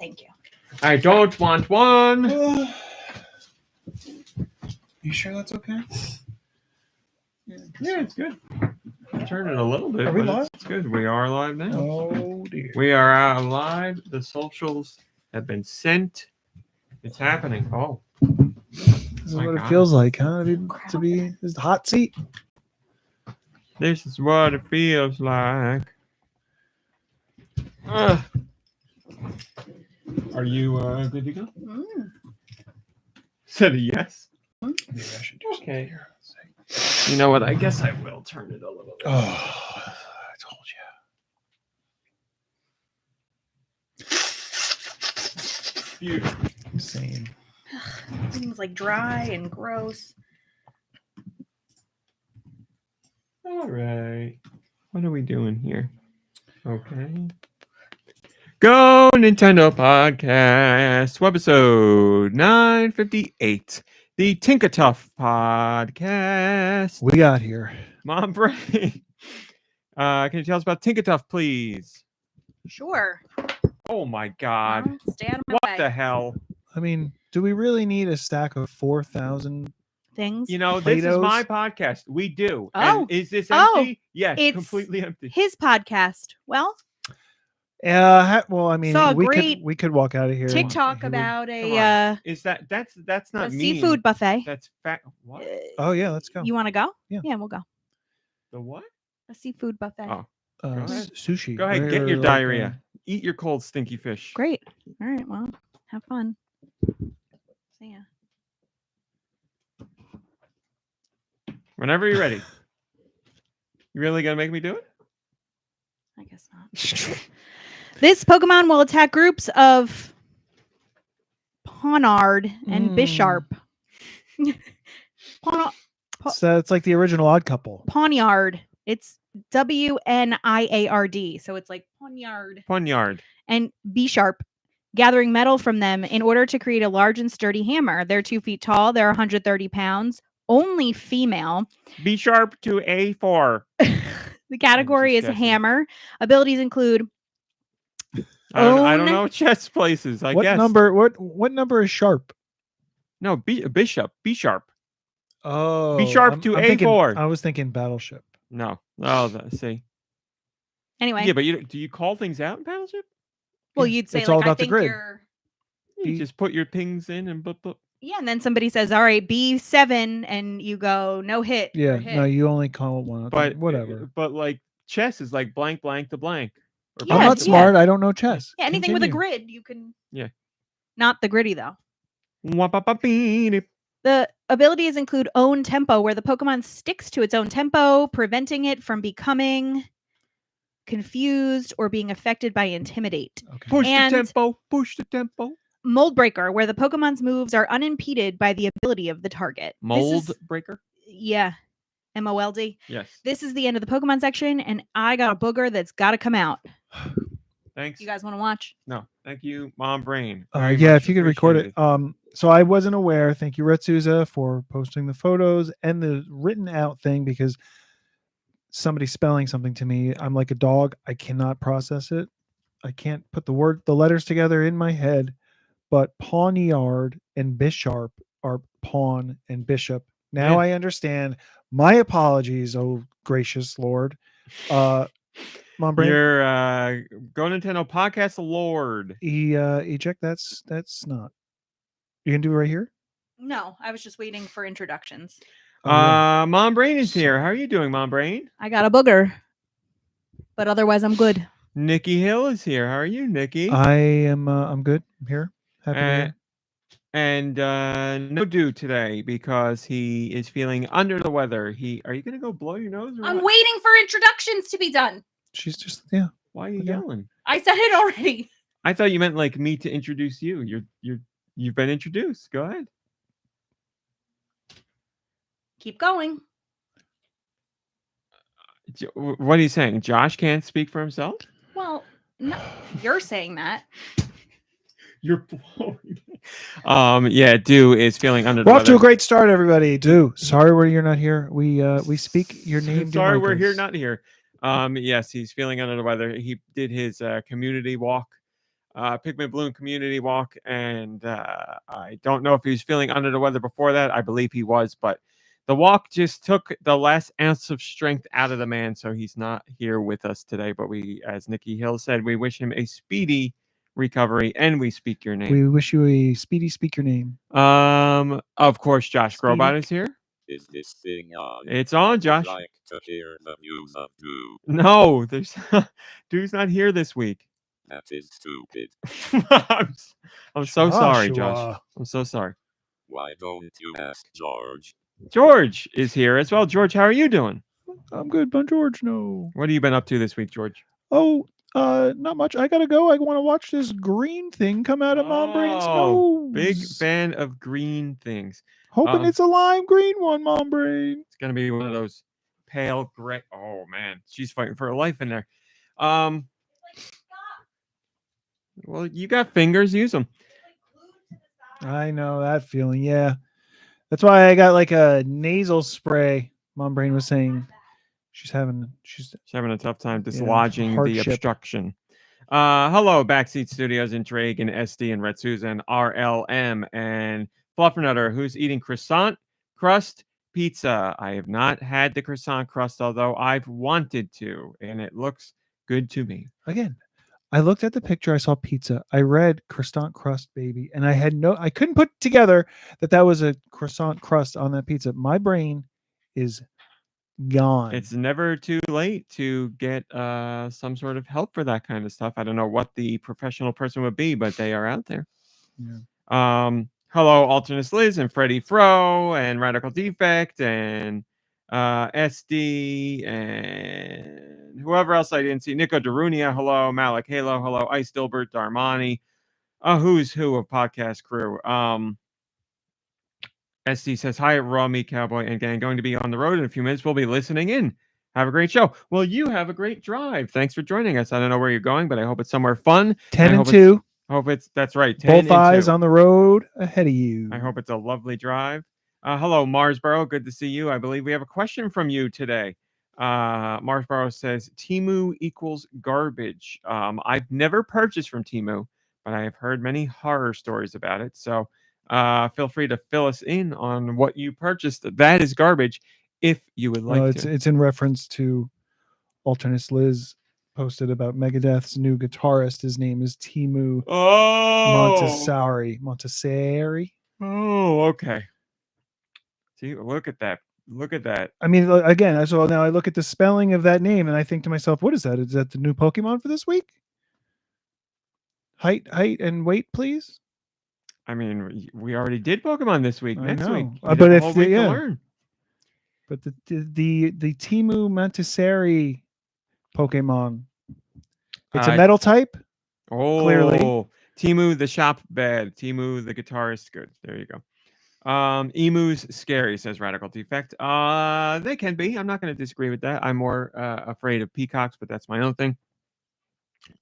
thank you. I don't want one. You sure that's okay? Yeah, it's good. Turn it a little bit. Are we but live? It's good. We are live now. Oh dear. We are live. The socials have been sent. It's happening. Oh. This is what it feels like, huh? To be this is the hot seat. This is what it feels like. Are you good to go? Said a yes. Maybe I should do something here. You know what? I guess I will turn it a little bit. Oh, I told you. Beautiful. Same. Everything's like dry and gross. All right. What are we doing here? Okay. Go Nintendo Podcast, episode 958. The Tinkatuff Podcast. We got here. MomBrain. Can you tell us about Tinkatuff, please? Sure. Oh my God. Well, stay out of my What way. the hell? I mean, do we really need a stack of 4,000? Things. You know, this is Play-Dohs? my podcast. We do. Oh. And is this Oh. empty? Yes, It's completely empty. His podcast. Well, Well, I mean, Saw a we great could walk out of here. TikTok Here we- about Come a on. Is that's not a me. seafood buffet. That's fact. What? Oh yeah, let's go. You want to go? Yeah. we'll go. The what? A seafood buffet. Oh. Go ahead. Sushi. Go ahead, get Or your like, diarrhea. Eat your cold, stinky fish. Great. All right. Well, have fun. See ya. Whenever you're ready. You really gonna make me do it? I guess not. This Pokemon will attack groups of Ponard and Bisharp. So it's like the original Odd Couple. Poniard. It's WNIARD. So it's like Poniard Ponyard. and Bisharp, gathering metal from them in order to create a large and sturdy hammer. They're 2 feet tall. They're 130 pounds. Only female. B sharp to A4. The category is guessing. hammer. Abilities include I don't Own- know chess places. I What guess. number? What number is sharp? No, Bishop. B sharp. Oh, B sharp to thinking- A4. I was thinking Battleship. No. Oh, see. anyway. Yeah, but do you call things out in Battleship? Well, you'd say It's like all I about the think grid. you're You just put your pings in and boop. yeah, and then somebody says, "All right, B7," and you go no hit. or Yeah, hit. no, you only call it one. But whatever. But like chess is like blank to blank. Or Yeah, I'm not yeah. smart. I don't know chess. Yeah, anything with a Continue. grid, you can. Yeah. Not the gritty though. Wap-a-pa-beep. The abilities include own tempo, where the Pokemon sticks to its own tempo, preventing it from becoming confused or being affected by intimidate. Okay. Push And- the tempo. Push the tempo. Mold breaker, where the Pokemon's moves are unimpeded by the ability of the target. This Mold is- breaker. yeah. MOLD. Yes. This is the end of the Pokemon section, and I got a booger that's got to come out. Thanks. You guys want to watch? No, thank you, MomBrain. Yeah, if you could record it. So I wasn't aware. Thank you, Retsuza, for posting the photos and the written out thing because somebody's spelling something to me. I'm like a dog. I cannot process it. I can't put the letters together in my head. But Pawniard and Bisharp are pawn and bishop. Now Yeah. I understand. My apologies, oh gracious Lord. MomBrain, Your GoNintendo Podcast Lord. eject. That's not. You can do it right here. No, I was just waiting for introductions. Oh, yeah. MomBrain is here. How are you doing, MomBrain? I got a booger, but otherwise I'm good. Nikki Hill is here. How are you, Nikki? I am. I'm good. I'm here. Happy New Year. And no dude today because he is feeling under the weather. Are you gonna go blow your nose? Or I'm what? waiting for introductions to be done. She's just Why are you Okay. yelling? I said it already. I thought you meant like me to introduce you. You've been introduced. Go ahead. Keep going. What are you saying? Josh can't speak for himself? Well, no, you're saying that. You're blowing. Yeah, Do is feeling under the We're off to weather. a great start, everybody. Do sorry you're not here. We speak your name. to Sorry, we're here, Michaels. not here. Yes, he's feeling under the weather. He did his community walk Pigment Bloom Community Walk, and I don't know if he was feeling under the weather before that. I believe he was, but the walk just took the last ounce of strength out of the man, so he's not here with us today. But we, as Nicky Hill said, we wish him a speedy recovery, and we speak your name. We wish you a speedy speaker name. Of course, Josh Speedy. Grobot is here. Is this thing on? It's on, Josh. I'd like to hear the news of Doo. No, there's Dude's not here this week. That is stupid. I'm so sorry, Josh. Joshua. I'm so sorry. Why don't you ask George? George is here as well. George, how are you doing? I'm good, but George, no. What have you been up to this week, George? Oh, not much. I gotta go. I want to watch this green thing come out of MomBrain's nose. Big fan of green things. Hoping it's a lime green one, MomBrain. It's gonna be one of those pale gray. Oh man, she's fighting for her life in there. Well, you got fingers, use them. I know that feeling. Yeah, that's why I got like a nasal spray. MomBrain was saying she's having a tough time dislodging the hardship. obstruction. Hello, Backseat Studios and Drake and SD and Red Susan, RLM and Fluffernutter, who's eating croissant crust pizza. I have not had the croissant crust, although I've wanted to, and it looks good to me. Again, I looked at the picture, I saw pizza. I read croissant crust, baby, and I couldn't put together that was a croissant crust on that pizza. My brain is gone. It's never too late to get some sort of help for that kind of stuff. I don't know what the professional person would be, but they are out there. Yeah. Hello, Alternus Liz and Freddie Fro and Radical Defect and SD and whoever else I didn't see. Nico Darunia, hello. Malik Halo, hello. Ice Dilbert, Darmani. Who's who of podcast crew. SD says, hi, Raw Meat Cowboy and Gang. Going to be on the road in a few minutes. We'll be listening in. Have a great show. Well, you have a great drive. Thanks for joining us. I don't know where you're going, but I hope it's somewhere fun. 10 and 2. That's right. 10 Both eyes on the road ahead of you. I hope it's a lovely drive. Hello, Marsboro. Good to see you. I believe we have a question from you today. Marsboro says, Temu equals garbage. I've never purchased from Temu, but I have heard many horror stories about it. So feel free to fill us in on what you purchased. That is garbage if you would like to. It's in reference to Alternus Liz posted about Megadeth's new guitarist. His name is Temu Montessori. Oh, okay. See, look at that. Look at that. I mean, again, so now I look at the spelling of that name and I think to myself, what is that? Is that the new Pokemon for this week? Height, and weight, please. I mean, we already did Pokemon this week. Next week, but if but the Temu Montessori Pokemon, it's a metal type. Oh, clearly. Temu the shop bad. Temu the guitarist good. There you go. Emus scary, says Radical Defect. They can be. I'm not going to disagree with that. I'm more afraid of peacocks, but that's my own thing.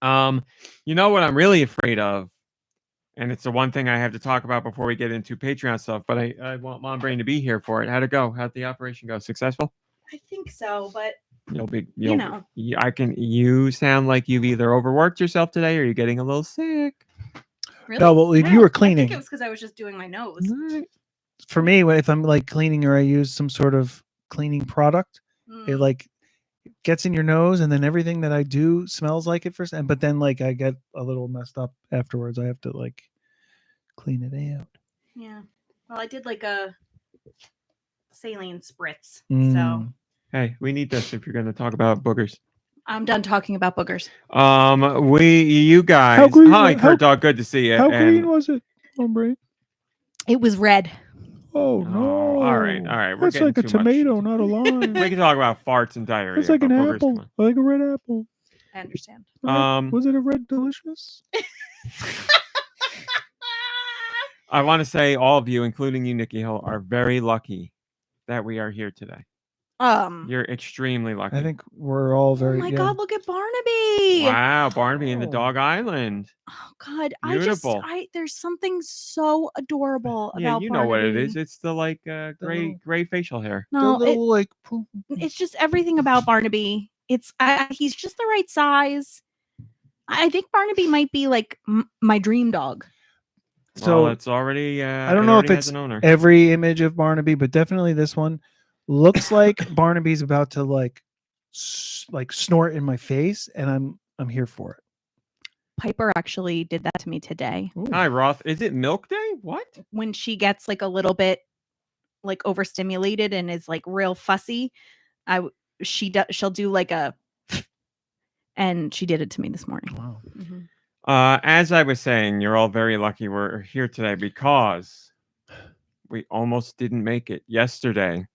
You know what I'm really afraid of, and it's the one thing I have to talk about before we get into Patreon stuff. But I want MomBrain to be here for it. How'd it go? How'd the operation go? Successful? I think so, but you sound like you've either overworked yourself today or you're getting a little sick. Really? No, well, if you were cleaning, I think it was because I was just doing my nose. For me, if I'm like cleaning or I use some sort of cleaning product, it like gets in your nose, and then everything that I do smells like it first. But then like I get a little messed up afterwards. I have to like clean it out. Yeah. Well, I did like a saline spritz. So hey, we need this if you're going to talk about boogers. I'm done talking about boogers. You guys. Hi, Kurt Dog. Good to see you. How green was it, MomBrain? It was red. Oh no! All right. That's like a tomato, not a lime. We can talk about farts and diarrhea. It's like an apple, like a red apple. I understand. Was it a red delicious? I want to say all of you, including you, Nicky Hill, are very lucky that we are here today. You're extremely lucky. I think we're all very. Oh my God! Look at Barnaby! Wow, Barnaby in the Dog Island. Oh God! Beautiful. There's something so adorable about. You Barnaby. know what it is? It's the like gray facial hair. No, the it's just everything about Barnaby. He's just the right size. I think Barnaby might be like my dream dog. So well, it's already. I don't it know if already has it's an owner. every image of Barnaby, but definitely this one looks like Barnaby's about to like snort in my face, and I'm here for it. Piper actually did that to me today. Hi, Roth. Is it milk day? What? When she gets like a little bit like overstimulated and is like real fussy, she'll do like a, and she did it to me this morning. Wow. As I was saying, you're all very lucky we're here today because we almost didn't make it yesterday.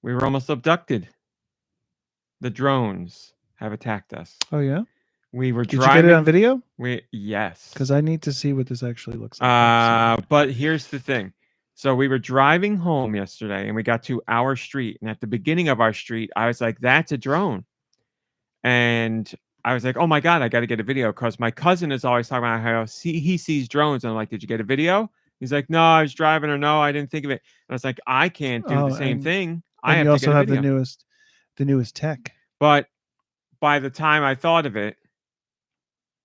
We were almost abducted. The drones have attacked us. Oh yeah. We were Did driving. you get it on video? Yes. Because I need to see what this actually looks like. But here's the thing. So we were driving home yesterday and we got to our street. And at the beginning of our street, I was like, that's a drone. And I was like, oh my God, I got to get a video because my cousin is always talking about how he sees drones. And I'm like, did you get a video? He's like, no, I was driving, or no, I didn't think of it. And I was like, I can't do the same thing. I have you to also get a have video. the newest tech. But by the time I thought of it,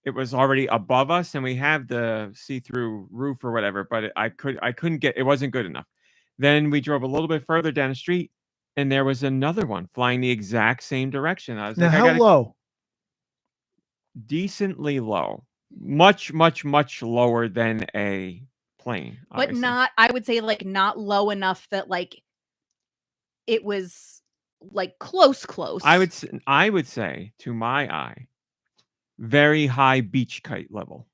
it was already above us, and we have the see-through roof or whatever. But I couldn't get. It wasn't good enough. Then we drove a little bit further down the street, and there was another one flying the exact same direction. I was Now, like, how low? Decently low, much lower than a plane, But obviously. not, I would say like not low enough that like it was like close. I would say, to my eye, very high beach kite level.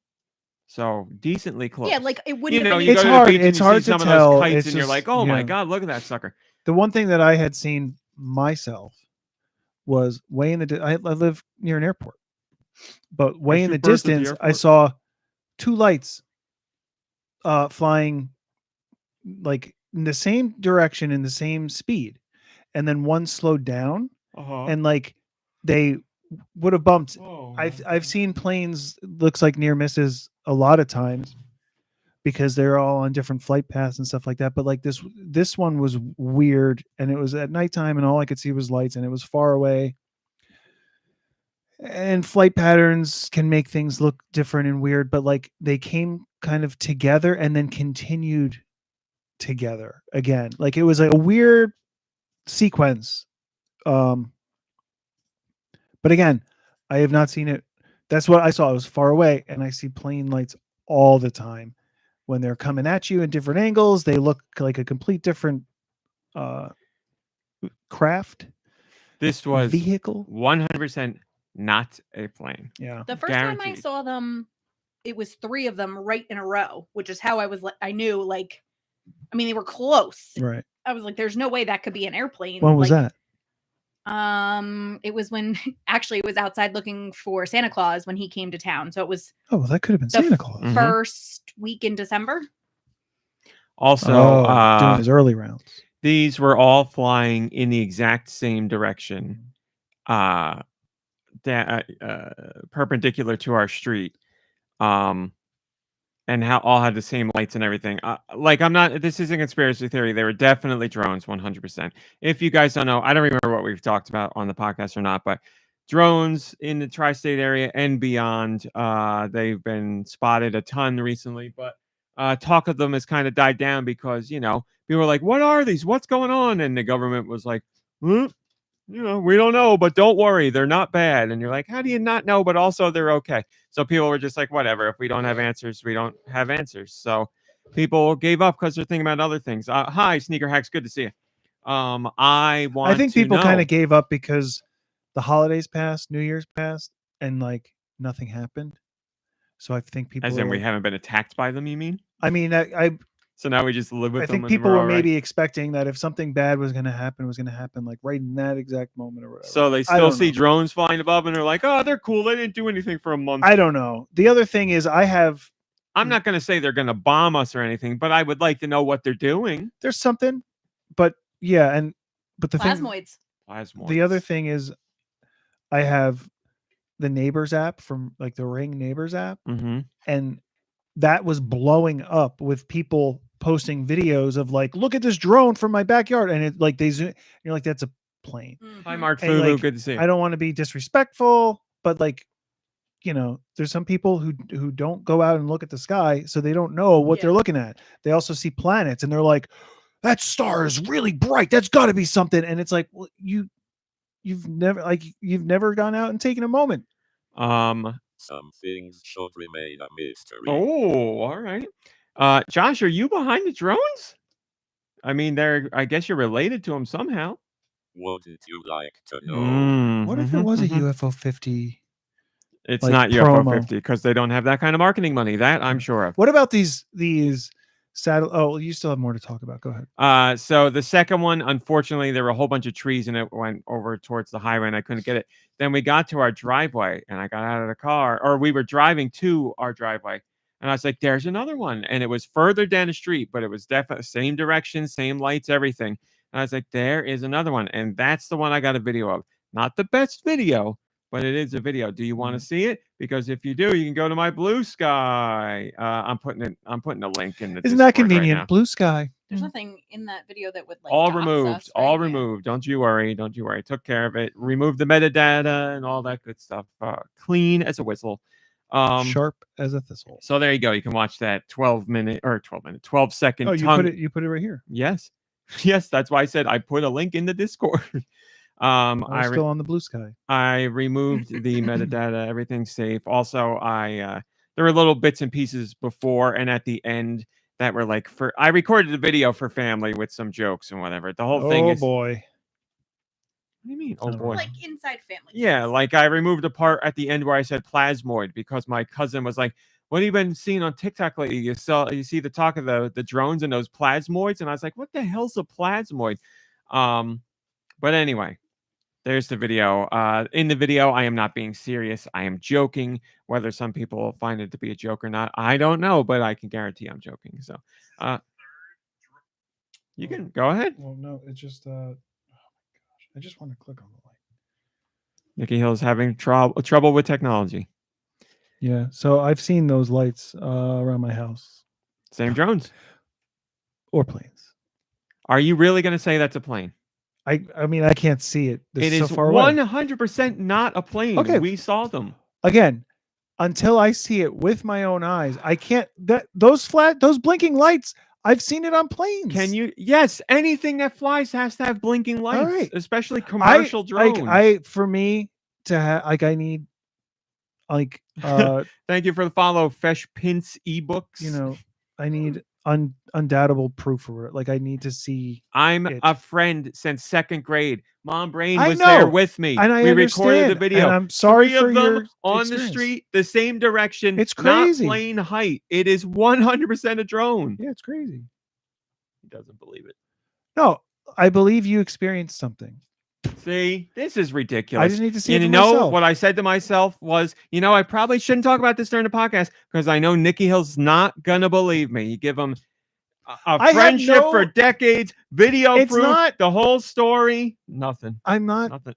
So decently close. Yeah, like it wouldn't. You know, have been you It's go to hard- the beach and it's you hard see to some of tell. those kites, It's and you're just- like, oh my yeah. God, look at that sucker. The one thing that I had seen myself was way in the. I live near an airport, but way in the shoot birds at the distance, I airport? saw two lights, flying, like in the same direction in the same speed, and then one slowed down, and like they would have bumped. I've seen planes looks like near misses a lot of times because they're all on different flight paths and stuff like that. But like this one was weird, and it was at nighttime, and all I could see was lights, and it was far away. And flight patterns can make things look different and weird, but like they came kind of together and then continued together again. Like it was a weird sequence. But again, I have not seen it. That's what I saw. It was far away, and I see plane lights all the time. When they're coming at you in different angles, they look like a complete different craft. This was vehicle. 100% not a plane. Yeah. The first time I Guaranteed. saw them, it was 3 of them right in a row, which is how I was like, I knew like, I mean, they were close. Right. I was like, there's no way that could be an airplane. When was like, that? It was when actually it was outside looking for Santa Claus when he came to town. So it was Oh, well, that could have been the Santa Claus. Mhm. first week in December. Also, doing his early rounds. these were all flying in the exact same direction, perpendicular to our street, and all had the same lights and everything. Like, this isn't a conspiracy theory. They were definitely drones, 100%. If you guys don't know, I don't remember what we've talked about on the podcast or not, but drones in the tri-state area and beyond, they've been spotted a ton recently, but talk of them has kind of died down because, you know, people were like, what are these? What's going on? And the government was like, you know, we don't know, but don't worry, they're not bad. And you're like, how do you not know? But also they're okay. So people were just like, whatever. If we don't have answers, we don't have answers. So people gave up because they're thinking about other things. Hi, Sneaker Hacks. Good to see you. I think people kind of gave up because the holidays passed, New Year's passed, and like nothing happened. So I think people. As in, we haven't been attacked by them. You mean? I mean, So now we just live with them. I think people were maybe expecting that if something bad was going to happen, it was going to happen like right in that exact moment or whatever. So they still see drones flying above, and they're like, "Oh, they're cool. They didn't do anything for a month." I don't know. The other thing is, I'm not going to say they're going to bomb us or anything, but I would like to know what they're doing. There's something, but yeah, but the Plasmoids. The other thing is, I have the Neighbors app from like the Ring Neighbors app, and that was blowing up with people posting videos of like, look at this drone from my backyard, and it like they zoom. You're like, that's a plane. Mm-hmm. Hi, Mark And, Fulu. like, Good to see you. I don't want to be disrespectful, but like there's some people who don't go out and look at the sky, so they don't know what they're looking at. They also see planets and they're like, that star is really bright. That's got to be something. And it's like, well, you've never gone out and taken a moment. Some things should remain a mystery. Oh, all right. Josh, are you behind the drones? I mean, I guess you're related to them somehow. Wouldn't you like to know? What if it was a UFO 50? It's like, not promo? UFO 50 because they don't have that kind of marketing money. That I'm sure of. What about these satellite? Oh, you still have more to talk about. Go ahead. So the second one, unfortunately, there were a whole bunch of trees and it went over towards the highway and I couldn't get it. Then we got to our driveway and I got out of the car, or we were driving to our driveway. And I was like, there's another one. And it was further down the street, but it was definitely same direction, same lights, everything. And I was like, there is another one. And that's the one I got a video of. Not the best video, but it is a video. Do you want to see it? Because if you do, you can go to my Blue Sky. I'm putting a link in the Isn't that Discord right convenient? now. Blue Sky. There's nothing in that video that would like all dox removed. us, All right? removed. Don't you worry. Don't you worry. Took care of it. Removed the metadata and all that good stuff. Clean as a whistle. Sharp as a thistle. So there you go. You can watch that 12 second. Oh, you put it right here. Yes. Yes, that's why I said I put a link in the Discord. I'm still on the Blue Sky. I removed the metadata, everything's safe. Also, there were little bits and pieces before and at the end that were like I recorded the video for family with some jokes and whatever. The whole thing is. Oh boy. What do you mean? Oh boy. Like inside family. Yeah, like I removed a part at the end where I said plasmoid because my cousin was like, what have you been seeing on TikTok lately? You see the talk of the drones and those plasmoids, and I was like, what the hell's a plasmoid? But anyway, there's the video. In the video, I am not being serious. I am joking. Whether some people find it to be a joke or not, I don't know, but I can guarantee I'm joking. So, you can go ahead. Well, no, it's just oh my gosh, I just want to click on the light. Nicky Hill's having trouble with technology. Yeah, so I've seen those lights around my house. Same drones or planes. Are you really going to say that's a plane? I mean, I can't see it. It is 100% not a plane. Okay. We saw them. Again, until I see it with my own eyes, I can't. Those blinking lights, I've seen it on planes. Can you? Yes, anything that flies has to have blinking lights, right. Especially commercial drones. For me to have, I need, like, thank you for the follow, Fesh Pince ebooks. I need undoubtable proof for it. Like, I need to see. I'm it. a friend since second grade. MomBrain I was know. there with me. And I we understand. recorded the video. And I'm sorry Three for of them your on experience. the street, the same direction. It's crazy. Not plane height. It is 100% a drone. Yeah, it's crazy. He doesn't believe it. No, I believe you experienced something. See, this is ridiculous. I just need to see it you for know myself. What I said to myself was, I probably shouldn't talk about this during the podcast because I know Nicky Hill's not gonna believe me. You give him a friendship for decades, video proof, the whole story. Nothing. I'm not nothing.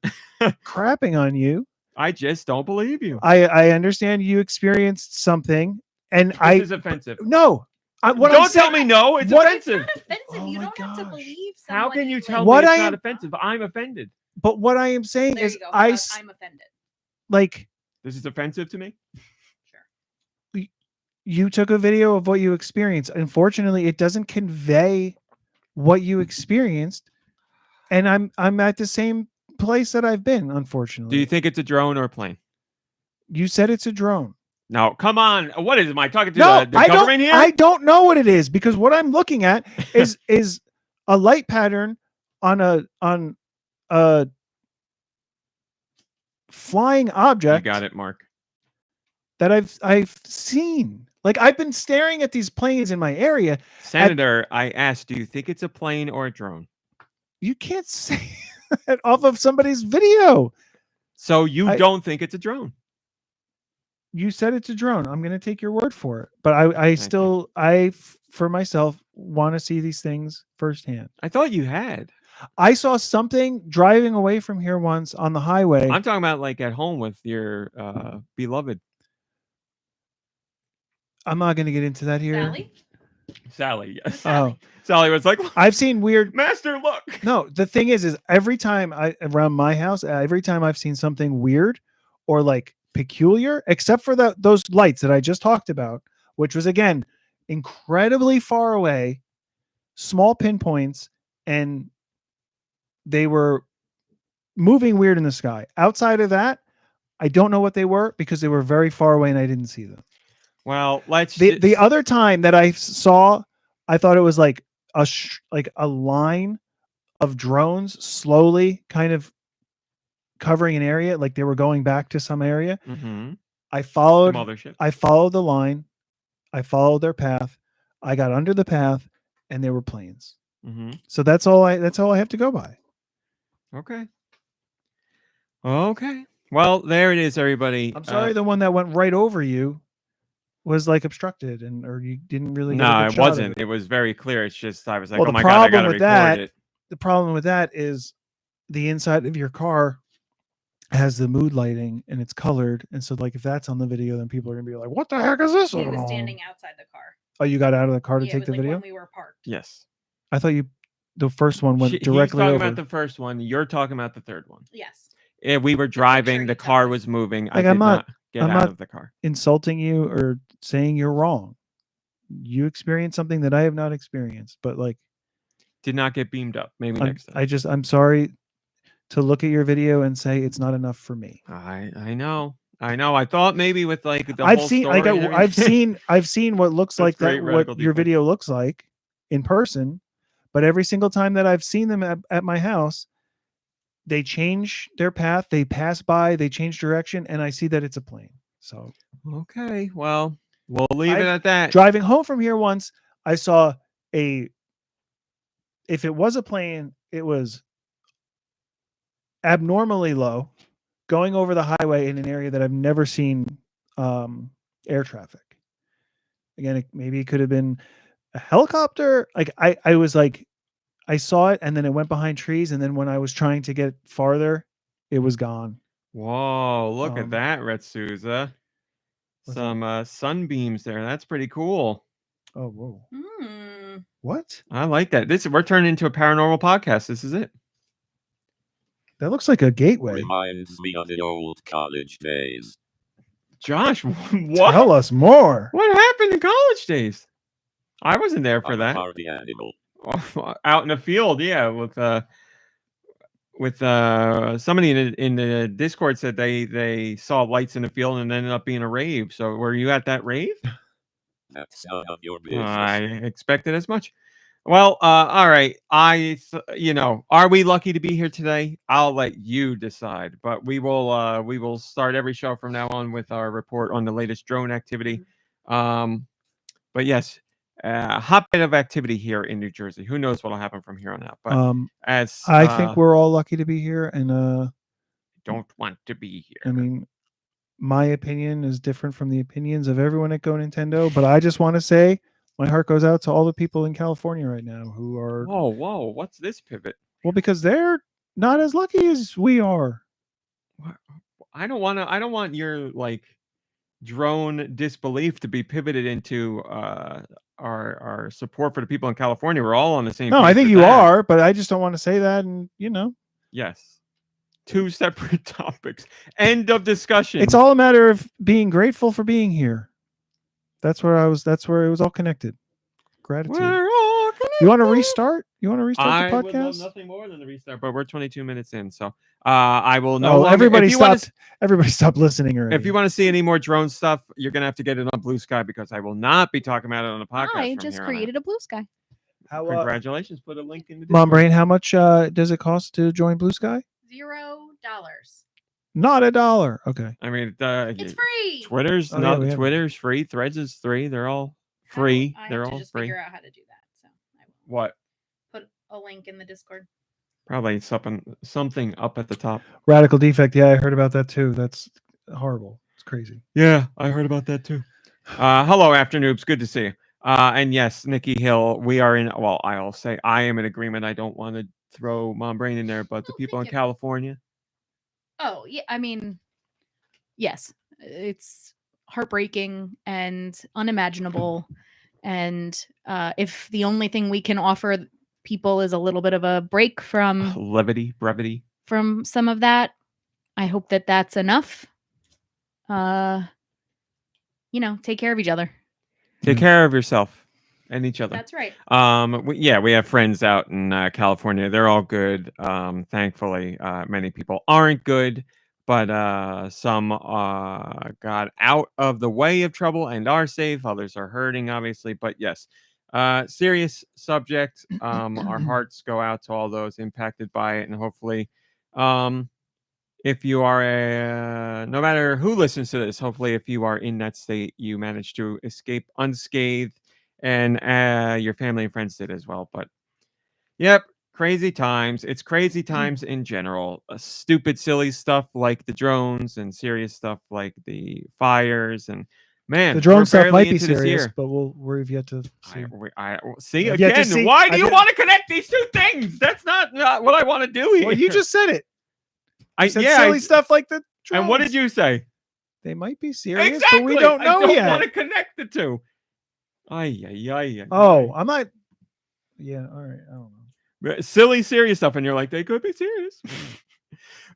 crapping on you. I just don't believe you. I understand you experienced something, and this is offensive. No. Don't tell me no. It's offensive. It's not offensive. You don't have to believe someone. How can you tell What me it's I not offensive? I'm offended. But what I am saying There is, you go. I'm offended. Like, this is offensive to me. Sure. You took a video of what you experienced. Unfortunately, it doesn't convey what you experienced, and I'm at the same place that I've been. Unfortunately. Do you think it's a drone or a plane? You said it's a drone. No, come on. What is it? Am I talking to No, the government here? I don't know what it is, because what I'm looking at is a light pattern on a flying object. You got it, Mark. That I've seen. Like, I've been staring at these planes in my area. Senator, I asked, do you think it's a plane or a drone? You can't say that off of somebody's video. So you don't think it's a drone? You said it's a drone. I'm going to take your word for it. But I still, for myself, want to see these things firsthand. I thought you had. I saw something driving away from here once on the highway. I'm talking about like at home with your beloved. I'm not going to get into that here. Sally, yes. Sally. Sally was like, I've seen weird. Master, look. No, the thing is every time around my house, every time I've seen something weird or like peculiar, except for those lights that I just talked about, which was again incredibly far away, small pinpoints, and they were moving weird in the sky. Outside of that, I don't know what they were because they were very far away and I didn't see them. Well, The other time that I saw, I thought it was like a line of drones slowly kind of covering an area, like they were going back to some area. Mm-hmm. I followed Mothership. I followed the line. I followed their path. I got under the path and there were planes. Mm-hmm. So that's all I have to go by. Okay. Well, there it is, everybody. I'm sorry, the one that went right over you was like obstructed, or you didn't really. Get a No, good it shot of wasn't. It was very clear. It's just I was like, Well, oh the my god, I gotta problem with record it. The problem with that is the inside of your car has the mood lighting and it's colored, and so like if that's on the video, then people are gonna be like, "What the heck is this?" He was standing outside the car. Oh, you got out of the car to Yeah, take it the was like video? when we were parked. Yes. I thought the first one went He's directly talking over. about the first one. You're talking about the third one. Yes. Yeah, we were driving. The car was moving. I did not get out of the car. Insulting you or saying you're wrong. You experienced something that I have not experienced, but like did not get beamed up. Maybe next time. I'm sorry to look at your video and say it's not enough for me. I know. I thought maybe with like the I've whole seen story I've seen what looks like that, what your video looks like in person, but every single time that I've seen them at my house, they change their path, they pass by, they change direction, and I see that it's a plane. So okay, well, we'll leave it at that. Driving home from here once, I saw if it was a plane, it was abnormally low, going over the highway in an area that I've never seen air traffic. Again, maybe it could have been a helicopter. Like I was like, I saw it and then it went behind trees, and then when I was trying to get farther, it was gone. Whoa, look at that, Red Souza. Some sunbeams there. That's pretty cool. Oh, whoa. Mm. What? I like that. We're turning into a paranormal podcast. This is it. That looks like a gateway. Reminds me of the old college days. Josh, what? Tell us more. What happened in college days? I wasn't there for that. Party animal. Out in the field, yeah, with somebody in the Discord said they saw lights in the field and ended up being a rave. So were you at that rave? That's none of your business. I expected as much. Well, all right. Are we lucky to be here today? I'll let you decide. But we will start every show from now on with our report on the latest drone activity. But yes, hot bit of activity here in New Jersey. Who knows what'll happen from here on out? But I think we're all lucky to be here, and don't want to be here. I mean, my opinion is different from the opinions of everyone at GoNintendo, but I just want to say my heart goes out to all the people in California right now who are. Whoa! What's this pivot? Well, because they're not as lucky as we are. I don't want your like drone disbelief to be pivoted into our support for the people in California. We're all on the same page. No, I think you are, but I just don't want to say that. And yes, two separate topics. End of discussion. It's all a matter of being grateful for being here. That's where it was all connected. Gratitude. We're all connected. You want to restart? You want to restart the podcast? I would love nothing more than the restart, but we're 22 minutes in, so I will know. Everybody stopped listening already. If you want to see any more drone stuff, you're gonna have to get it on Blue Sky because I will not be talking about it on the podcast. I just created a Blue Sky. Congratulations! Put a link in the MomBrain, how much does it cost to join Blue Sky? $0. Not $1. Okay. I mean, it's free. Twitter's Twitter's free. Threads is free. They're all free. They're all free. Figure out how to do that. So I will what? Put a link in the Discord. Probably something up at the top. Radical defect. Yeah, I heard about that too. That's horrible. It's crazy. Yeah, I heard about that too. Hello, Afternoobs. Good to see you. And yes, Nicky Hill, we are in. Well, I'll say I am in agreement. I don't want to throw MomBrain in there, but the people in California. Oh, yeah. I mean, yes, it's heartbreaking and unimaginable. And if the only thing we can offer people is a little bit of a break from brevity, from some of that, I hope that that's enough. take care of each other. Take care of yourself and each other. That's right. We have friends out in California. They're all good. Thankfully, many people aren't good, but some got out of the way of trouble and are safe. Others are hurting, obviously. But yes, serious subject. Our hearts go out to all those impacted by it, and hopefully, if you are no matter who listens to this, hopefully, if you are in that state, you manage to escape unscathed, and your family and friends did as well. But yep, crazy times. It's crazy times in general. Stupid, silly stuff like the drones, and serious stuff like the fires. And man, The drone we're stuff barely might be into this serious, year. but we've yet to see. See I've yet to again. see- Why do I've you yet- want to connect these two things? That's not what I want to do here. Well, you just said it. I You said yeah. silly stuff like the drones. And what did you say? They might be serious, Exactly. but we don't know I don't yet. want to connect the two. Ay. Oh, I'm not. Yeah, all right. I don't know. Silly, serious stuff, and you're like, they could be serious.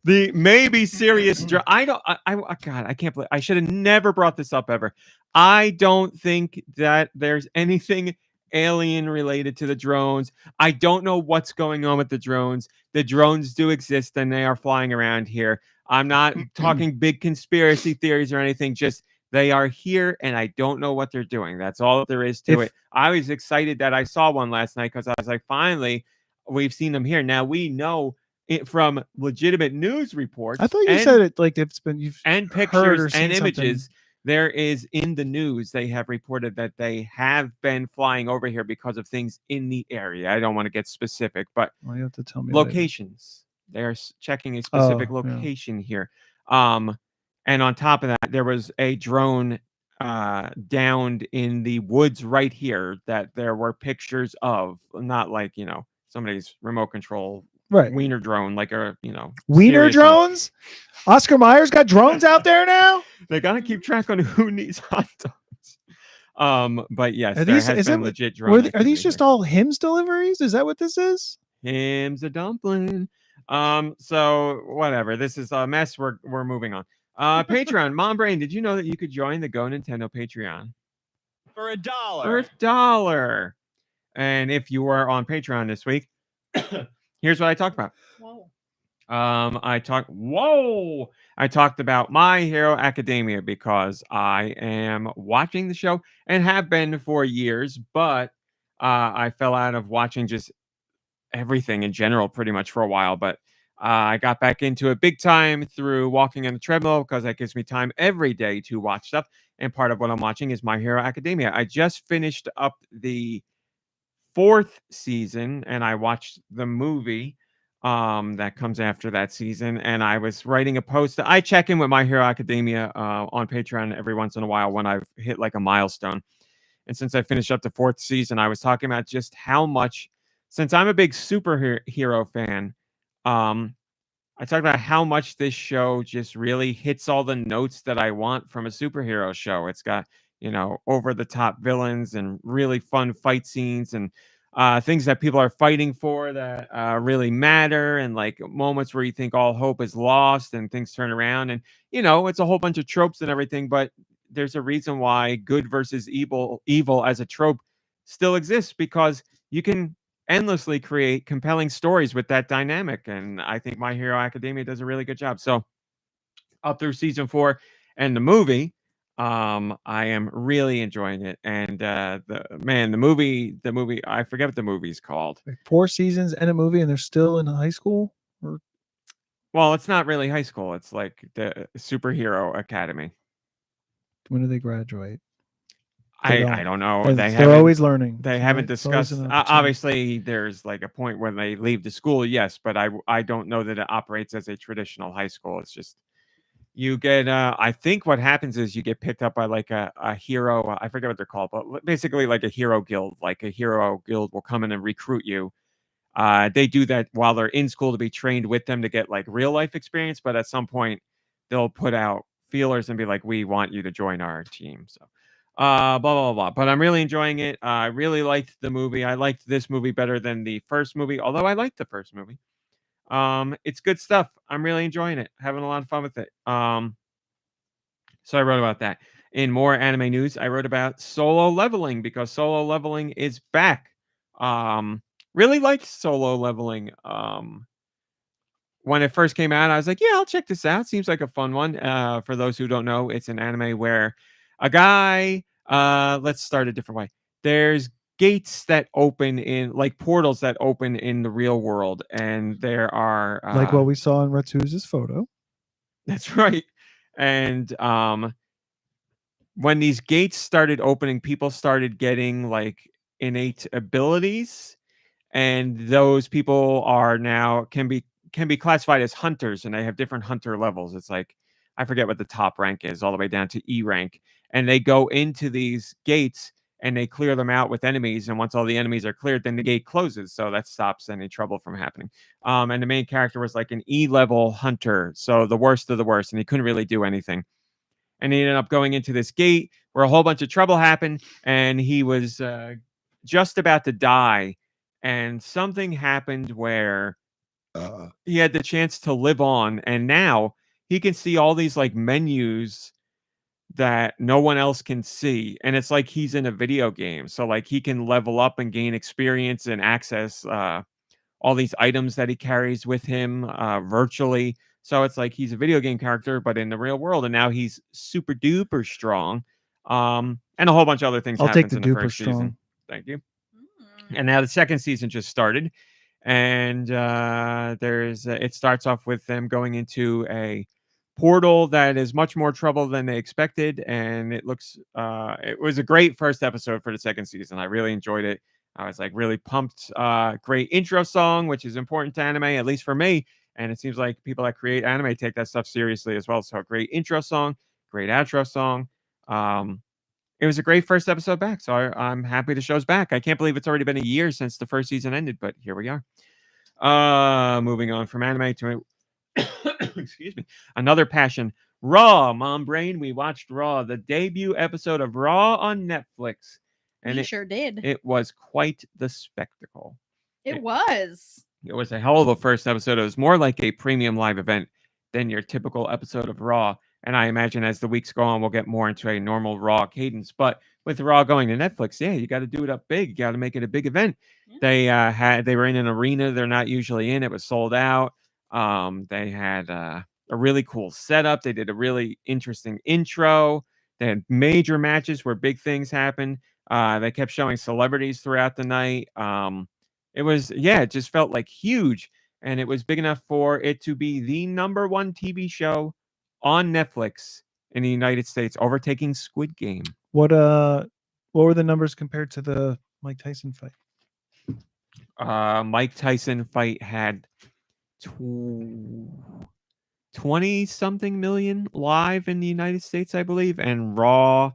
The maybe serious. God, I can't believe I should have never brought this up ever. I don't think that there's anything alien related to the drones. I don't know what's going on with the drones. The drones do exist and they are flying around here. I'm not talking big conspiracy theories or anything. Just they are here and I don't know what they're doing. That's all there is to it. I was excited that I saw one last night because I was like, finally, we've seen them here. Now we know it from legitimate news reports. I thought you said it like it's been you've and heard pictures or seen and images. something. There is in the news, they have reported that they have been flying over here because of things in the area. I don't want to get specific, but Well, you have to tell me locations. They're checking a specific Oh, yeah. location here. And on top of that, there was a drone downed in the woods right here that there were pictures of, not like, somebody's remote control Right. wiener drone, like a, Wiener serious one. drones? Oscar Mayer's got drones out there now? They gotta keep track on who needs hot dogs. But yes, Are there these- has is been it- legit drone. Are these just all Hims deliveries? Is that what this is? Him's a dumpling? So whatever. This is a mess. We're moving on. Patreon, MomBrain. Did you know that you could join the GoNintendo Patreon For $1. for $1? And if you were on Patreon this week, here's what I talked about. Whoa. I talked about My Hero Academia because I am watching the show and have been for years, but I fell out of watching just everything in general pretty much for a while. But I got back into it big time through walking on the treadmill because that gives me time every day to watch stuff. And part of what I'm watching is My Hero Academia. I just finished up the 4th season and I watched the movie that comes after that season, and I was writing a post. I check in with My Hero Academia on Patreon every once in a while when I've hit like a milestone. And since I finished up the 4th season, I was talking about just how much, since I'm a big superhero fan, I talked about how much this show just really hits all the notes that I want from a superhero show. It's got, over the top villains and really fun fight scenes and things that people are fighting for that really matter, and like moments where you think all hope is lost and things turn around. And, it's a whole bunch of tropes and everything, but there's a reason why good versus evil as a trope still exists, because you can endlessly create compelling stories with that dynamic. And I think My Hero Academia does a really good job. So up through season 4 and the movie, I am really enjoying it. And the movie, I forget what the movie's called. Like 4 seasons and a movie, and they're still in high school? Or Well, it's not really high school. It's like the superhero academy. when do they graduate? I don't know. They're always learning. They so haven't it's always discussed. an opportunity. Obviously, there's like a point when they leave the school, yes, but I don't know that it operates as a traditional high school. It's just you get. I think what happens is you get picked up by like a hero. I forget what they're called, but basically like a hero guild. Like a hero guild will come in and recruit you. They do that while they're in school to be trained with them to get like real life experience. But at some point, they'll put out feelers and be like, "We want you to join our team." So. Blah blah blah. But I'm really enjoying it. I really liked the movie. I liked this movie better than the first movie, although I liked the first movie. It's good stuff. I'm really enjoying it. Having a lot of fun with it. So I wrote about that. In more anime news, I wrote about Solo Leveling because Solo Leveling is back. Really liked Solo Leveling. When it first came out, I was like, yeah, I'll check this out. Seems like a fun one. For those who don't know, it's an anime where a guy, let's start a different way. There's gates that open in, like portals that open in the real world. And there are... like what we saw in Retsu's photo. That's right. And when these gates started opening, people started getting like innate abilities. And those people are now can be classified as hunters, and they have different hunter levels. It's like, I forget what the top rank is, all the way down to E rank. And they go into these gates and they clear them out with enemies. And once all the enemies are cleared, then the gate closes. So that stops any trouble from happening. And the main character was like an E level hunter. So the worst of the worst. And he couldn't really do anything. And he ended up going into this gate where a whole bunch of trouble happened. And he was just about to die. And something happened where he had the chance to live on, and now he can see all these like menus that no one else can see, and it's like he's in a video game. So like he can level up and gain experience and access all these items that he carries with him virtually. So it's like he's a video game character, but in the real world, and now he's super duper strong. And a whole bunch of other things I'll take happens the in the duper first strong. season. Thank you. And now the second season just started, and it starts off with them going into a portal that is much more trouble than they expected, and it looks it was a great first episode for the second season. I really enjoyed it. I was like really pumped. Great intro song, which is important to anime, at least for me, and it seems like people that create anime take that stuff seriously as well. So great intro song, great outro song. It was a great first episode back, so I'm happy the show's back. I can't believe it's already been a year since the first season ended, but here we are. Moving on from anime to excuse me, another passion, Raw. MomBrain, we watched Raw, the debut episode of Raw on Netflix, and We sure did. it was quite the spectacle. It was. It was a hell of a first episode. It was more like a premium live event than your typical episode of Raw. And I imagine as the weeks go on, we'll get more into a normal Raw cadence. But with Raw going to Netflix, yeah, you got to do it up big. You got to make it a big event. Yeah. They were in an arena they're not usually in. It was sold out. They had a really cool setup. They did a really interesting intro. They had major matches where big things happened. They kept showing celebrities throughout the night. It just felt like huge. And it was big enough for it to be the #1 TV show on Netflix in the United States, overtaking Squid Game. What were the numbers compared to the Mike Tyson fight? Mike Tyson fight had 20-something million live in the United States, I believe, and Raw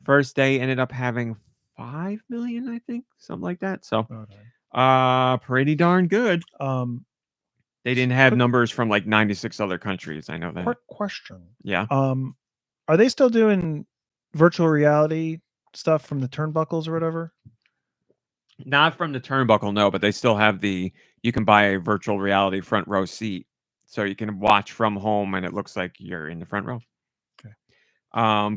first day ended up having 5 million, I think, something like that. So, pretty darn good. They didn't have numbers from like 96 other countries. I know that. Quick question. Yeah. Are they still doing virtual reality stuff from the turnbuckles or whatever? Not from the turnbuckle, no, but they still have you can buy a virtual reality front row seat. So you can watch from home and it looks like you're in the front row. Okay.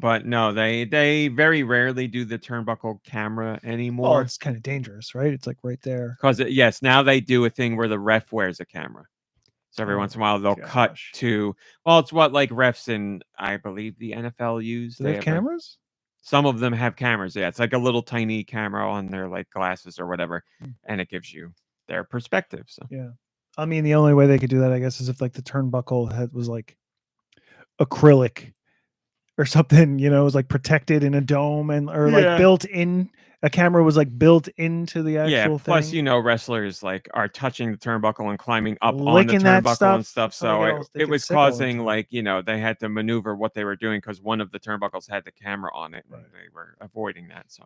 But no, they very rarely do the turnbuckle camera anymore. Well, it's kind of dangerous, right? It's like right there. Because yes, now they do a thing where the ref wears a camera. So every once in a while they'll cut to, well, it's what like refs in, I believe, the NFL use. Do they have cameras? Some of them have cameras. Yeah, it's like a little tiny camera on their like glasses or whatever, and it gives you their perspective. So yeah, I mean, the only way they could do that, I guess, is if like the turnbuckle head was like acrylic or something. You know, it was like protected in a dome or like built in. A camera was like built into the actual thing. Plus, you know, wrestlers like are touching the turnbuckle and climbing up on the turnbuckle and stuff. So it was causing like, you know, they had to maneuver what they were doing because one of the turnbuckles had the camera on it. Right. And they were avoiding that. So,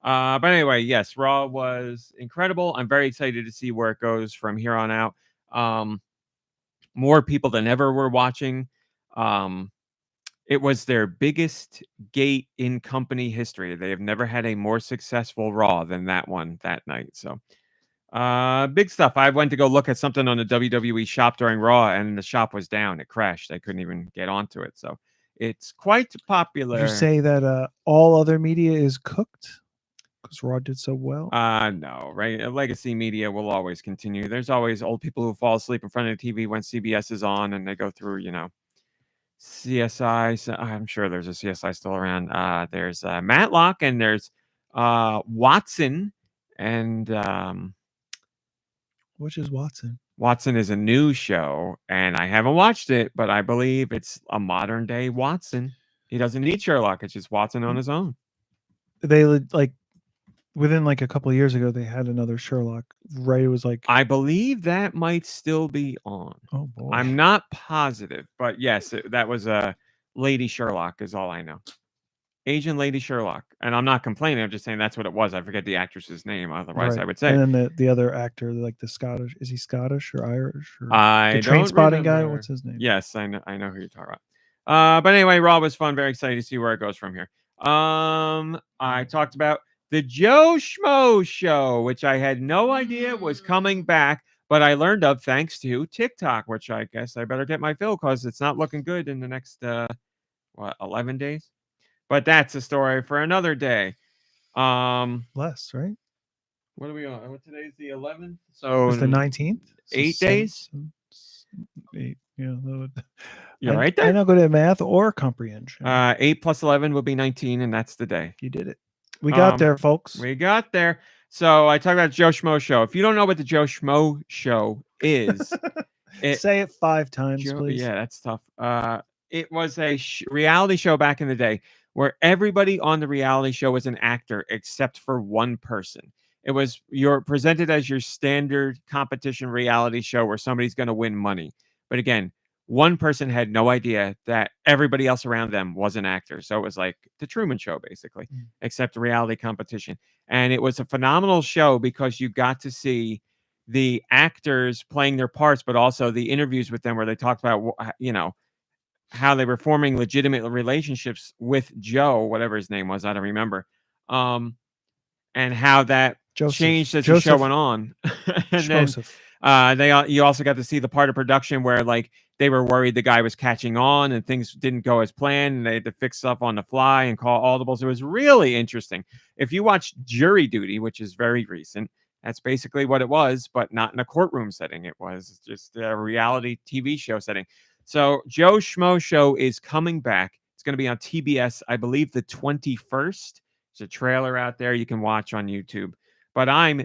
but anyway, yes, Raw was incredible. I'm very excited to see where it goes from here on out. More people than ever were watching. It was their biggest gate in company history. They have never had a more successful Raw than that one that night. So, big stuff. I went to go look at something on the WWE shop during Raw, and the shop was down. It crashed. I couldn't even get onto it. So, It's quite popular. Did you say that all other media is cooked because Raw did so well? No, right? Legacy media will always continue. There's always old people who fall asleep in front of the TV when CBS is on, and they go through, CSI. So I'm sure there's a CSI still around. There's Matlock, and there's Watson, and Which is Watson? Watson is a new show, and I haven't watched it, but I believe it's a modern day Watson. He doesn't need Sherlock; it's just Watson on his own. They within a couple of years ago, they had another Sherlock. Right? It was like, I believe that might still be on. oh boy, I'm not positive, but yes, that was a Lady Sherlock is all I know. Asian Lady Sherlock. And I'm not complaining. I'm just saying that's what it was. I forget the actress's name. Otherwise, I would say. And then the other actor, like the Scottish, is he Scottish or Irish? Or I the don't train spotting guy. remember. What's his name? Yes, I know who you're talking about. But anyway, Raw was fun. Very excited to see where it goes from here. I talked about the Joe Schmo show, which I had no idea was coming back, but I learned of thanks to TikTok, which I guess I better get my fill because it's not looking good in the next 11 days. But that's a story for another day. Less, right? What are we on? Today's the 11th. So It's the 19th. 8 days. 8. Yeah. You're right there. I'm not good at math or comprehension. 8 plus 11 would be 19, and that's the day. You did it. We got there, folks. We got there. So I talked about Joe Schmo show. If you don't know what the Joe Schmo show is, say it 5 times, please. Yeah, that's tough. It was a reality show back in the day where everybody on the reality show was an actor except for one person. You're presented as your standard competition reality show where somebody's going to win money. But again, one person had no idea that everybody else around them was an actor. So it was like the Truman Show, basically, except a reality competition. And it was a phenomenal show because you got to see the actors playing their parts, but also the interviews with them where they talked about, how they were forming legitimate relationships with Joe, whatever his name was, I don't remember, and how that changed as the show went on. And then you also got to see the part of production where they were worried the guy was catching on and things didn't go as planned, and they had to fix stuff on the fly and call audibles. It was really interesting. If you watch Jury Duty, which is very recent, that's basically what it was, but not in a courtroom setting. It was just a reality TV show setting. So Joe Schmo show is coming back. It's going to be on TBS, I believe, the 21st. There's a trailer out there you can watch on YouTube. But I'm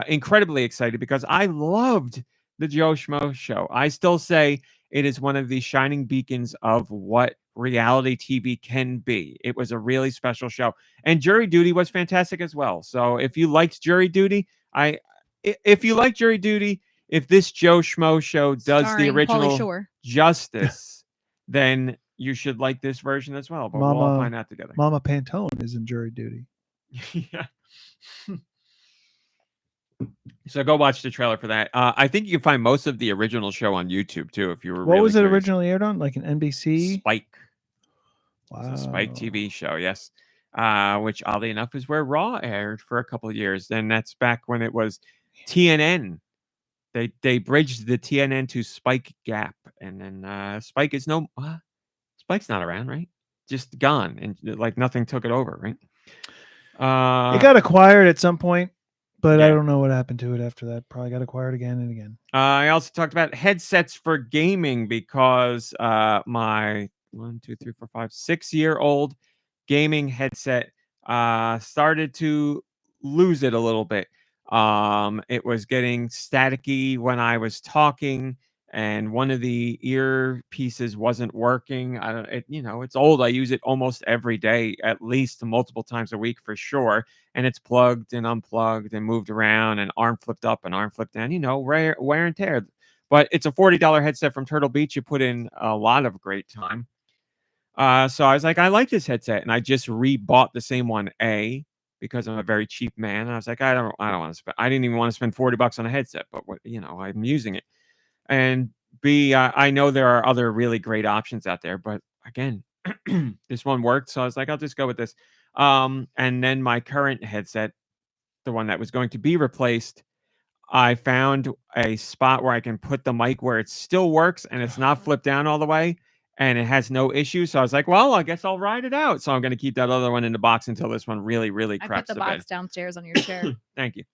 incredibly excited because I loved the Joe Schmo show. I still say it is one of the shining beacons of what reality TV can be. It was a really special show. And Jury Duty was fantastic as well. So if you liked Jury Duty, if this Joe Schmo show does the original justice, then you should like this version as well. But we'll all find out together. Mama Pantone is in Jury Duty. Yeah. So go watch the trailer for that. I think you can find most of the original show on YouTube too. If you were, what was it originally aired on? Like an NBC? Spike. Wow. It's a Spike TV show. Yes. Which oddly enough is where Raw aired for a couple of years. And that's back when it was TNN. They bridged the TNN to Spike Gap, and then Spike is Spike's not around, right? Just gone, and nothing took it over, right? It got acquired at some point, but I don't know what happened to it after that. Probably got acquired again and again. I also talked about headsets for gaming because my 6-year-old gaming headset started to lose it a little bit. It was getting staticky when I was talking, and one of the earpieces wasn't working. It's old. I use it almost every day, at least multiple times a week for sure. And it's plugged and unplugged and moved around and arm flipped up and arm flipped down, wear and tear. But it's a $40 headset from Turtle Beach. You put in a lot of great time. So I was like, I like this headset. And I just rebought the same one, because I'm a very cheap man. And I was like, I don't want to spend. I didn't even want to spend $40 on a headset, but I'm using it. And B, I know there are other really great options out there, but again, this one worked, so I was like, I'll just go with this. And then my current headset, the one that was going to be replaced, I found a spot where I can put the mic where it still works and it's not flipped down all the way. and it has no issues. So I was like, well, I guess I'll ride it out. So I'm going to keep that other one in the box until this one really, really I put craps the the box bed. downstairs on your chair. Thank you.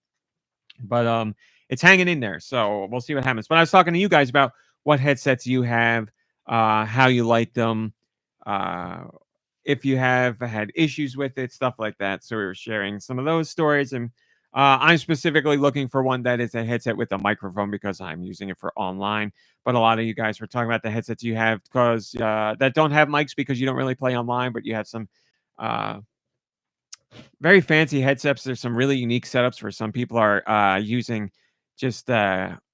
But it's hanging in there, so we'll see what happens. But I was talking to you guys about what headsets you have, how you like them, if you have had issues with it, stuff like that. So we were sharing some of those stories, and I'm specifically looking for one that is a headset with a microphone because I'm using it for online. But a lot of you guys were talking about the headsets you have because that don't have mics because you don't really play online, but you have some very fancy headsets. There's some really unique setups where some people are using just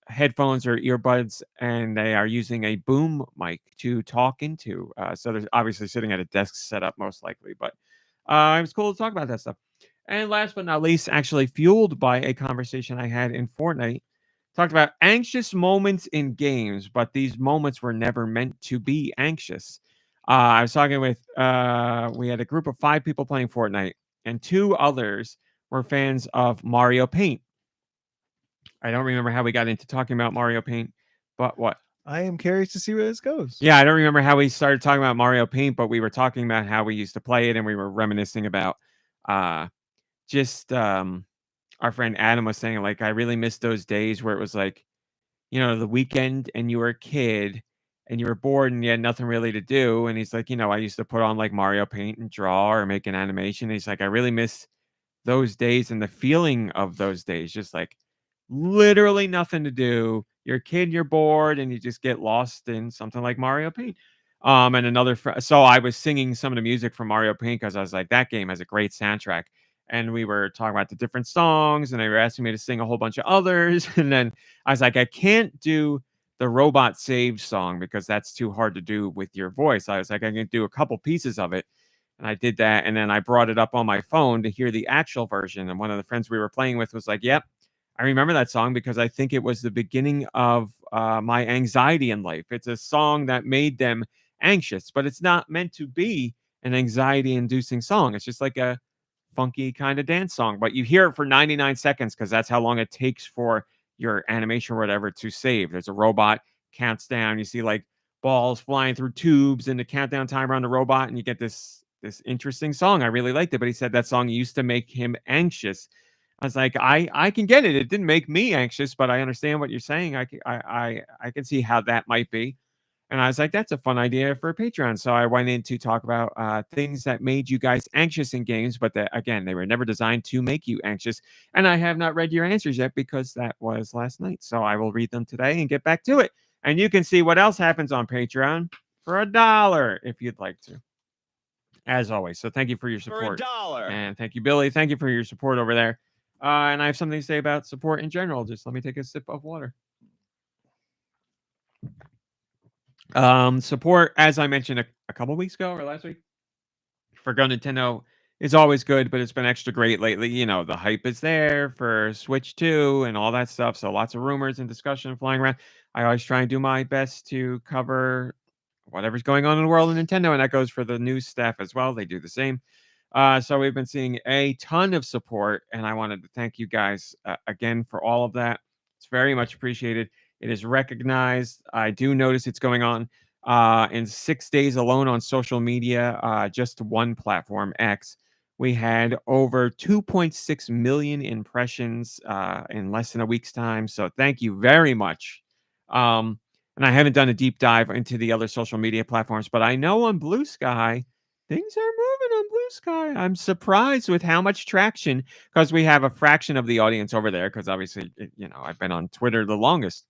headphones or earbuds, and they are using a boom mic to talk into. So they're obviously sitting at a desk setup, most likely. But it was cool to talk about that stuff. And last but not least, actually fueled by a conversation I had in Fortnite, talked about anxious moments in games, but these moments were never meant to be anxious. I was talking with, we had a group of 5 people playing Fortnite, and 2 others were fans of Mario Paint. I don't remember how we got into talking about Mario Paint, but what? I am curious to see where this goes. Yeah, I don't remember how we started talking about Mario Paint, but we were talking about how we used to play it, and we were reminiscing about just our friend Adam was saying, like, I really miss those days where it was like, the weekend and you were a kid and you were bored and you had nothing really to do. And he's like, I used to put on like Mario Paint and draw or make an animation. And he's like, I really miss those days and the feeling of those days. Just like literally nothing to do. You're a kid, you're bored, and you just get lost in something like Mario Paint. And another, so I was singing some of the music from Mario Paint because I was like, that game has a great soundtrack. And we were talking about the different songs, and they were asking me to sing a whole bunch of others. And then I was like, I can't do the robot save song because that's too hard to do with your voice. I was like, I can do a couple pieces of it. And I did that. And then I brought it up on my phone to hear the actual version. And one of the friends we were playing with was like, yep, I remember that song because I think it was the beginning of my anxiety in life. It's a song that made them anxious, but it's not meant to be an anxiety inducing song. It's just like a funky kind of dance song, but you hear it for 99 seconds because that's how long it takes for your animation or whatever to save. There's a robot, counts down, you see like balls flying through tubes and the countdown timer on the robot, and you get this interesting song. I really liked it, but he said that song used to make him anxious. I was like, I can get it. It didn't make me anxious, but I understand what you're saying. I can see how that might be. And I was like, that's a fun idea for a Patreon. So I went in to talk about things that made you guys anxious in games, but again, they were never designed to make you anxious. And I have not read your answers yet because that was last night. So I will read them today and get back to it. And you can see what else happens on Patreon for $1 if you'd like to. As always. So thank you for your support. For $1. And thank you, Billy. Thank you for your support over there. And I have something to say about support in general. Just let me take a sip of water. Support, as I mentioned a couple weeks ago or last week, for GoNintendo is always good, but it's been extra great lately. The hype is there for Switch 2 and all that stuff. So lots of rumors and discussion flying around. I always try and do my best to cover whatever's going on in the world of Nintendo, and that goes for the news staff as well. They do the same. So we've been seeing a ton of support, and I wanted to thank you guys again for all of that. It's very much appreciated. It is recognized. I do notice it's going on in 6 days alone on social media, just one platform, X. We had over 2.6 million impressions in less than a week's time. So thank you very much. And I haven't done a deep dive into the other social media platforms, but I know on Blue Sky, things are moving on Blue Sky. I'm surprised with how much traction because we have a fraction of the audience over there because obviously, I've been on Twitter the longest.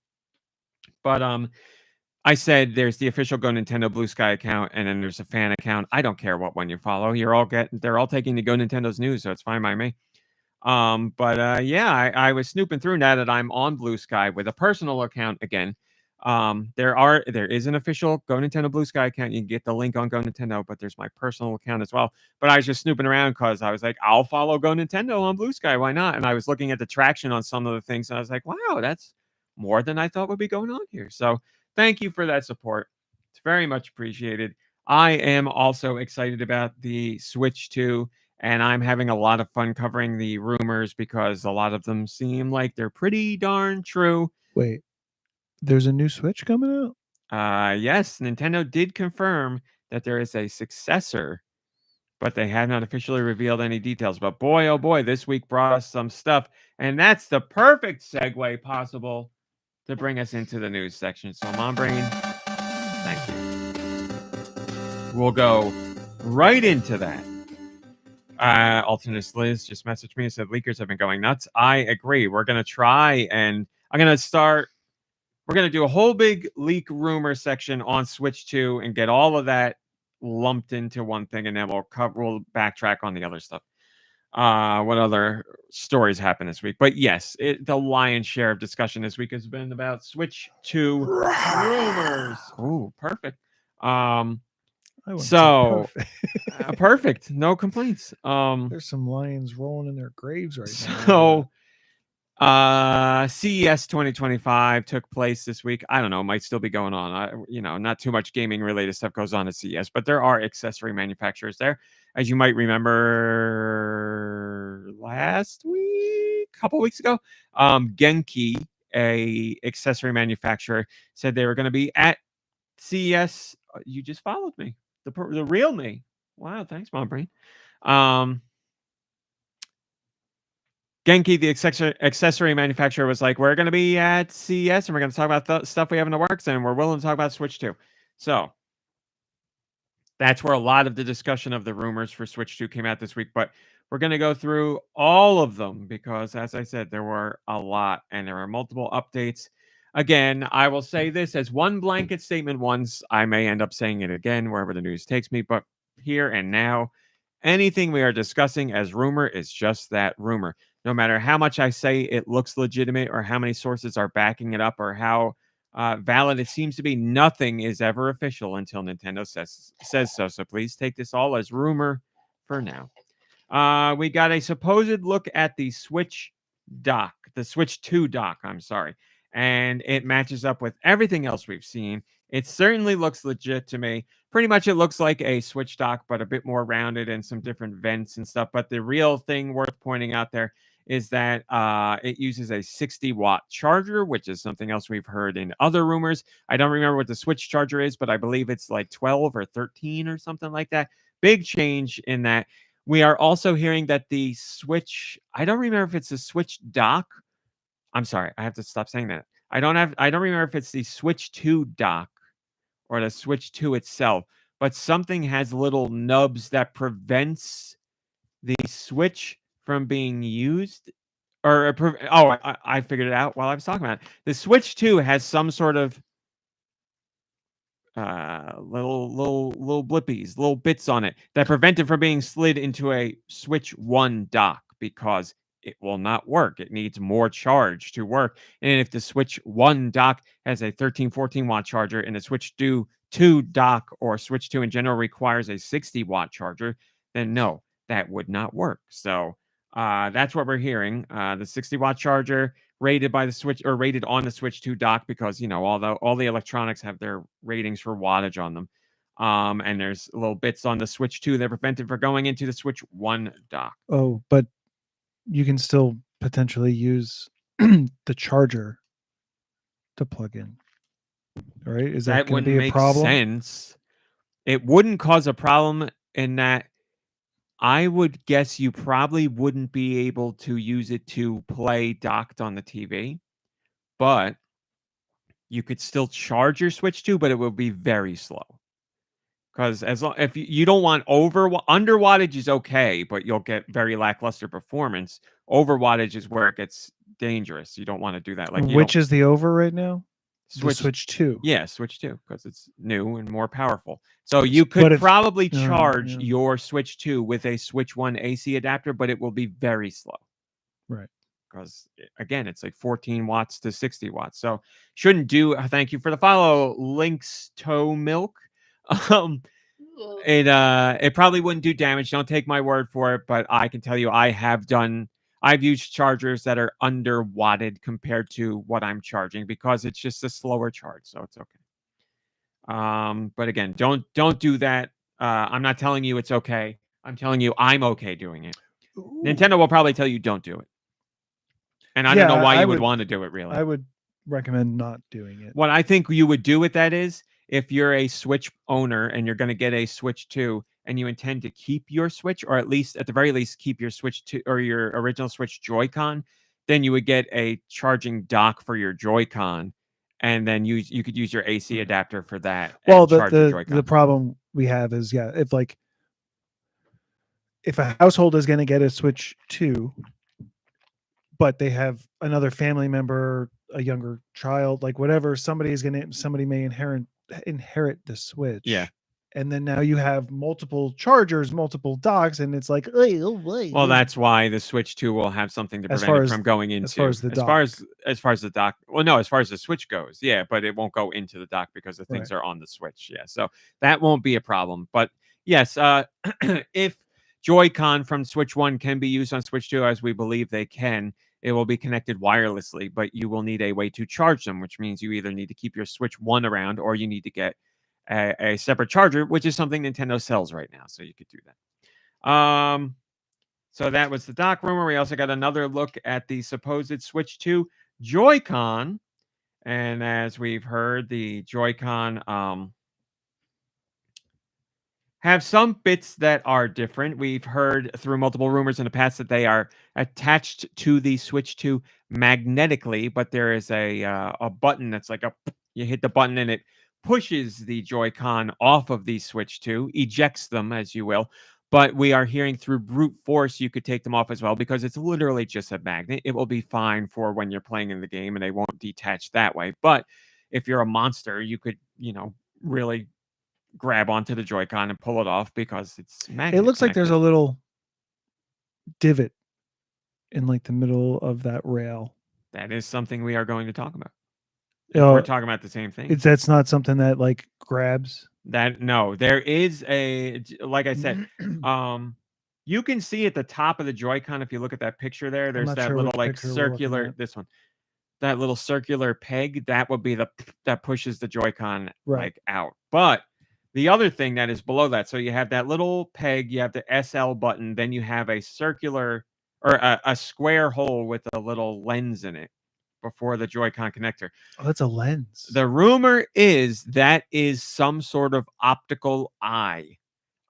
But I said there's the official GoNintendo Blue Sky account, and then there's a fan account. I don't care what one you follow. They're all taking the GoNintendo's news, so it's fine by me. Yeah, I was snooping through now that I'm on Blue Sky with a personal account again. There is an official GoNintendo Blue Sky account. You can get the link on GoNintendo, but there's my personal account as well. But I was just snooping around because I was like, I'll follow GoNintendo on Blue Sky. Why not? And I was looking at the traction on some of the things, and I was like, wow, that's more than I thought would be going on here. So thank you for that support. It's very much appreciated. I am also excited about the Switch 2, and I'm having a lot of fun covering the rumors because a lot of them seem like they're pretty darn true. Wait, there's a new Switch coming out? Yes, Nintendo did confirm that there is a successor, but they have not officially revealed any details. But boy, oh boy, this week brought us some stuff, and that's the perfect segue possible to bring us into the news section. So, MomBrain, thank you. We'll go right into that. Alternate Liz just messaged me and said leakers have been going nuts. I agree. We're going to try, and I'm going to start. We're going to do a whole big leak rumor section on Switch 2 and get all of that lumped into one thing, and then we'll backtrack on the other stuff. What other stories happened this week? But yes, the lion's share of discussion this week has been about Switch 2 rumors. Oh, perfect. So perfect. perfect. No complaints. There's some lions rolling in their graves right now. So CES 2025 took place this week. I don't know, might still be going on. Not too much gaming related stuff goes on at CES, but there are accessory manufacturers there. As you might remember last week, a couple weeks ago, Genki, a accessory manufacturer, said they were going to be at CES. You just followed me. The real me. Wow, thanks, MomBrain. Genki, the accessory manufacturer, was like, we're going to be at CES and we're going to talk about the stuff we have in the works, and we're willing to talk about Switch 2. So that's where a lot of the discussion of the rumors for Switch 2 came out this week. But we're going to go through all of them because, as I said, there were a lot and there are multiple updates. Again, I will say this as one blanket statement once. I may end up saying it again wherever the news takes me. But here and now, anything we are discussing as rumor is just that, rumor. No matter how much I say it looks legitimate or how many sources are backing it up or how valid it seems to be, nothing is ever official until Nintendo says so. So please take this all as rumor for now. We got a supposed look at the Switch dock, the Switch 2 dock, I'm sorry. And it matches up with everything else we've seen. It certainly looks legit to me. Pretty much it looks like a Switch dock, but a bit more rounded and some different vents and stuff. But the real thing worth pointing out there is that it uses a 60-watt charger, which is something else we've heard in other rumors. I don't remember what the Switch charger is, but I believe it's like 12 or 13 or something like that. Big change in that. We are also hearing that the Switch, I don't remember if it's a Switch dock. I'm sorry, I have to stop saying that. I don't remember if it's the Switch 2 dock or the Switch 2 itself, but something has little nubs that prevents the Switch from being used. I figured it out while I was talking about it. The Switch 2 has some sort of little blippies, little bits on it that prevent it from being slid into a Switch 1 dock because it will not work. It needs more charge to work. And if the Switch 1 dock has a 13-14 watt charger and the Switch 2 dock or Switch 2 in general requires a 60-watt charger, then no, that would not work. So that's what we're hearing. The 60-watt charger rated by the Switch, or rated on the Switch 2 dock, because all the electronics have their ratings for wattage on them. And there's little bits on the Switch 2 that prevent it from going into the Switch 1 dock. Oh, but you can still potentially use the charger to plug in. All right? Is that going to be a problem? Sense. It wouldn't cause a problem in that I would guess you probably wouldn't be able to use it to play docked on the TV, but you could still charge your Switch 2, but it will be very slow. Because if you don't want under wattage is okay, but you'll get very lackluster performance. Over wattage is where it gets dangerous. You don't want to do that. Which is the over right now? Switch 2. Yeah, Switch 2, because it's new and more powerful. So you could probably charge your Switch 2 with a Switch 1 AC adapter, but it will be very slow. Right. Because, again, it's like 14 watts to 60 watts. So shouldn't do. Thank you for the follow, Lynx Toe Milk. It probably wouldn't do damage. Don't take my word for it, but I can tell you I've used chargers that are under watted compared to what I'm charging because it's just a slower charge, so it's okay. But again, don't do that. I'm not telling you it's okay. I'm telling you I'm okay doing it. Ooh. Nintendo will probably tell you don't do it. And I don't know why you would want to do it, really. I would recommend not doing it. What I think you would do with that is, if you're a Switch owner and you're going to get a Switch 2 and you intend to keep your Switch, or at least at the very least keep your Switch 2 or your original Switch Joy-Con, then you would get a charging dock for your Joy-Con, and then you could use your AC adapter for that. Well, and charge your the Joy-Con. problem we have is, if a household is going to get a Switch 2, but they have another family member, a younger child, like whatever, somebody may inherit the Switch. Yeah. And then now you have multiple chargers, multiple docks, and it's like, well, that's why the Switch 2 will have something to prevent it from going into. As far as the dock. Well, no, as far as the Switch goes, yeah, but it won't go into the dock because the things are on the Switch. Yeah, so that won't be a problem. But yes, if Joy-Con from Switch 1 can be used on Switch 2, as we believe they can, it will be connected wirelessly, but you will need a way to charge them, which means you either need to keep your Switch 1 around or you need to get a separate charger, which is something Nintendo sells right now, so you could do that. So that was the dock rumor. We also got another look at the supposed Switch 2 Joy-Con, and as we've heard, the Joy-Con have some bits that are different. We've heard through multiple rumors in the past that they are attached to the Switch 2 magnetically, but there is a button that's like you hit the button and it pushes the Joy-Con off of the Switch 2, ejects them, as you will. But we are hearing through brute force you could take them off as well, because it's literally just a magnet. It will be fine for when you're playing in the game and they won't detach that way. But if you're a monster, you could, really grab onto the Joy-Con and pull it off because it's magnet. It looks like there's a little divot in like the middle of that rail. That is something we are going to talk about. We're talking about the same thing. That's not something that like grabs. No, there is like I said, you can see at the top of the Joy-Con, if you look at that picture there, there's that little like circular, this one, that little circular peg, that would be that pushes the Joy-Con like out. But the other thing that is below that, so you have that little peg, you have the SL button, then you have a circular or a square hole with a little lens in it before the Joy-Con connector. Oh, that's a lens. The rumor is that is some sort of optical eye.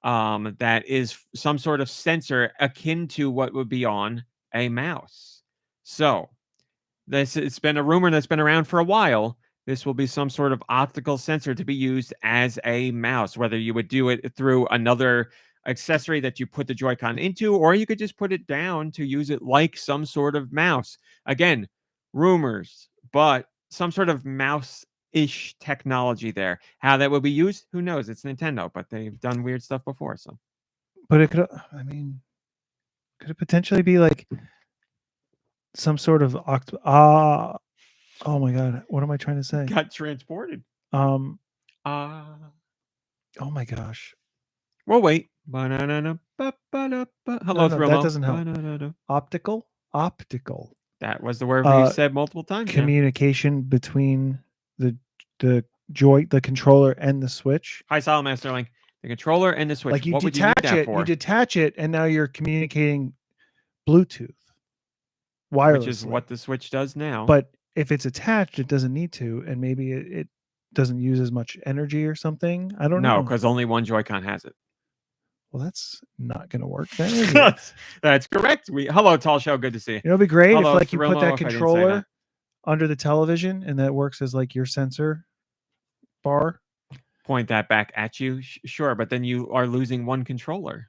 That is some sort of sensor akin to what would be on a mouse. So it's been a rumor that's been around for a while. This will be some sort of optical sensor to be used as a mouse, whether you would do it through another accessory that you put the Joy-Con into, or you could just put it down to use it like some sort of mouse. Again, rumors, but some sort of mouse-ish technology there. How that will be used, who knows? It's Nintendo, but they've done weird stuff before. So, but it could, could it potentially be like some sort of oh my god, what am I trying to say? Got transported. Oh my gosh. Well, wait. Hello, Thriller. That doesn't help. Optical. That was the word we said multiple times. Communication between the controller and the Switch. Hi, Solomon Sterling. The controller and the Switch. Like you what detach would you need that it, for? you detach it, and now you're communicating Bluetooth wirelessly, which is what the Switch does now. But if it's attached, it doesn't need to, and maybe it doesn't use as much energy or something. I don't know. No, because only one Joy-Con has it. Well, that's not going to work then, is it? That's correct. Hello, Tall Show. Good to see you. It'll be great Hello, if like you put that if controller under the television and that works as like your sensor bar. Point that back at you. Sure, but then you are losing one controller.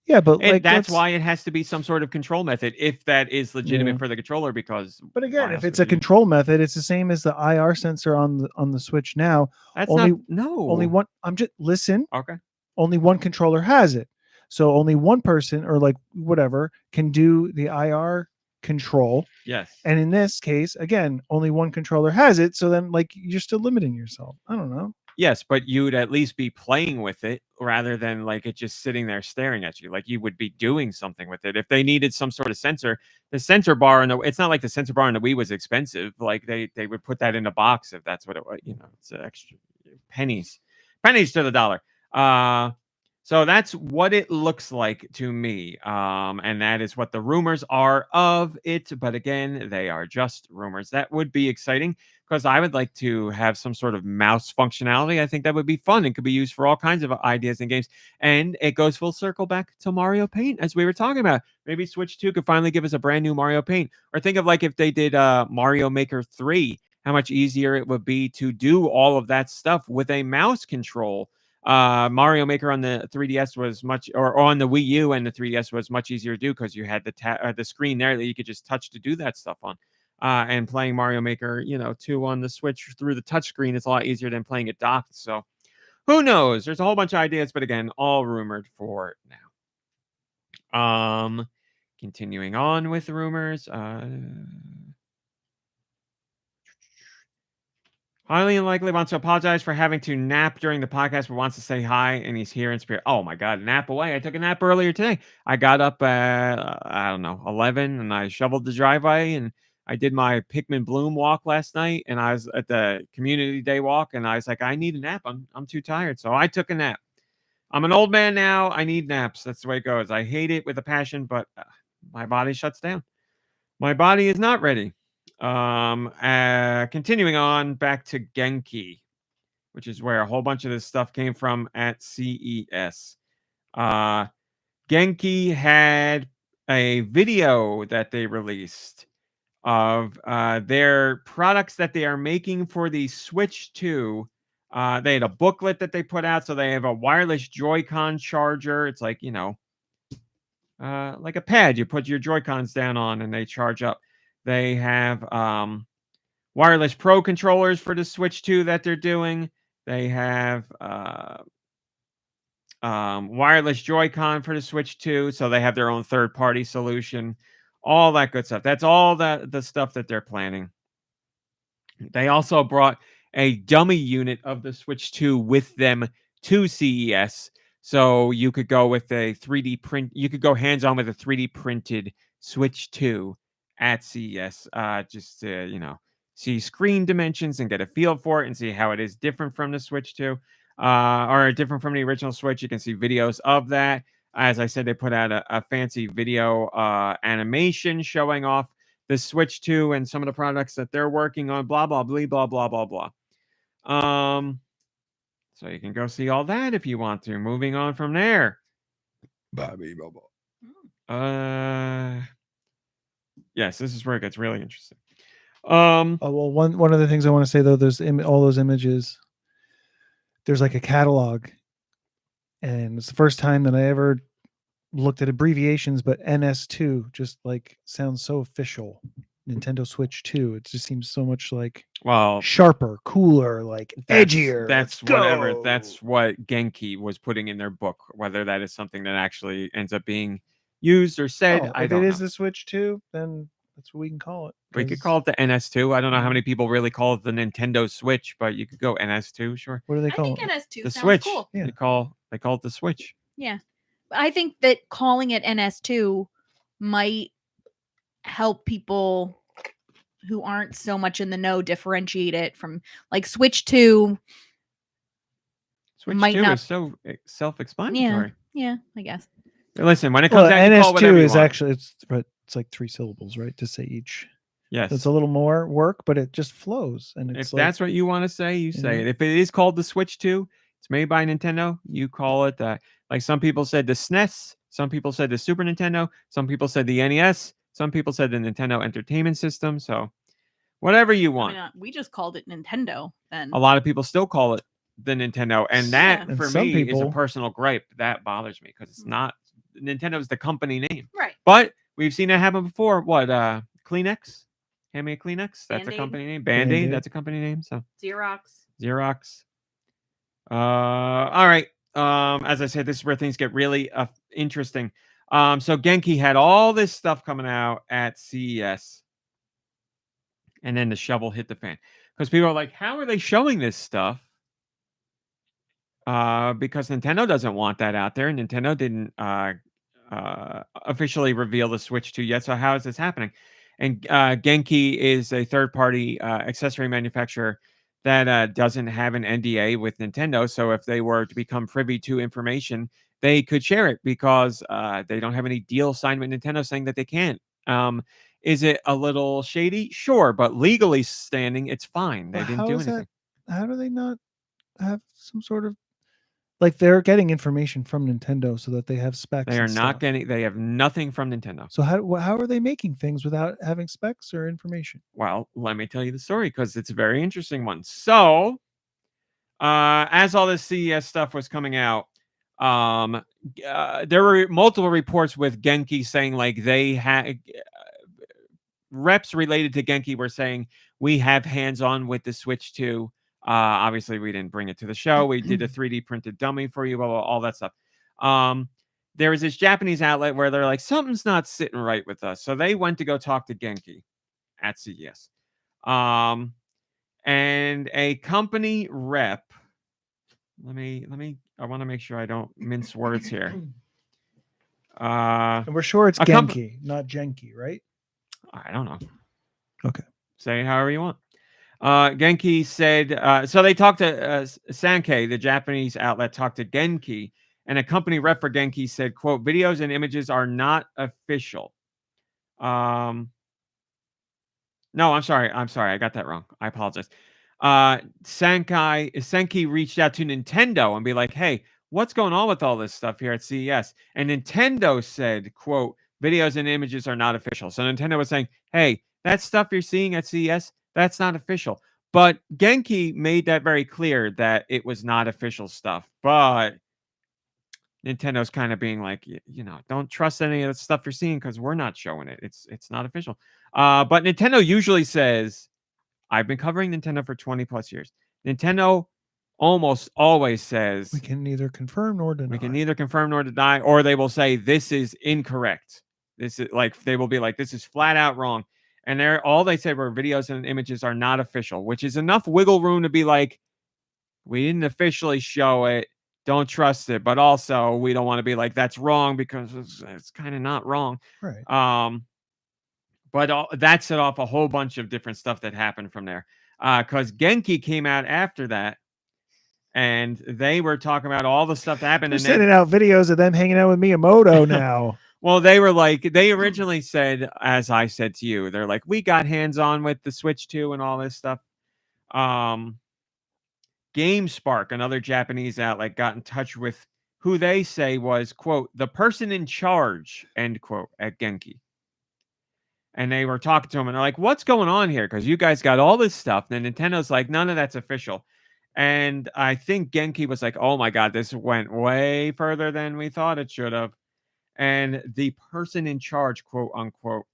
Yeah, but and like that's why it has to be some sort of control method if that is legitimate for the controller. Because, but again, if it's a control method, it's the same as the IR sensor on the Switch now. That's only one. I'm just listen. Okay. Only one controller has it, so only one person or like whatever can do the IR control. Yes. And in this case, again, only one controller has it. So then, like, you're still limiting yourself. I don't know. Yes, but you would at least be playing with it rather than like it just sitting there staring at you. Like you would be doing something with it. If they needed some sort of sensor, the sensor bar it's not like the sensor bar in the Wii was expensive. Like they would put that in a box if that's what it was. It's extra pennies to the dollar. So that's what it looks like to me. And that is what the rumors are of it. But again, they are just rumors. That would be exciting because I would like to have some sort of mouse functionality. I think that would be fun and could be used for all kinds of ideas and games. And it goes full circle back to Mario Paint, as we were talking about. Maybe Switch 2 could finally give us a brand new Mario Paint. Or think of like if they did Mario Maker 3, how much easier it would be to do all of that stuff with a mouse control. Mario Maker on the 3DS was much, or on the Wii U and the 3DS was much easier to do because you had the screen there that you could just touch to do that stuff on. And playing Mario Maker, 2 on the Switch through the touchscreen is a lot easier than playing it docked. So who knows? There's a whole bunch of ideas, but again, all rumored for now. Continuing on with rumors. Highly unlikely wants to apologize for having to nap during the podcast, but wants to say hi, and he's here in spirit. Oh my God, nap away. I took a nap earlier today. I got up at, 11, and I shoveled the driveway, and I did my Pikmin Bloom walk last night, and I was at the community day walk, and I was like, I need a nap. I'm too tired, so I took a nap. I'm an old man now. I need naps. That's the way it goes. I hate it with a passion, but my body shuts down. My body is not ready. Continuing on back to Genki, which is where a whole bunch of this stuff came from at CES. Genki had a video that they released of their products that they are making for the Switch 2. They had a booklet that they put out, so they have a wireless Joy-Con charger. It's like, like a pad. You put your Joy-Cons down on and they charge up. They have wireless Pro controllers for the Switch 2 that they're doing. They have wireless Joy-Con for the Switch 2, so they have their own third-party solution. All that good stuff. That's all the stuff that they're planning. They also brought a dummy unit of the Switch 2 with them to CES, so you could go with a 3D print. You could go hands-on with a 3D printed Switch 2 at CES, just to, see screen dimensions and get a feel for it and see how it is different from the Switch 2, or different from the original Switch. You can see videos of that. As I said, they put out a fancy video animation showing off the Switch 2 and some of the products that they're working on, blah, blah, blah, blah, blah, blah, blah. So you can go see all that if you want to. Moving on from there. Yes, this is where it gets really interesting. Well, one of the things I want to say though, there's all those images. There's like a catalog, and it's the first time that I ever looked at abbreviations, but NS2 just like sounds so official. Nintendo Switch 2. It just seems so much like sharper, cooler, like edgier. That's whatever. That's what Genki was putting in their book. Whether that is something that actually ends up being used or said, I don't know. If it is the Switch 2, then that's what we can call it. We could call it the NS2. I don't know how many people really call it the Nintendo Switch, but you could go NS2, sure. What do they call it? I think NS2 the sounds Switch. cool. Yeah. They call it the Switch. Yeah. I think that calling it NS2 might help people who aren't so much in the know differentiate it from like Switch 2. Switch 2 is so self-explanatory. Yeah, I guess. Listen, when it comes out, NS2 is actually it's like 3 syllables, right? To say each. Yes. It's a little more work, but it just flows. And it's if that's what you want to say, you say it. If it is called the Switch 2, it's made by Nintendo, you call it that. Like some people said the SNES, some people said the Super Nintendo, some people said the NES, some people said the Nintendo Entertainment System. So whatever you want. We just called it Nintendo then. A lot of people still call it the Nintendo. And that, for me, is a personal gripe. That bothers me because it's not. Nintendo's the company name. Right. But we've seen that happen before. What? Kleenex? Handmade Kleenex? That's Band-Aid. A company name. Band-Aid? That's a company name. So Xerox. All right. As I said, this is where things get really interesting. So Genki had all this stuff coming out at CES. And then the shovel hit the fan. Because people are like, how are they showing this stuff? Because Nintendo doesn't want that out there. Nintendo didn't officially reveal the Switch 2 yet. So how is this happening? And Genki is a third-party accessory manufacturer that doesn't have an NDA with Nintendo. So if they were to become privy to information they could share it because they don't have any deal signed with Nintendo saying that they can't. Is it a little shady? Sure, but legally standing, it's fine. They didn't do anything. How do they not have some sort of like they're getting information from Nintendo so that they have specs? They are and not stuff. getting. They have nothing from Nintendo. So how are they making things without having specs or information? Well, let me tell you the story because it's a very interesting one. So, as all this CES stuff was coming out, there were multiple reports with Genki saying like they had reps related to Genki were saying we have hands-on with the Switch 2. Obviously, we didn't bring it to the show. We did a 3D printed dummy for you, blah, blah, all that stuff. There was this Japanese outlet where they're like, something's not sitting right with us. So they went to go talk to Genki at CES. And a company rep, I want to make sure I don't mince words here. And we're sure it's Genki, not Genki, right? I don't know. Okay. Say however you want. Genki said, so they talked to Sankei, the Japanese outlet, talked to Genki, and a company rep for Genki said, quote, videos and images are not official. No, I'm sorry. I got that wrong. I apologize. Sankei reached out to Nintendo and be like, hey, what's going on with all this stuff here at CES? And Nintendo said, quote, videos and images are not official. So Nintendo was saying, hey, that stuff you're seeing at CES, that's not official. But Genki made that very clear that it was not official stuff. But Nintendo's kind of being like, don't trust any of the stuff you're seeing because we're not showing it. It's not official. But Nintendo usually says, I've been covering Nintendo for 20 plus years. Nintendo almost always says we can neither confirm nor deny. Or they will say this is incorrect. This is like they will be like, this is flat out wrong. And all they said were videos and images are not official, which is enough wiggle room to be like, we didn't officially show it. Don't trust it. But also, we don't want to be like, that's wrong because it's kind of not wrong. Right. But that set off a whole bunch of different stuff that happened from there. Because Genki came out after that, and they were talking about all the stuff that happened. They're sending out videos of them hanging out with Miyamoto now. Well, they were like, they originally said, as I said to you, they're like, we got hands-on with the Switch 2 and all this stuff. GameSpark, another Japanese outlet, got in touch with who they say was, quote, the person in charge, end quote, at Genki. And they were talking to him, and they're like, what's going on here? Because you guys got all this stuff. And then Nintendo's like, none of that's official. And I think Genki was like, oh my God, this went way further than we thought it should have. And the person in charge, quote unquote,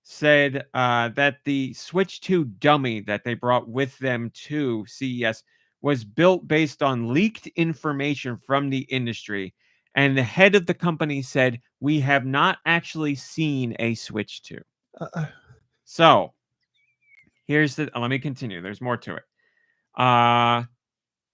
said that the Switch 2 dummy that they brought with them to CES was built based on leaked information from the industry. And the head of the company said, we have not actually seen a Switch 2. So here's let me continue. There's more to it.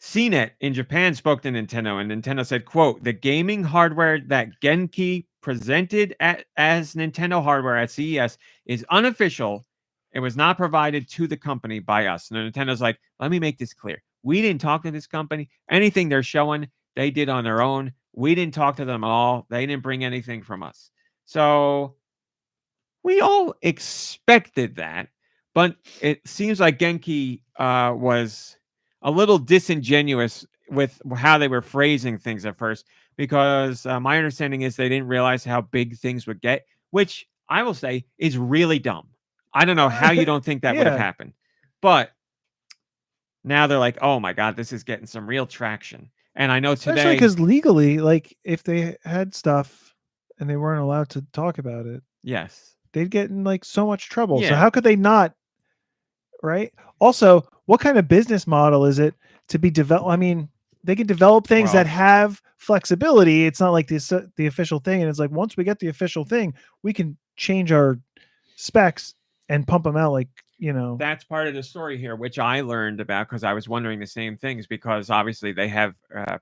CNET in Japan spoke to Nintendo, and Nintendo said, quote, the gaming hardware that Genki presented as Nintendo hardware at CES is unofficial. It was not provided to the company by us. And Nintendo's like, let me make this clear. We didn't talk to this company. Anything they're showing, they did on their own. We didn't talk to them at all. They didn't bring anything from us. So we all expected that, but it seems like Genki was a little disingenuous with how they were phrasing things at first, because my understanding is they didn't realize how big things would get, which I will say is really dumb. I don't know how you don't think that would have happened, but now they're like, oh my God, this is getting some real traction. And I know especially today, because legally, like if they had stuff and they weren't allowed to talk about it, yes, they'd get in like so much trouble. Yeah. So how could they not? Right. Also, what kind of business model is it to be developed? I mean, they can develop things that have flexibility. It's not like the official thing. And it's like, once we get the official thing, we can change our specs and pump them out. Like, that's part of the story here, which I learned about because I was wondering the same things, because obviously they have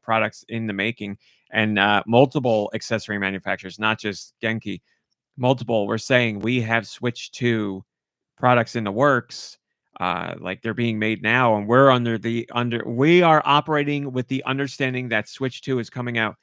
products in the making, and multiple accessory manufacturers, not just Genki, multiple were saying we have Switch 2 products in the works. Like they're being made now, and we're we are operating with the understanding that Switch 2 is coming out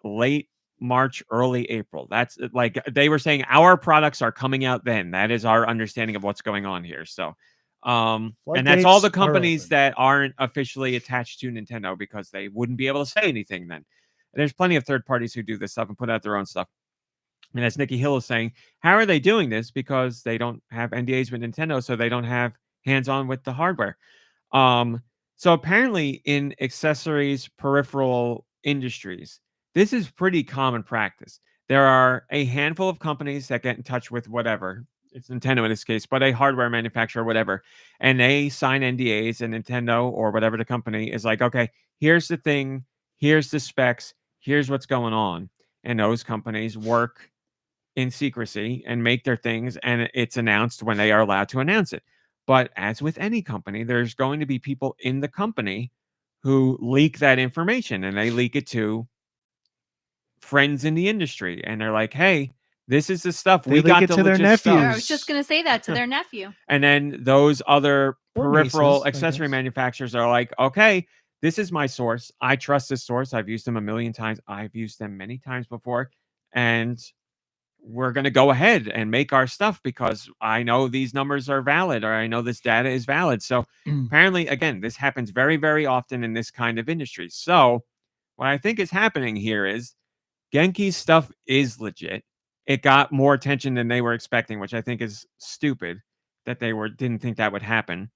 late March, early April. That's like they were saying our products are coming out then. That is our understanding of what's going on here. So, and that's all the Floodgates are companies open. that aren't officially attached to Nintendo because they wouldn't be able to say anything then. There's plenty of third parties who do this stuff and put out their own stuff. And as Nicky Hill is saying, how are they doing this? Because they don't have NDAs with Nintendo, so they don't have hands-on with the hardware. So apparently in accessories, peripheral industries, this is pretty common practice. There are a handful of companies that get in touch with whatever. It's Nintendo in this case, but a hardware manufacturer, whatever. And they sign NDAs, and Nintendo or whatever the company is like, okay, here's the thing, here's the specs, here's what's going on. And those companies work in secrecy and make their things, and it's announced when they are allowed to announce it. But as with any company, there's going to be people in the company who leak that information, and they leak it to friends in the industry, and they're like, hey, this is the stuff They we leak got it the to their legit stuff. nephews. I was just going to say that to their nephew. And then those other Or peripheral nieces, I accessory guess. manufacturers are like, okay, this is my source. I trust this source. I've used them a million times. I've used them many times before. And we're going to go ahead and make our stuff because I know these numbers are valid, or I know this data is valid. So apparently, again, this happens very, very often in this kind of industry. So what I think is happening here is Genki's stuff is legit. It got more attention than they were expecting, which I think is stupid that they didn't think that would happen.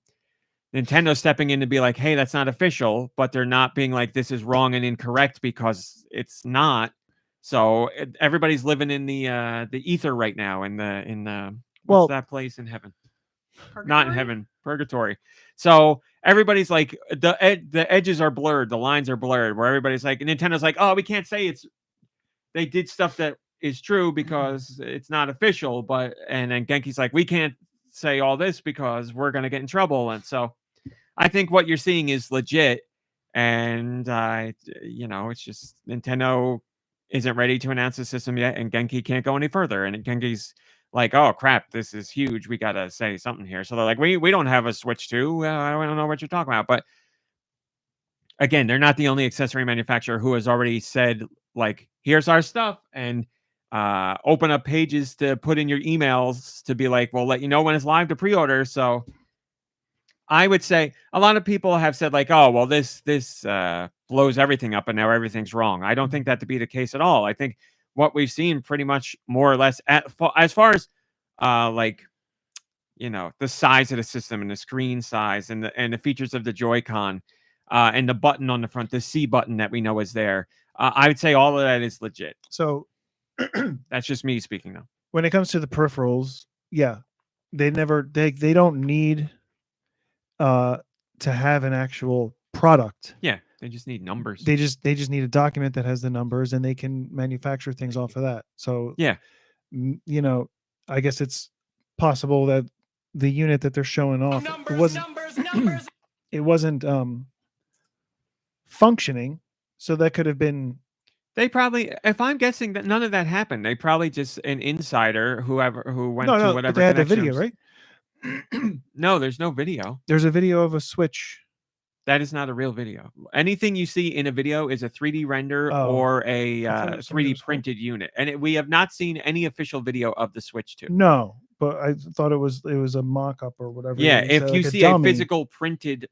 Nintendo stepping in to be like, hey, that's not official, but they're not being like, this is wrong and incorrect because it's not. So everybody's living in the ether right now in the what's that place in heaven? Purgatory? Not in heaven, purgatory. So everybody's like the edges are blurred, the lines are blurred, where everybody's like, Nintendo's like, oh, we can't say they did stuff that is true because it's not official, but and then Genki's like, we can't say all this because we're gonna get in trouble. And so I think what you're seeing is legit, and it's just Nintendo isn't ready to announce the system yet, and Genki can't go any further. And Genki's like, "Oh crap, this is huge. We gotta say something here." So they're like, "We don't have a Switch 2. I don't know what you're talking about." But again, they're not the only accessory manufacturer who has already said, like, "Here's our stuff," and open up pages to put in your emails to be like, "We'll let you know when it's live to pre-order." So I would say a lot of people have said like, "Oh, well, this blows everything up, and now everything's wrong." I don't think that to be the case at all. I think what we've seen pretty much more or less as far as the size of the system and the screen size and the features of the Joy-Con and the button on the front, the C button that we know is there. I would say all of that is legit. So That's just me speaking though. when it comes to the peripherals, yeah, they don't need to have an actual product. Yeah, they just need numbers. They just need a document that has the numbers, and they can manufacture things off of that. So yeah, I guess it's possible that the unit that they're showing off it wasn't functioning, so that could have been. They probably, if I'm guessing that none of that happened, they probably just an insider, who went to whatever. But they had the video, right? No, there's no video. There's a video of a Switch. That is not a real video. Anything you see in a video is a 3D render or a 3D printed unit, and we have not seen any official video of the Switch 2. No, but I thought it was a mock-up or whatever. Yeah, if you see a physical printed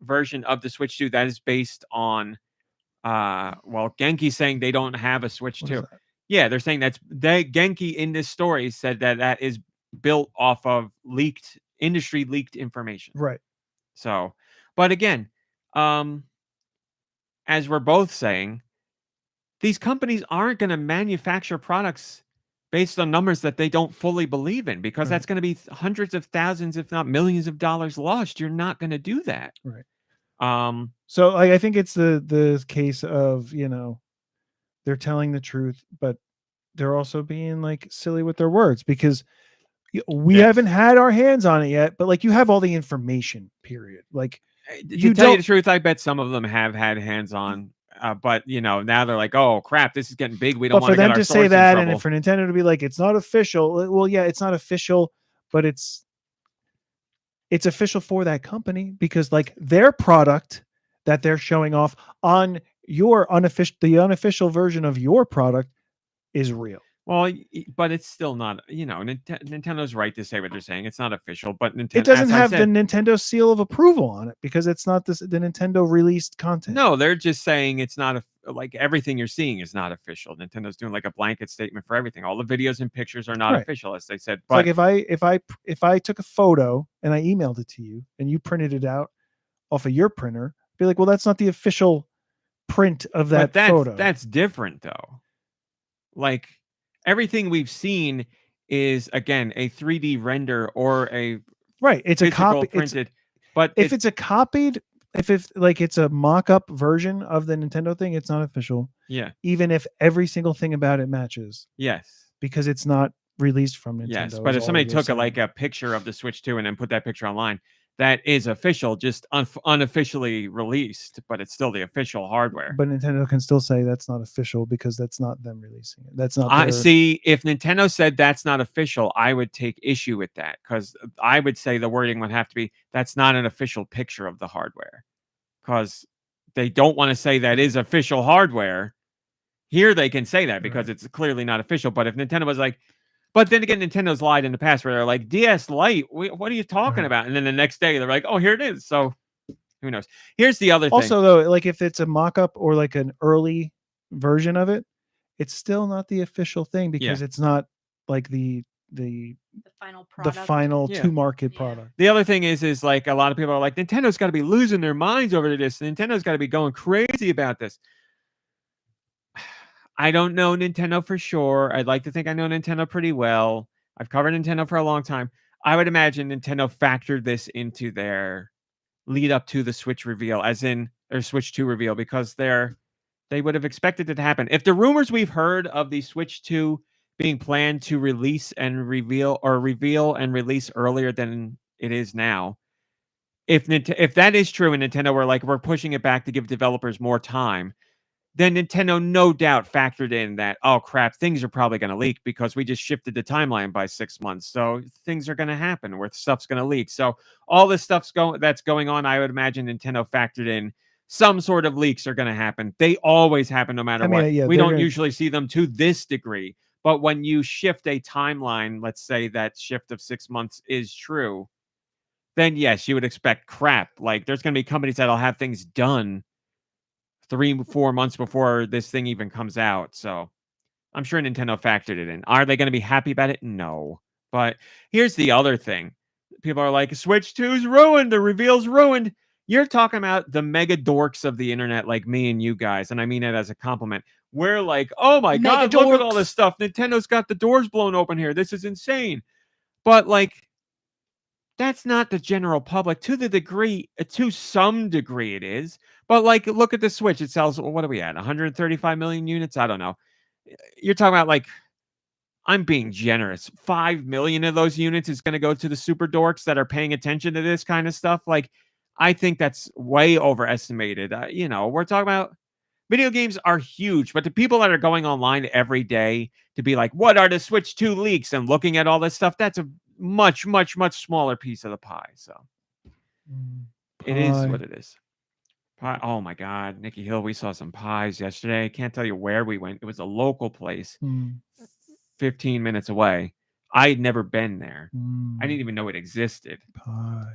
version of the Switch 2, that is based on. Genki's saying they don't have a Switch 2. Yeah, they're saying Genki in this story said that is built off of industry leaked information. Right. So, but again, as we're both saying, these companies aren't going to manufacture products based on numbers that they don't fully believe in, because that's going to be hundreds of thousands, if not millions of dollars lost. You're not going to do that. Right. So I think it's the case of, they're telling the truth, but they're also being like silly with their words, because we haven't had our hands on it yet, but like you have all the information, period. Like to tell you the truth, I bet some of them have had hands on, but now they're like, oh crap, this is getting big. We don't want to get our source in trouble. For them to say that, and for Nintendo to be like, it's not official. Well, yeah, it's not official, but it's official for that company, because like their product that they're showing off on the unofficial version of your product is real. Well, but it's still not, Nintendo's right to say what they're saying. It's not official, but Nintendo, It doesn't as I have the said, Nintendo seal of approval on it because it's not the Nintendo released content. no, they're just saying it's not like everything you're seeing is not official. Nintendo's doing like a blanket statement for everything. All the videos and pictures are not Right. official, as they said. It's But like if I took a photo and I emailed it to you and you printed it out off of your printer, I'd be like, well, that's not the official print of that photo. That's different though. Like everything we've seen is again a 3D render or a right. It's a copy printed. But if it's a copied, if it's a mock-up version of the Nintendo thing, it's not official. Yeah. Even if every single thing about it matches. Yes. Because it's not released from Nintendo. Yes, but if somebody took a picture of the Switch 2 and then put that picture online, that is official, just unofficially released, but it's still the official hardware. But Nintendo can still say that's not official because that's not them releasing it. That's not. See, if Nintendo said that's not official, I would take issue with that because I would say the wording would have to be that's not an official picture of the hardware because they don't want to say that is official hardware. Here they can say that because it's clearly not official. But if Nintendo was like, but then again, Nintendo's lied in the past where they're like, DS Lite, what are you talking about? And then the next day they're like, oh, here it is. So who knows? Here's the other thing. Also, though, like if it's a mock-up or like an early version of it, it's still not the official thing because it's not like the final product. The final to market product. The other thing is like a lot of people are like, Nintendo's got to be losing their minds over this. Nintendo's got to be going crazy about this. I don't know Nintendo for sure. I'd like to think I know Nintendo pretty well. I've covered Nintendo for a long time. I would imagine Nintendo factored this into their lead up to the Switch reveal, as in their Switch 2 reveal, because they would have expected it to happen. If the rumors we've heard of the Switch 2 being planned to release and reveal and release earlier than it is now, if that is true and Nintendo were like, we're pushing it back to give developers more time, then Nintendo no doubt factored in that, oh crap, things are probably going to leak because we just shifted the timeline by 6 months. So things are going to happen where stuff's going to leak. So all this stuff's that's going on, I would imagine Nintendo factored in some sort of leaks are going to happen. They always happen no matter what. We don't usually see them to this degree. But when you shift a timeline, let's say that shift of 6 months is true, then yes, you would expect crap. Like there's going to be companies that'll have things done 3-4 months before this thing even comes out. So I'm sure Nintendo factored it in. Are they going to be happy about it? No. But here's the other thing. People are like, Switch 2's ruined. The reveal's ruined. You're talking about the mega dorks of the internet like me and you guys. And I mean it as a compliment. We're like, oh my God, look at all this stuff. Nintendo's got the doors blown open here. This is insane. But like, that's not the general public to some degree it is. But like, look at the Switch. It sells, what are we at? 135 million units? I don't know. You're talking about like, I'm being generous. 5 million of those units is going to go to the super dorks that are paying attention to this kind of stuff. Like, I think that's way overestimated. We're talking about video games are huge, but the people that are going online every day to be like, what are the Switch 2 leaks and looking at all this stuff, that's a much, much, much smaller piece of the pie. So it is what it is. Pie. Oh my God, Nicky Hill, we saw some pies yesterday. I can't tell you where we went. It was a local place, 15 minutes away. I had never been there. I didn't even know it existed. Pies.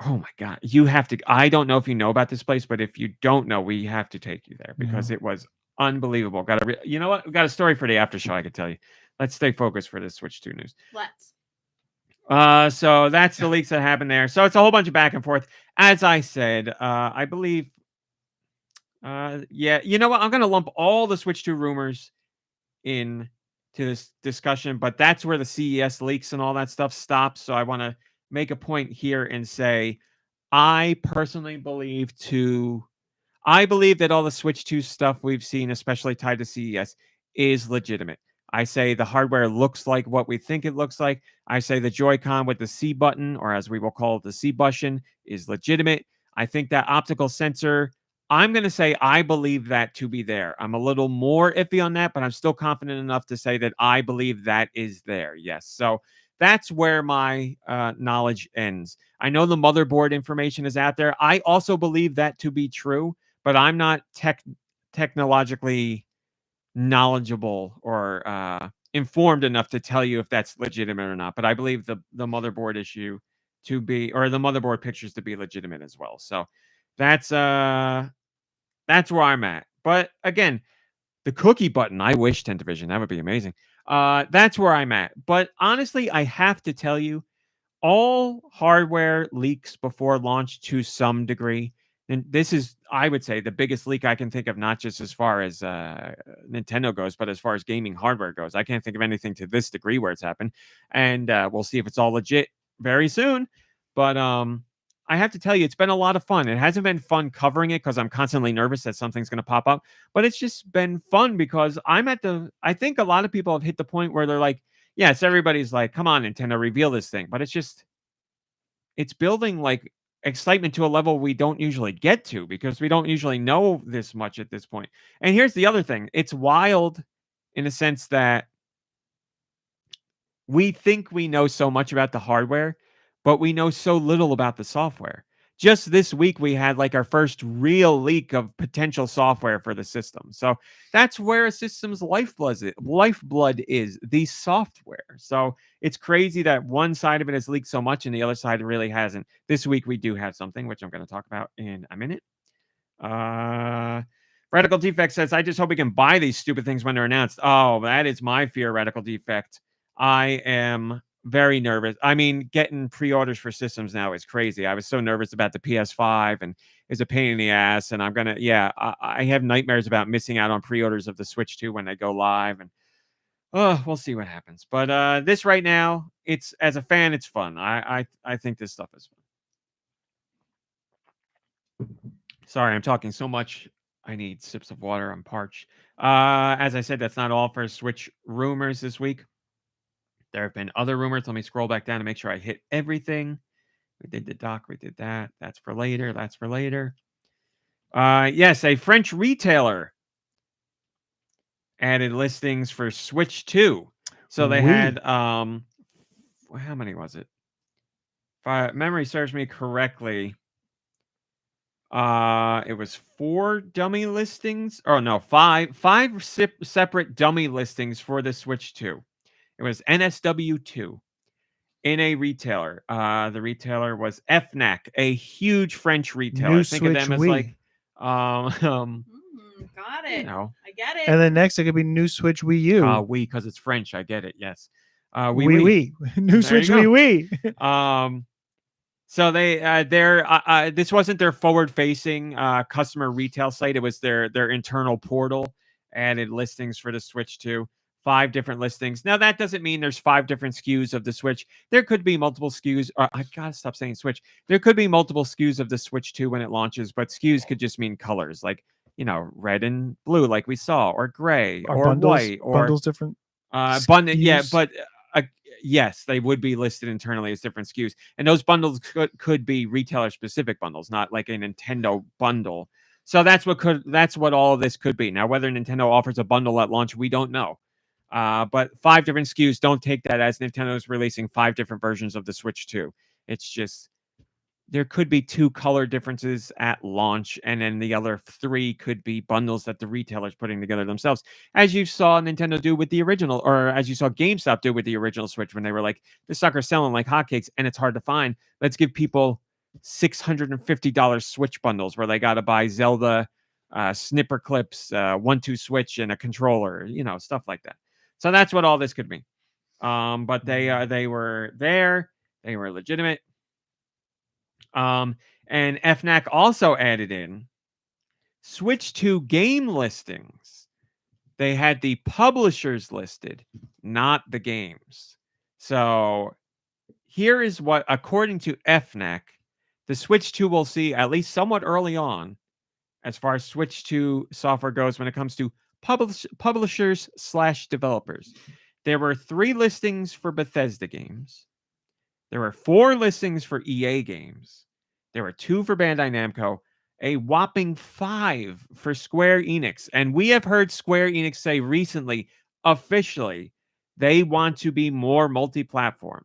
Oh my God. You have to, I don't know if you know about this place, but if you don't know, we have to take you there because it was unbelievable. You know what? We got a story for the after show I could tell you. Let's stay focused for this Switch 2 news. So that's the leaks that happened there. So it's a whole bunch of back and forth. As I said, I believe, you know what? I'm going to lump all the Switch 2 rumors in to this discussion, but that's where the CES leaks and all that stuff stops. So I want to make a point here and say, I personally believe that all the Switch 2 stuff we've seen, especially tied to CES, is legitimate. I say the hardware looks like what we think it looks like. I say the Joy-Con with the C button, or as we will call it, the C button, is legitimate. I think that optical sensor, I'm going to say I believe that to be there. I'm a little more iffy on that, but I'm still confident enough to say that I believe that is there. Yes. So that's where my knowledge ends. I know the motherboard information is out there. I also believe that to be true, but I'm not technologically knowledgeable or informed enough to tell you if that's legitimate or not. But I believe the motherboard issue to be, or the motherboard pictures to be legitimate as well. So that's where I'm at. But again, the cookie button, I wish, Tentavision, that would be amazing. That's where I'm at. But honestly, I have to tell you, all hardware leaks before launch to some degree. And this is, I would say, the biggest leak I can think of, not just as far as Nintendo goes, but as far as gaming hardware goes. I can't think of anything to this degree where it's happened. And we'll see if it's all legit very soon. But I have to tell you, it's been a lot of fun. It hasn't been fun covering it because I'm constantly nervous that something's going to pop up. But it's just been fun because I think a lot of people have hit the point where they're like, yes, everybody's like, come on, Nintendo, reveal this thing. But it's building like excitement to a level we don't usually get to because we don't usually know this much at this point. And here's the other thing. It's wild in a sense that we think we know so much about the hardware, but we know so little about the software. Just this week, we had like our first real leak of potential software for the system. So that's where a system's lifeblood is the software. So it's crazy that one side of it has leaked so much and the other side really hasn't. This week, we do have something, which I'm going to talk about in a minute. Radical Defect says, I just hope we can buy these stupid things when they're announced. Oh, that is my fear, Radical Defect. I am very nervous. I mean, getting pre-orders for systems now is crazy. I was so nervous about the PS5 and it's a pain in the ass. And I have nightmares about missing out on pre-orders of the Switch 2 when they go live. And we'll see what happens. But this right now, it's, as a fan, it's fun. I think this stuff is fun. Sorry, I'm talking so much. I need sips of water. I'm parched. As I said, that's not all for Switch rumors this week. There have been other rumors. Let me scroll back down to make sure I hit everything. We did the doc. We did that. That's for later. That's for later. Yes, a French retailer added listings for Switch 2. So they had, how many was it? If memory serves me correctly, it was 4 dummy listings. Oh, no, 5 separate dummy listings for the Switch 2. It was NSW2 in a retailer. The retailer was FNAC, a huge French retailer. Think of them as like, got it. You know. I get it. And then next it could be New Switch Wii U. Wii, because it's French. I get it. Yes. Wii. New Switch Wii. So this wasn't their forward-facing customer retail site. It was their internal portal. Added listings for the Switch 2. 5 different listings. Now, that doesn't mean there's 5 different SKUs of the Switch. There could be multiple SKUs. I've got to stop saying Switch. There could be multiple SKUs of the Switch 2 when it launches, but SKUs could just mean colors, like, red and blue, like we saw, or gray, or bundles, white, or bundles different. Yeah, but yes, they would be listed internally as different SKUs, and those bundles could be retailer-specific bundles, not like a Nintendo bundle. So that's what all of this could be. Now, whether Nintendo offers a bundle at launch, we don't know. But 5 different SKUs, don't take that as Nintendo's releasing 5 different versions of the Switch 2. It's just, there could be 2 color differences at launch, and then the other 3 could be bundles that the retailer's putting together themselves. As you saw Nintendo do with the original, or as you saw GameStop do with the original Switch, when they were like, this sucker's selling like hotcakes and it's hard to find. Let's give people $650 Switch bundles where they got to buy Zelda, snipper clips, 1-2 Switch, and a controller, stuff like that. So that's what all this could be. But they were there. They were legitimate. And FNAC also added in Switch 2 game listings. They had the publishers listed, not the games. So here is what, according to FNAC, the Switch 2 will see at least somewhat early on as far as Switch 2 software goes when it comes to publishers/developers. There were 3 listings for Bethesda games. There were 4 listings for EA games. There were 2 for Bandai Namco. A whopping 5 for Square Enix. And we have heard Square Enix say recently, officially, they want to be more multi-platform.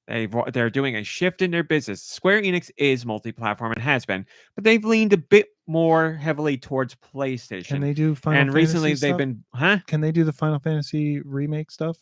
They're doing a shift in their business. Square Enix is multi-platform and has been, but they've leaned a bit more heavily towards PlayStation. Can they do Final and Fantasy recently they've stuff? been, Can they do the Final Fantasy remake stuff?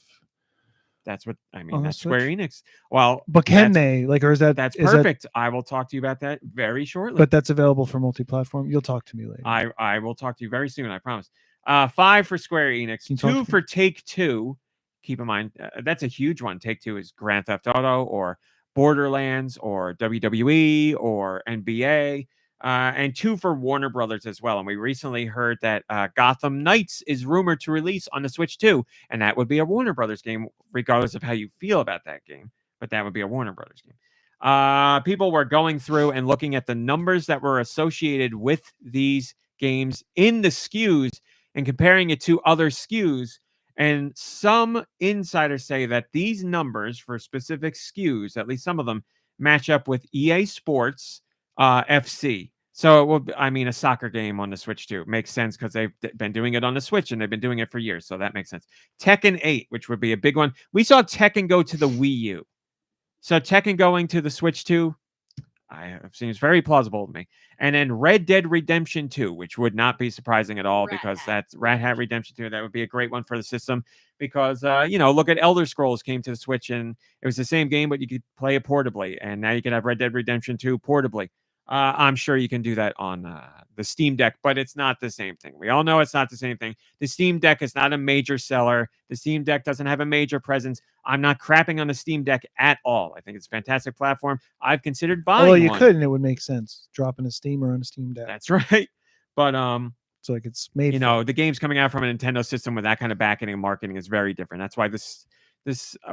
That's what I mean. On the That's Square Switch? Enix. Well, But can they? Like, or is that that's is that- perfect. I will talk to you about that very shortly. but that's available for multi-platform. You'll talk to me later. I will talk to you very soon. I promise. 5 for Square Enix. Can you talk 2 to for Take-Two. Keep in mind that's a huge one. Take-Two is Grand Theft Auto or Borderlands or WWE or NBA. And 2 for Warner Brothers as well. And we recently heard that Gotham Knights is rumored to release on the Switch too. And that would be a Warner Brothers game, regardless of how you feel about that game. But that would be a Warner Brothers game. People were going through and looking at the numbers that were associated with these games in the SKUs and comparing it to other SKUs. And some insiders say that these numbers for specific SKUs, at least some of them, match up with EA Sports FC. So it will be, I mean, a soccer game on the Switch too. Makes sense because they've been doing it on the Switch and they've been doing it for years. So that makes sense. Tekken 8, which would be a big one. We saw Tekken go to the Wii U. So Tekken going to the Switch 2, seems very plausible to me. And then Red Dead Redemption 2, which would not be surprising at all because that's Rat Hat Redemption 2. That would be a great one for the system because, look at Elder Scrolls came to the Switch and it was the same game, but you could play it portably. And now you can have Red Dead Redemption 2 portably. I'm sure you can do that on the Steam Deck, but it's not the same thing. We all know it's not the same thing. The Steam Deck is not a major seller. The Steam Deck doesn't have a major presence. I'm not crapping on the Steam Deck at all. I think it's a fantastic platform. I've considered buying Well, you one. could, and it would make sense. Dropping a Steam or on a Steam Deck. That's right. But it's like it's made. the games coming out from a Nintendo system with that kind of backing and marketing is very different. That's why this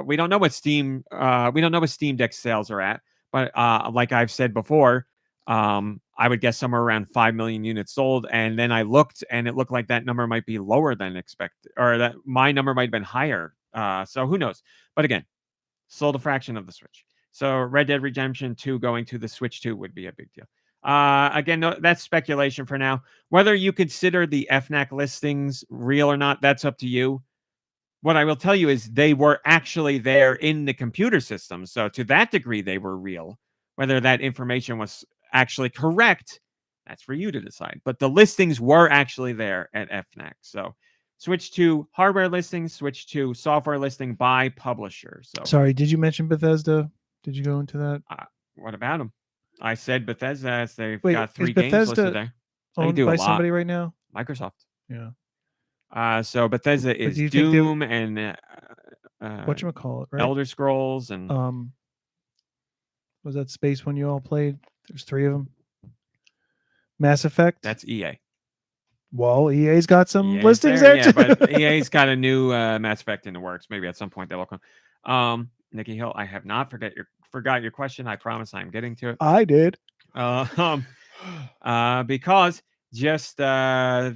we don't know what Steam Deck sales are at. But like I've said before, I would guess somewhere around 5 million units sold. And then I looked and it looked like that number might be lower than expected, or that my number might have been higher. So who knows? But again, sold a fraction of the Switch. So Red Dead Redemption 2 going to the Switch 2 would be a big deal. Again, no, that's speculation for now. Whether you consider the FNAC listings real or not, that's up to you. What I will tell you is they were actually there in the computer system. So to that degree, they were real. Whether that information was actually correct, that's for you to decide. But the listings were actually there at FNAC. So switch to hardware listings, switch to software listing by publisher. So Sorry, did you mention Bethesda? Did you go into that? what about them? I said Bethesda, as they've Wait, got 3 is games Bethesda listed there. They Owned do a by lot. somebody right now? Microsoft. Yeah. So Bethesda is do you think they- Doom and Whatchamacallit, right? Elder Scrolls and Was that space one you all played? There's 3 of them. Mass Effect. that's EA. Well, EA's got some EA's listings there, there yeah, too. but EA's got a new Mass Effect in the works. Maybe at some point that will come. Nicky Hill, I have not forgot your question. I promise I'm getting to it. I did. Because just yesterday,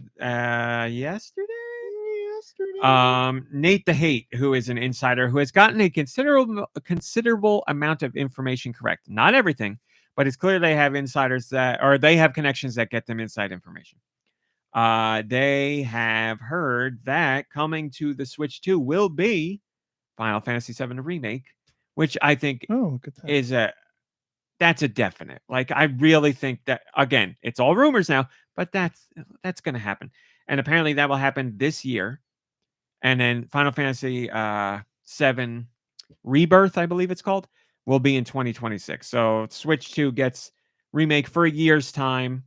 Nate the Hate, who is an insider who has gotten a considerable amount of information correct. Not everything, but it's clear they have insiders they have connections that get them inside information. They have heard that coming to the Switch 2 will be Final Fantasy VII Remake, which I think look at that. that's a definite. Like, I really think that, again, it's all rumors now, but that's going to happen. And apparently that will happen this year. And then Final Fantasy VII Rebirth, I believe it's called, will be in 2026. So Switch 2 gets remake for a year's time,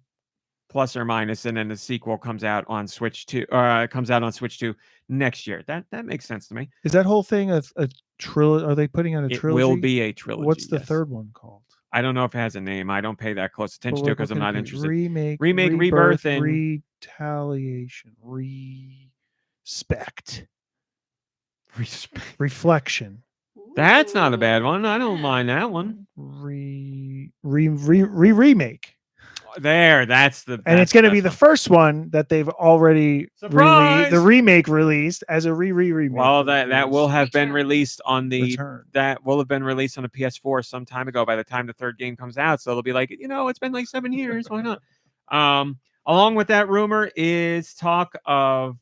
plus or minus, and then the sequel comes out on Switch 2. Comes out on Switch 2 next year. That makes sense to me. Is that whole thing a trilogy? Are they putting out a trilogy? It will be a trilogy. What's the yes. third one called? I don't know if it has a name. I don't pay that close attention to because I'm not interested. Remake, Rebirth, and retaliation, respect, reflection. That's not a bad one. I don't mind that one. Remake. There, that's the. And it's going to be the first one that they've already Surprise! the remake released as a remake. Well, that will have been released on the Return. that will have been released on the PS4 some time ago. By the time the third game comes out, so it'll be like, it's been like 7 years. Why not? Along with that rumor is talk of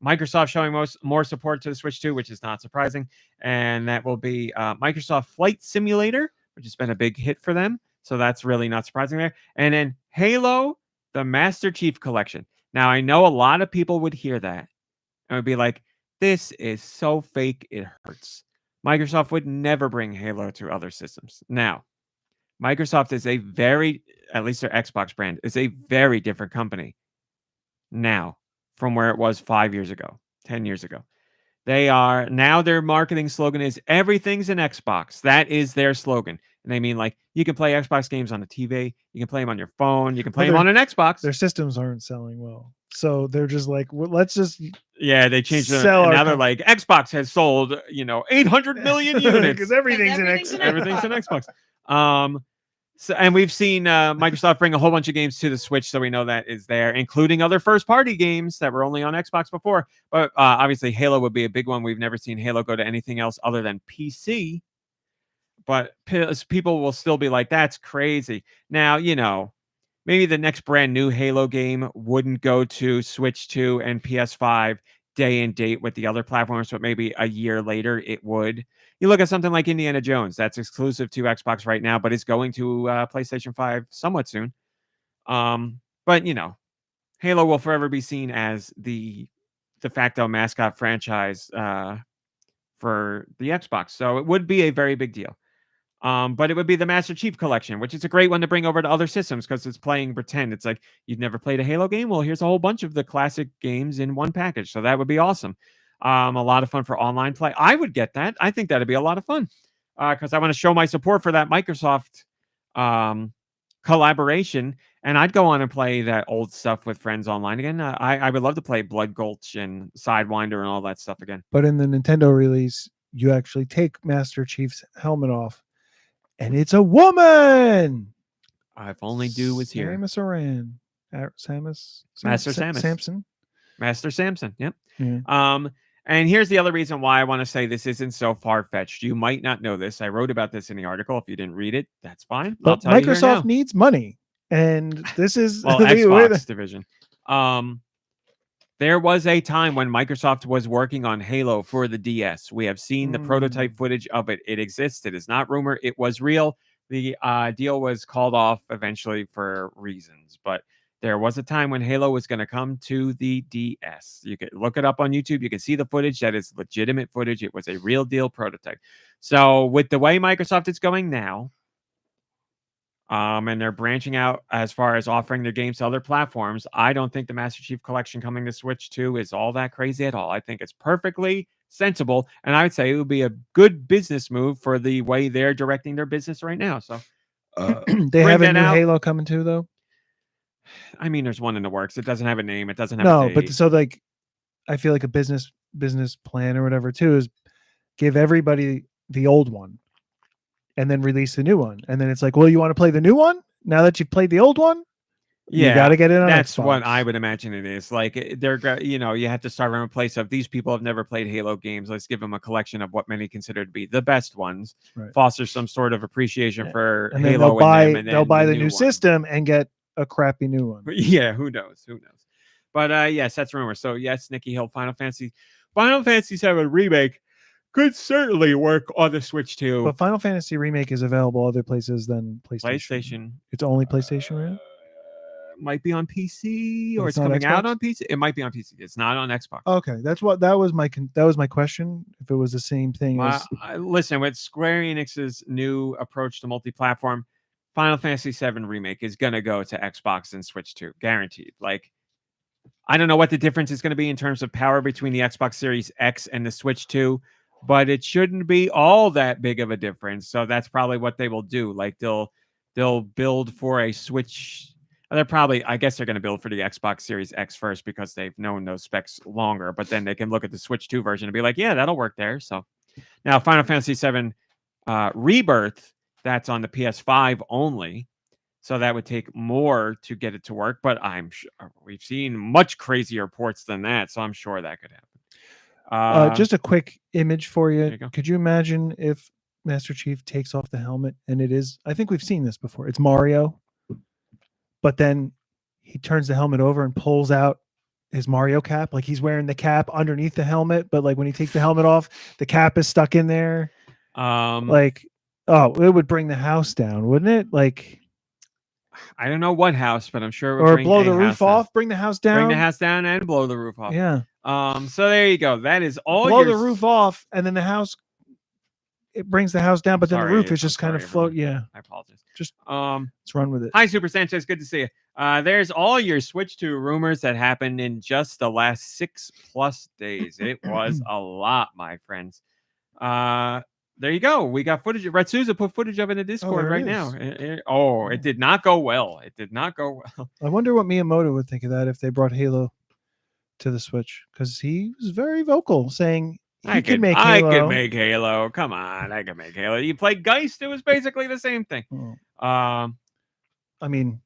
Microsoft showing more support to the Switch 2, which is not surprising, and that will be Microsoft Flight Simulator, which has been a big hit for them. So that's really not surprising there. And then Halo, the Master Chief Collection. Now, I know a lot of people would hear that and would be like, this is so fake, it hurts. Microsoft would never bring Halo to other systems. Now, Microsoft is at least their Xbox brand, is a very different company now from where it was 5 years ago, 10 years ago. Their marketing slogan is everything's an Xbox. That is their slogan. And they mean like you can play Xbox games on the TV, you can play them on your phone, you can play them on an Xbox. Their systems aren't selling well. So they're just like, well, let's just they changed it. sell And now they're like, Xbox has sold, 800 million units. Because everything's an Everything's an Xbox. So, and we've seen Microsoft bring a whole bunch of games to the Switch, so we know that is there, including other first-party games that were only on Xbox before. But obviously, Halo would be a big one. We've never seen Halo go to anything else other than PC. But people will still be like, that's crazy. Now, maybe the next brand new Halo game wouldn't go to Switch 2 and PS5 day and date with the other platforms, but maybe a year later it would. You look at something like Indiana Jones, that's exclusive to Xbox right now, but it's going to PlayStation 5 somewhat soon. But Halo will forever be seen as the de facto mascot franchise for the Xbox. So it would be a very big deal. But it would be the Master Chief Collection, which is a great one to bring over to other systems because it's playing pretend. It's like, you've never played a Halo game? Well, here's a whole bunch of the classic games in one package. So that would be awesome. A lot of fun for online play. I would get that. I think that'd be a lot of fun because I want to show my support for that Microsoft collaboration. And I'd go on and play that old stuff with friends online again. I would love to play Blood Gulch and Sidewinder and all that stuff again. But in the Nintendo release, you actually take Master Chief's helmet off. And it's a woman. If only Dew was here. Samus Aran. Master Samus. Samson. Master Samson. Yep. Yeah. And here's the other reason why I want to say this isn't so far-fetched. You might not know this. I wrote about this in the article. If you didn't read it, that's fine. But Microsoft needs money. And this is Xbox division. There was a time when Microsoft was working on Halo for the DS. We have seen the prototype footage of it. It exists. It is not rumor. It was real. The deal was called off eventually for reasons. But there was a time when Halo was going to come to the DS. You can look it up on YouTube. You can see the footage. That is legitimate footage. It was a real deal prototype. So with the way Microsoft is going now, and they're branching out as far as offering their games to other platforms, I don't think the Master Chief Collection coming to Switch 2 is all that crazy at all. I think it's perfectly sensible, and I would say it would be a good business move for the way they're directing their business right now. So they have a new Halo coming too, though. I mean, there's one in the works. It doesn't have a name. It doesn't have a date. But so like, I feel like a business plan or whatever too is give everybody the old one and then release the new one. And then it's like, well, you want to play the new one now that you've played the old one? Yeah, you got to get it on that's Xbox. what I would imagine it is. Like they're, you have to start from a place of these people have never played Halo games. Let's give them a collection of what many consider to be the best ones. Right. Foster some sort of appreciation for and Halo. They'll buy the new system and get a crappy new one. Yeah, who knows? But yes, that's rumor. So yes, Nicky Hill, Final Fantasy VII Remake could certainly work on the Switch too. But Final Fantasy Remake is available other places than PlayStation. It's only PlayStation, right? Might be on PC, or it's coming out on PC. It might be on PC. It's not on Xbox. Okay, that was my question. If it was the same thing as listen, with Square Enix's new approach to multi-platform, Final Fantasy VII Remake is gonna go to Xbox and Switch 2, guaranteed. Like, I don't know what the difference is going to be in terms of power between the Xbox Series X and the Switch 2, but it shouldn't be all that big of a difference. So that's probably what they will do. Like they'll build for a Switch. I guess they're going to build for the Xbox Series X first because they've known those specs longer, but then they can look at the Switch 2 version and be like, yeah, that'll work there. So now Final Fantasy VII Rebirth, that's on the PS5 only. So that would take more to get it to work, but I'm sure we've seen much crazier ports than that. So I'm sure that could happen. Just a quick image for you. There you go. Could you imagine if Master Chief takes off the helmet and it is, I think we've seen this before. It's Mario. But then he turns the helmet over and pulls out his Mario cap. Like he's wearing the cap underneath the helmet, but like when he takes the helmet off, the cap is stuck in there. It would bring the house down, wouldn't it? Like, I don't know what house, but I'm sure it would Or bring blow a the roof house down. off, bring the house down. Bring the house down and blow the roof off. Yeah. So there you go. That is all. Blow the roof off, and then the house. It brings the house down, but then the roof is just kind of float. Yeah. I apologize. Just let's run with it. Hi, Super Sanchez. Good to see you. There's all your Switch 2 rumors that happened in just the last 6+ days. It was a lot, my friends. There you go. We got footage. Red Souza put footage of it in the Discord right now. It did not go well. It did not go well. I wonder what Miyamoto would think of that if they brought Halo to the Switch, because he was very vocal saying I could make Halo. Come on, I could make Halo. You played Geist. It was basically the same thing. I mean,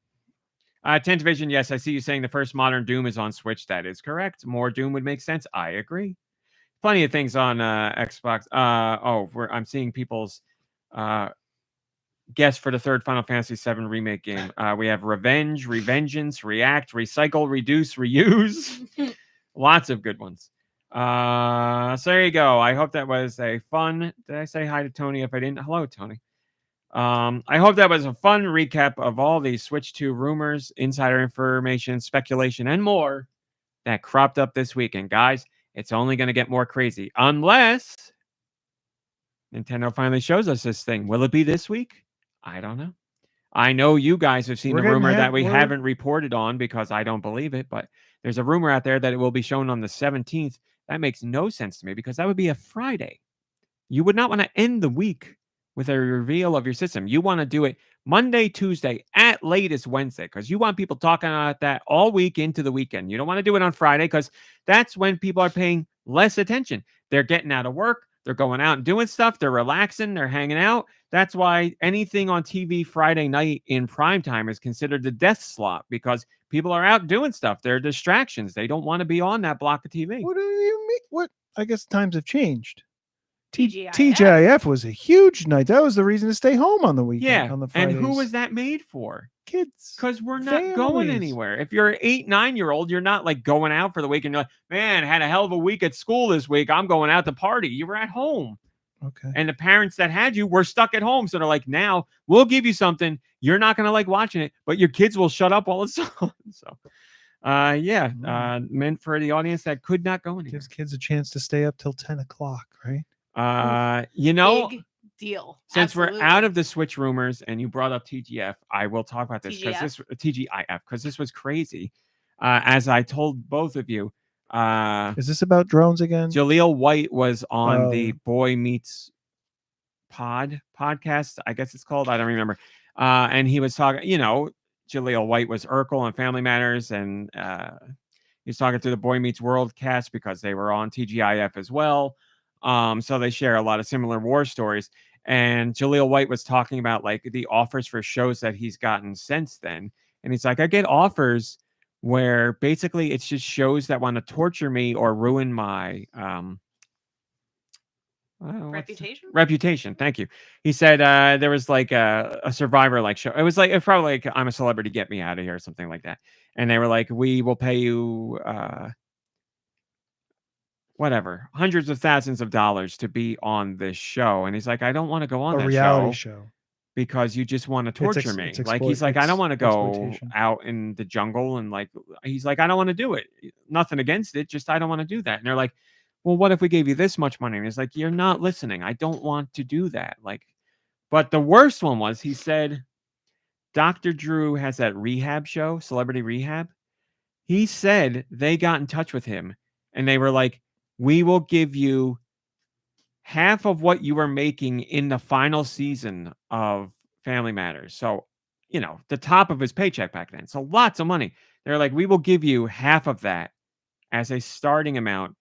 Tentavision, yes, I see you saying the first modern Doom is on Switch. That is correct. More Doom would make sense. I agree. Plenty of things on Xbox. I'm seeing people's guess for the third Final Fantasy VII remake game. We have Revenge, Revengeance, React, Recycle, Reduce, Reuse. Lots of good ones. So there you go. I hope that was a fun. Did I say hi to Tony? If I didn't, hello, Tony. I hope that was a fun recap of all these Switch 2 rumors, insider information, speculation, and more that cropped up this weekend. Guys, it's only going to get more crazy unless Nintendo finally shows us this thing. Will it be this week? I don't know. I know you guys have seen the rumor that we haven't reported on because I don't believe it, but there's a rumor out there that it will be shown on the 17th. That makes no sense to me because that would be a Friday. You would not want to end the week with a reveal of your system. You want to do it Monday, Tuesday, at latest Wednesday, because you want people talking about that all week into the weekend. You don't want to do it on Friday because that's when people are paying less attention. They're getting out of work. They're going out and doing stuff. They're relaxing. They're hanging out. That's why anything on TV Friday night in prime time is considered the death slot because people are out doing stuff. They're distractions. They don't want to be on that block of TV. What do you mean? What? I guess times have changed. TGIF. TGIF was a huge night. That was the reason to stay home on the weekend. Yeah, on the Fridays. And who was that made for? Kids. Because we're not going anywhere. If you're an 8, 9-year-old, you're not like going out for the weekend. You're like, man, had a hell of a week at school this week. I'm going out to party. You were at home. Okay. And the parents that had you were stuck at home. So they're like, now we'll give you something. You're not going to like watching it, but your kids will shut up while it's on. So, meant for the audience that could not go anywhere. Gives kids a chance to stay up till 10 o'clock, right? Big deal. Since we're out of the Switch rumors and you brought up TGF, I will talk about this because TGIF, because this was crazy. As I told both of you, is this about drones again? Jaleel White was on the Boy Meets podcast, I guess it's called. I don't remember. And he was talking, Jaleel White was Urkel on Family Matters, and he was talking to the Boy Meets World cast because they were on TGIF as well. So they share a lot of similar war stories. And Jaleel White was talking about like the offers for shows that he's gotten since then. And he's like, I get offers where basically it's just shows that want to torture me or ruin my reputation. Thank you. He said there was like a Survivor like show. It was probably like I'm a Celebrity, get me out of here or something like that. And they were like, we will pay you whatever, hundreds of thousands of dollars to be on this show. And he's like, I don't want to go on a that reality show because you just want to torture me. He's like, I don't want to go out in the jungle. And like, he's like, I don't want to do it. Nothing against it. Just, I don't want to do that. And they're like, well, what if we gave you this much money? And he's like, you're not listening. I don't want to do that. Like, but the worst one was, he said, Dr. Drew has that rehab show, Celebrity Rehab. He said they got in touch with him and they were like, we will give you half of what you were making in the final season of Family Matters. So, the top of his paycheck back then. So lots of money. They're like, we will give you half of that as a starting amount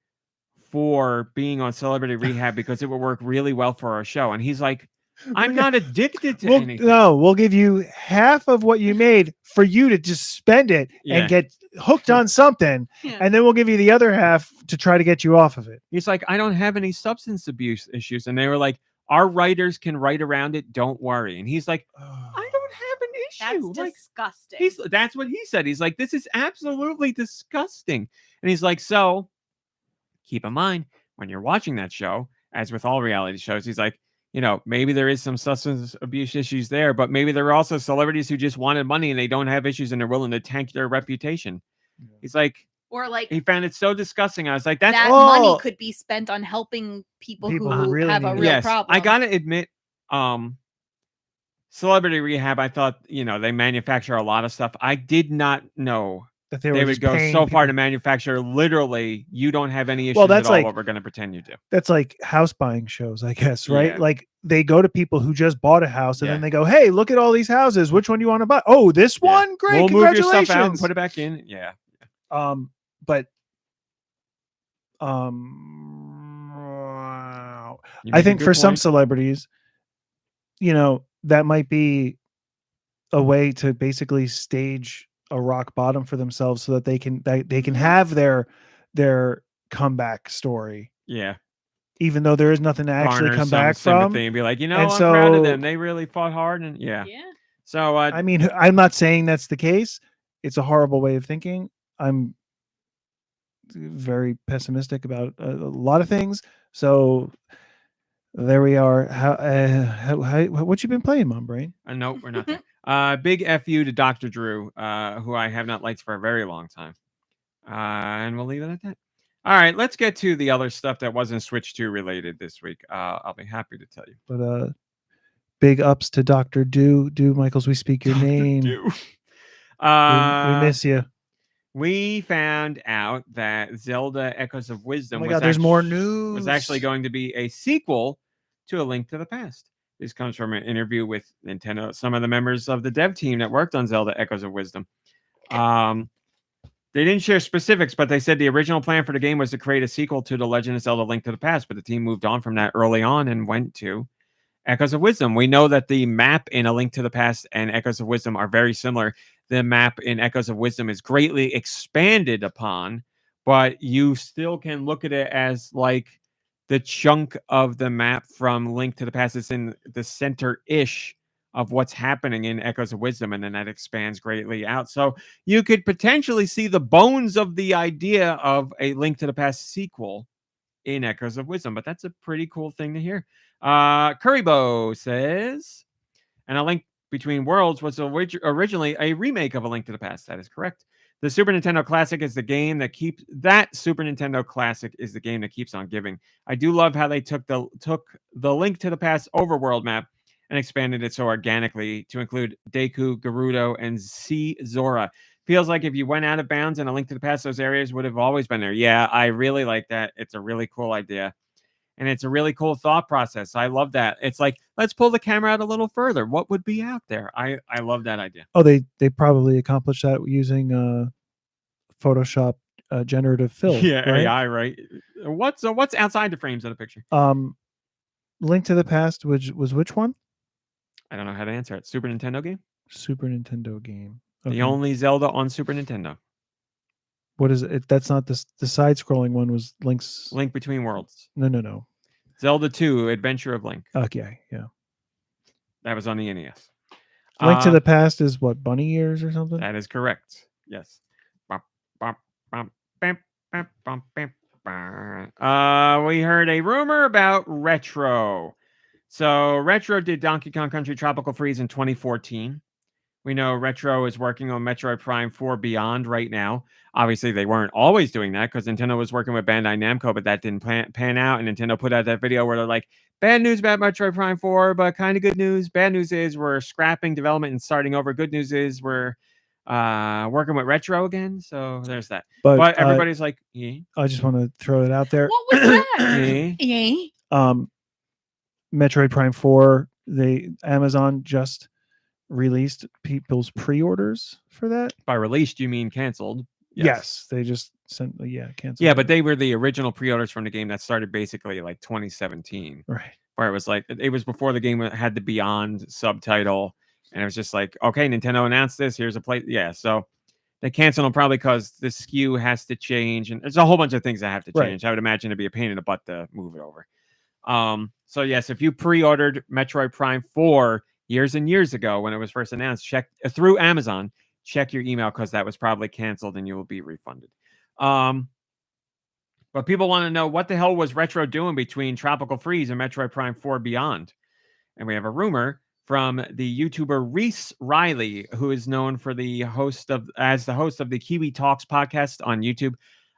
for being on Celebrity Rehab because it will work really well for our show. And he's like, I'm not addicted to anything. No, we'll give you half of what you made for you to just spend it and get hooked on something. Yeah. And then we'll give you the other half to try to get you off of it. He's like, I don't have any substance abuse issues. And they were like, our writers can write around it. Don't worry. And he's like, I don't have an issue. That's disgusting. That's what he said. He's like, this is absolutely disgusting. And he's like, so keep in mind when you're watching that show, as with all reality shows, he's like, maybe there is some substance abuse issues there, but maybe there are also celebrities who just wanted money and they don't have issues and they're willing to tank their reputation. He's like, Or like he found it so disgusting. I was like, that's that money could be spent on helping people People who who really have a need it. real yes, problem. I gotta admit, Celebrity Rehab, I thought, they manufacture a lot of stuff. I did not know That they were would just go paying so far to people- manufacture literally, you don't have any issues Well, that's at all, like- what we're going to pretend you do. That's like house buying shows, I guess, right? Yeah. Like they go to people who just bought a house and Yeah. then they go, "Hey, look at all these houses. Which one do you want to buy? Oh, this Yeah. one? Great. We'll move your Congratulations." stuff out and put it back in. Yeah. But You I make a think good for some point. celebrities, that might be a way to basically stage a rock bottom for themselves so that they can have their comeback story, Yeah. even though there is nothing to actually Garner come some back sympathy from. and be like, And I'm proud of so- them. They really fought hard. And yeah. So, I mean, I'm not saying that's the case. It's a horrible way of thinking. I'm very pessimistic about a lot of things. So there we are. How what you been playing, MomBrain? no, we're not there. Big FU to Dr. Drew, who I have not liked for a very long time. And we'll leave it at that. All right, let's get to the other stuff that wasn't Switch 2 related this week. I'll be happy to tell you. But big ups to Dr. Do Michaels. We speak your name. Do. We miss you. We found out that Zelda Echoes of Oh Wisdom my God, there's more news. was actually going to be a sequel to A Link to the Past. This comes from an interview with Nintendo, some of the members of the dev team that worked on Zelda Echoes of Wisdom. They didn't share specifics, but they said the original plan for the game was to create a sequel to The Legend of Zelda Link to the Past, but the team moved on from that early on and went to Echoes of Wisdom. We know that the map in A Link to the Past and Echoes of Wisdom are very similar. The map in Echoes of Wisdom is greatly expanded upon, but you still can look at it as like the chunk of the map from Link to the Past is in the center-ish of what's happening in Echoes of Wisdom, and then that expands greatly out. So you could potentially see the bones of the idea of a Link to the Past sequel in Echoes of Wisdom, but that's a pretty cool thing to hear. Currybo says, and A Link Between Worlds was originally a remake of A Link to the Past. That is correct. The Super Nintendo Classic is the game that keeps on giving. I do love how they took the Link to the Past overworld map and expanded it so organically to include Deku, Gerudo, and C. Zora. Feels like if you went out of bounds in A Link to the Past, those areas would have always been there. Yeah, I really like that. It's a really cool idea. And it's a really cool thought process. I love that. It's like, let's pull the camera out a little further. What would be out there? I love that idea. Oh, they probably accomplished that using Photoshop generative fill. Yeah, right? AI, right? What's outside the frames of the picture? Link to the Past, which was which one? I don't know how to answer it. Super Nintendo game? Super Nintendo game. Okay. The only Zelda on Super Nintendo. What is it? That's not the side-scrolling one. Was Link's Link Between Worlds. No. Zelda 2, Adventure of Link. Okay, yeah. That was on the NES. Link to the Past is what, bunny ears or something? That is correct. Yes. We heard a rumor about Retro. So Retro did Donkey Kong Country Tropical Freeze in 2014. We know Retro is working on Metroid Prime 4 Beyond right now. Obviously, they weren't always doing that because Nintendo was working with Bandai Namco, but that didn't pan out. And Nintendo put out that video where they're like, bad news about Metroid Prime 4, but kind of good news. Bad news is we're scrapping development and starting over. Good news is we're working with Retro again. So there's that. But everybody's like, yeah. I just want to throw it out there. What was that? Yeah. Metroid Prime 4, Amazon just released people's pre-orders for that. By released, you mean canceled? Yes, they just sent canceled. Yeah, but they were the original pre-orders from the game that started basically like 2017. Right. Where it was like, it was before the game had the Beyond subtitle. And it was just like, okay, Nintendo announced this. Here's a place. Yeah, so they canceled them probably because the SKU has to change. And there's a whole bunch of things that have to change. Right. I would imagine it'd be a pain in the butt to move it over. So yes, if you pre-ordered Metroid Prime 4 years and years ago when it was first announced, check through Amazon, check your email because that was probably canceled and you will be refunded. But people want to know what the hell was Retro doing between Tropical Freeze and Metroid Prime 4 Beyond. And we have a rumor from the YouTuber Reese Riley, who is known for the host of the Kiwi Talks podcast on YouTube.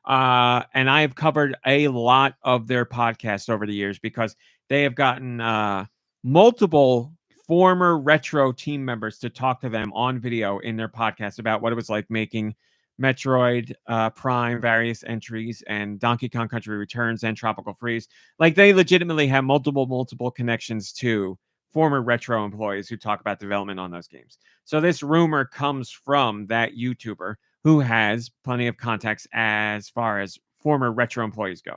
And I have covered a lot of their podcasts over the years because they have gotten multiple former retro team members to talk to them on video in their podcast about what it was like making Metroid Prime various entries and Donkey Kong Country Returns and Tropical Freeze. Like, they legitimately have multiple connections to former retro employees who talk about development on those games. So this rumor comes from that YouTuber who has plenty of contacts as far as former retro employees go.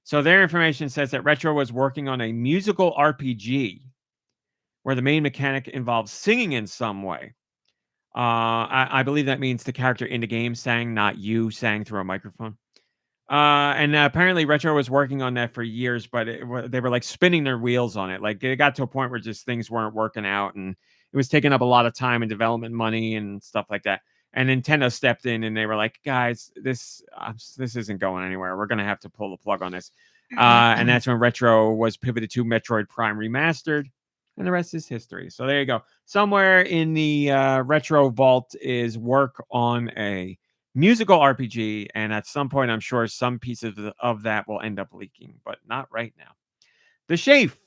So their information says that Retro was working on a musical RPG where the main mechanic involves singing in some way. I believe that means the character in the game sang, not you sang through a microphone. And apparently Retro was working on that for years, but they were like spinning their wheels on it. Like, it got to a point where just things weren't working out, and it was taking up a lot of time and development money and stuff like that. And Nintendo stepped in and they were like, guys, this isn't going anywhere. We're going to have to pull the plug on this. And that's when Retro was pivoted to Metroid Prime Remastered. And the rest is history. So there you go. Somewhere in the Retro vault is work on a musical RPG. And at some point, I'm sure some pieces of that will end up leaking, but not right now. The Shafe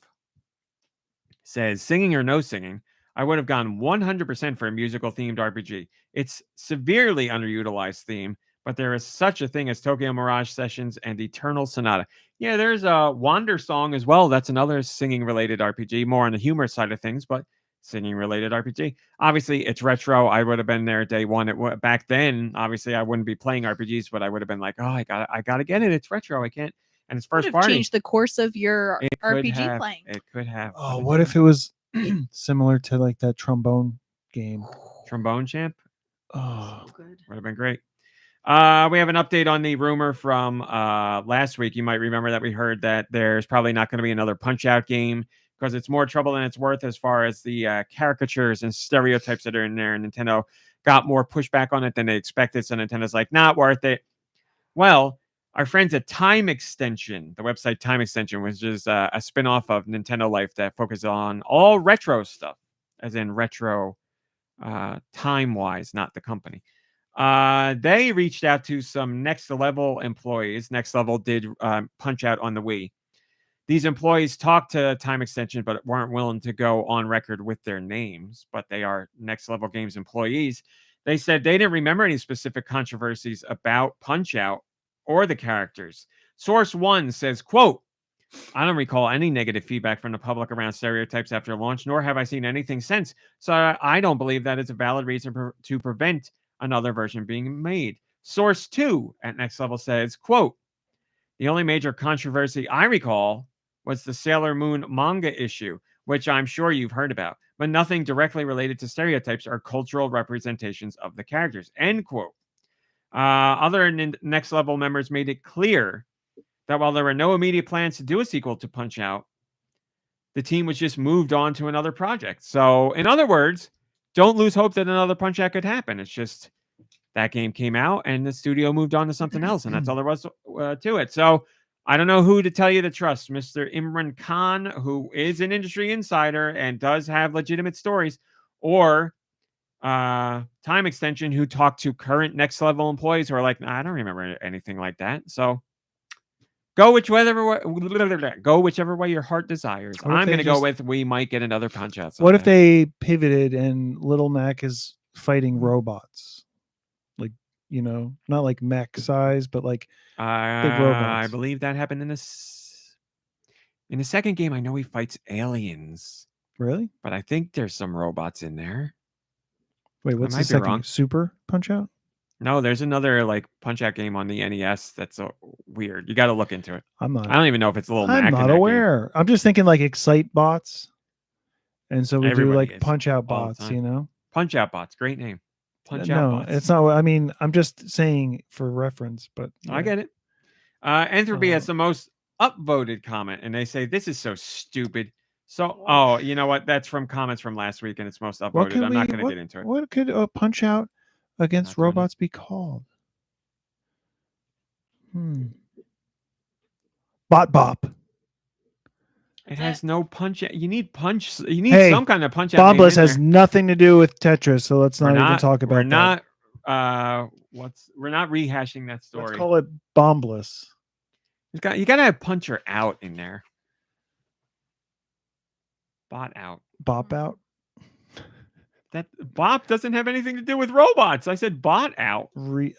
says, singing or no singing, I would have gone 100% for a musical themed RPG. It's severely underutilized theme, but there is such a thing as Tokyo Mirage Sessions and Eternal Sonata. Yeah, there's a Wander Song as well. That's another singing related RPG, more on the humor side of things, but singing related RPG. Obviously, it's retro. I would have been there day one. Back then, obviously, I wouldn't be playing RPGs, but I would have been like, oh, I gotta get it. It's retro. I can't. And it's first party. Changed the course of your RPG playing. It could have. Oh, what if it was similar to like that trombone game? Trombone Champ? Oh, So good. Would have been great. We have an update on the rumor from last week. You might remember that we heard that there's probably not going to be another Punch-Out game because it's more trouble than it's worth as far as the caricatures and stereotypes that are in there. And Nintendo got more pushback on it than they expected. So Nintendo's like, not worth it. Well, our friends at Time Extension, the website Time Extension, which is a spinoff of Nintendo Life that focuses on all retro stuff, as in retro time-wise, not the company. They reached out to some Next Level employees. Next Level did Punch-Out on the Wii. These employees talked to Time Extension, but weren't willing to go on record with their names, but they are Next Level Games employees. They said they didn't remember any specific controversies about Punch-Out or the characters. Source 1 says, quote, I don't recall any negative feedback from the public around stereotypes after launch, nor have I seen anything since. So I don't believe that is a valid reason to prevent another version being made. Source 2 at Next Level says, quote, the only major controversy I recall was the Sailor Moon manga issue, which I'm sure you've heard about, but nothing directly related to stereotypes or cultural representations of the characters, end quote. Other Next Level members made it clear that while there were no immediate plans to do a sequel to Punch-Out, the team was just moved on to another project. So, in other words, don't lose hope that another Punch-Out could happen. It's just that game came out and the studio moved on to something else, and that's all there was to it. So, I don't know who to tell you to trust, Mr. Imran Khan, who is an industry insider and does have legitimate stories, or Time Extension, who talked to current Next Level employees who are like, nah, I don't remember anything like that. So go whichever way your heart desires. I'm going to go with we might get another Punch-Out. What if they pivoted and Little Mac is fighting robots? Like, you know, not like mech size, but like big robots. I believe that happened in the second game. I know he fights aliens. Really? But I think there's some robots in there. Wait, what's the second? Super Punch-Out? No, there's another like Punch-Out game on the NES that's weird. You got to look into it. I don't even know if it's a little. I'm not aware. I'm just thinking like Excite Bots, and so we do like Punch-Out Bots. You know, Punch-Out Bots, great name. Punch-Out Bots. It's not. I mean, I'm just saying for reference, but I get it. Entropy has the most upvoted comment, and they say this is so stupid. So, you know what? That's from comments from last week, and it's most upvoted. I'm not going to get into it. What could a Punch-Out against robots be called? Bot Bop. It has no punch. You need punch. You need Hey, some kind of punch out. Bombless has nothing to do with Tetris, so let's not even talk about that. We're not rehashing that story. Let's call it Bombless. You gotta have puncher out in there. Bot out. Bop out. That bop doesn't have anything to do with robots. I said bot out. Boot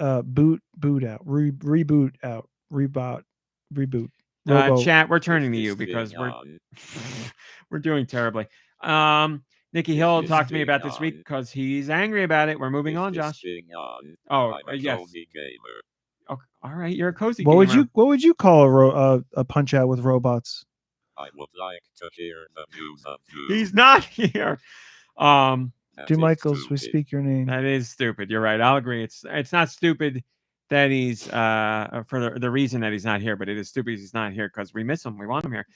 out. Reboot out. Reboot. Chat, we're turning to you because we're doing terribly. Nicky Hill talked to me about this week because he's angry about it. We're moving on, Josh. Yes. Okay. All right, you're a cozy gamer. What would you call a punch out with robots? I would like to hear the news of you. He's not here. Do Michaels, we speak your name. That is stupid. You're right. I'll agree. It's not stupid that he's for the reason that he's not here, but it is stupid he's not here because we miss him. We want him here.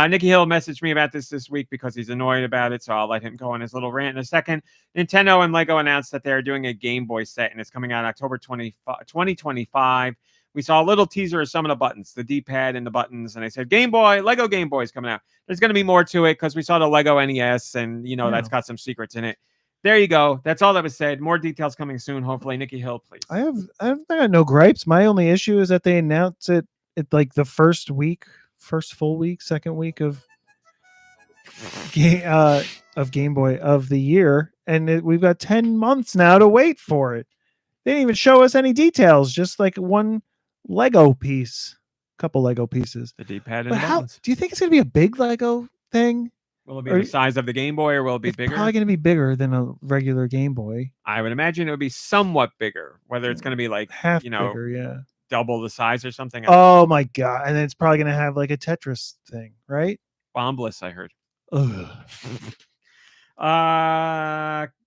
Nicky Hill messaged me about this week because he's annoyed about it, so I'll let him go on his little rant in a second. Nintendo and Lego announced that they're doing a Game Boy set, and it's coming out October 2025. We saw a little teaser of some of the buttons, the D-pad and the buttons, and I said, Game Boy, Lego Game Boy is coming out. There's going to be more to it because we saw the Lego NES, and, that's got some secrets in it. There you go. That's all that was said. More details coming soon, hopefully. Nicky Hill, please. I got no gripes. My only issue is that they announce it like the first full week, second week of Game Boy of the year, and we've got 10 months now to wait for it. They didn't even show us any details, just like one Lego piece, couple Lego pieces. The D-pad and the buttons. Do you think it's going to be a big Lego thing? Will it be the size of the Game Boy, or will it be bigger? Probably going to be bigger than a regular Game Boy. I would imagine it would be somewhat bigger. Whether it's going to be like half bigger, yeah, double the size or something. Oh my god! And then it's probably going to have like a Tetris thing, right? Bombless, I heard. Ugh.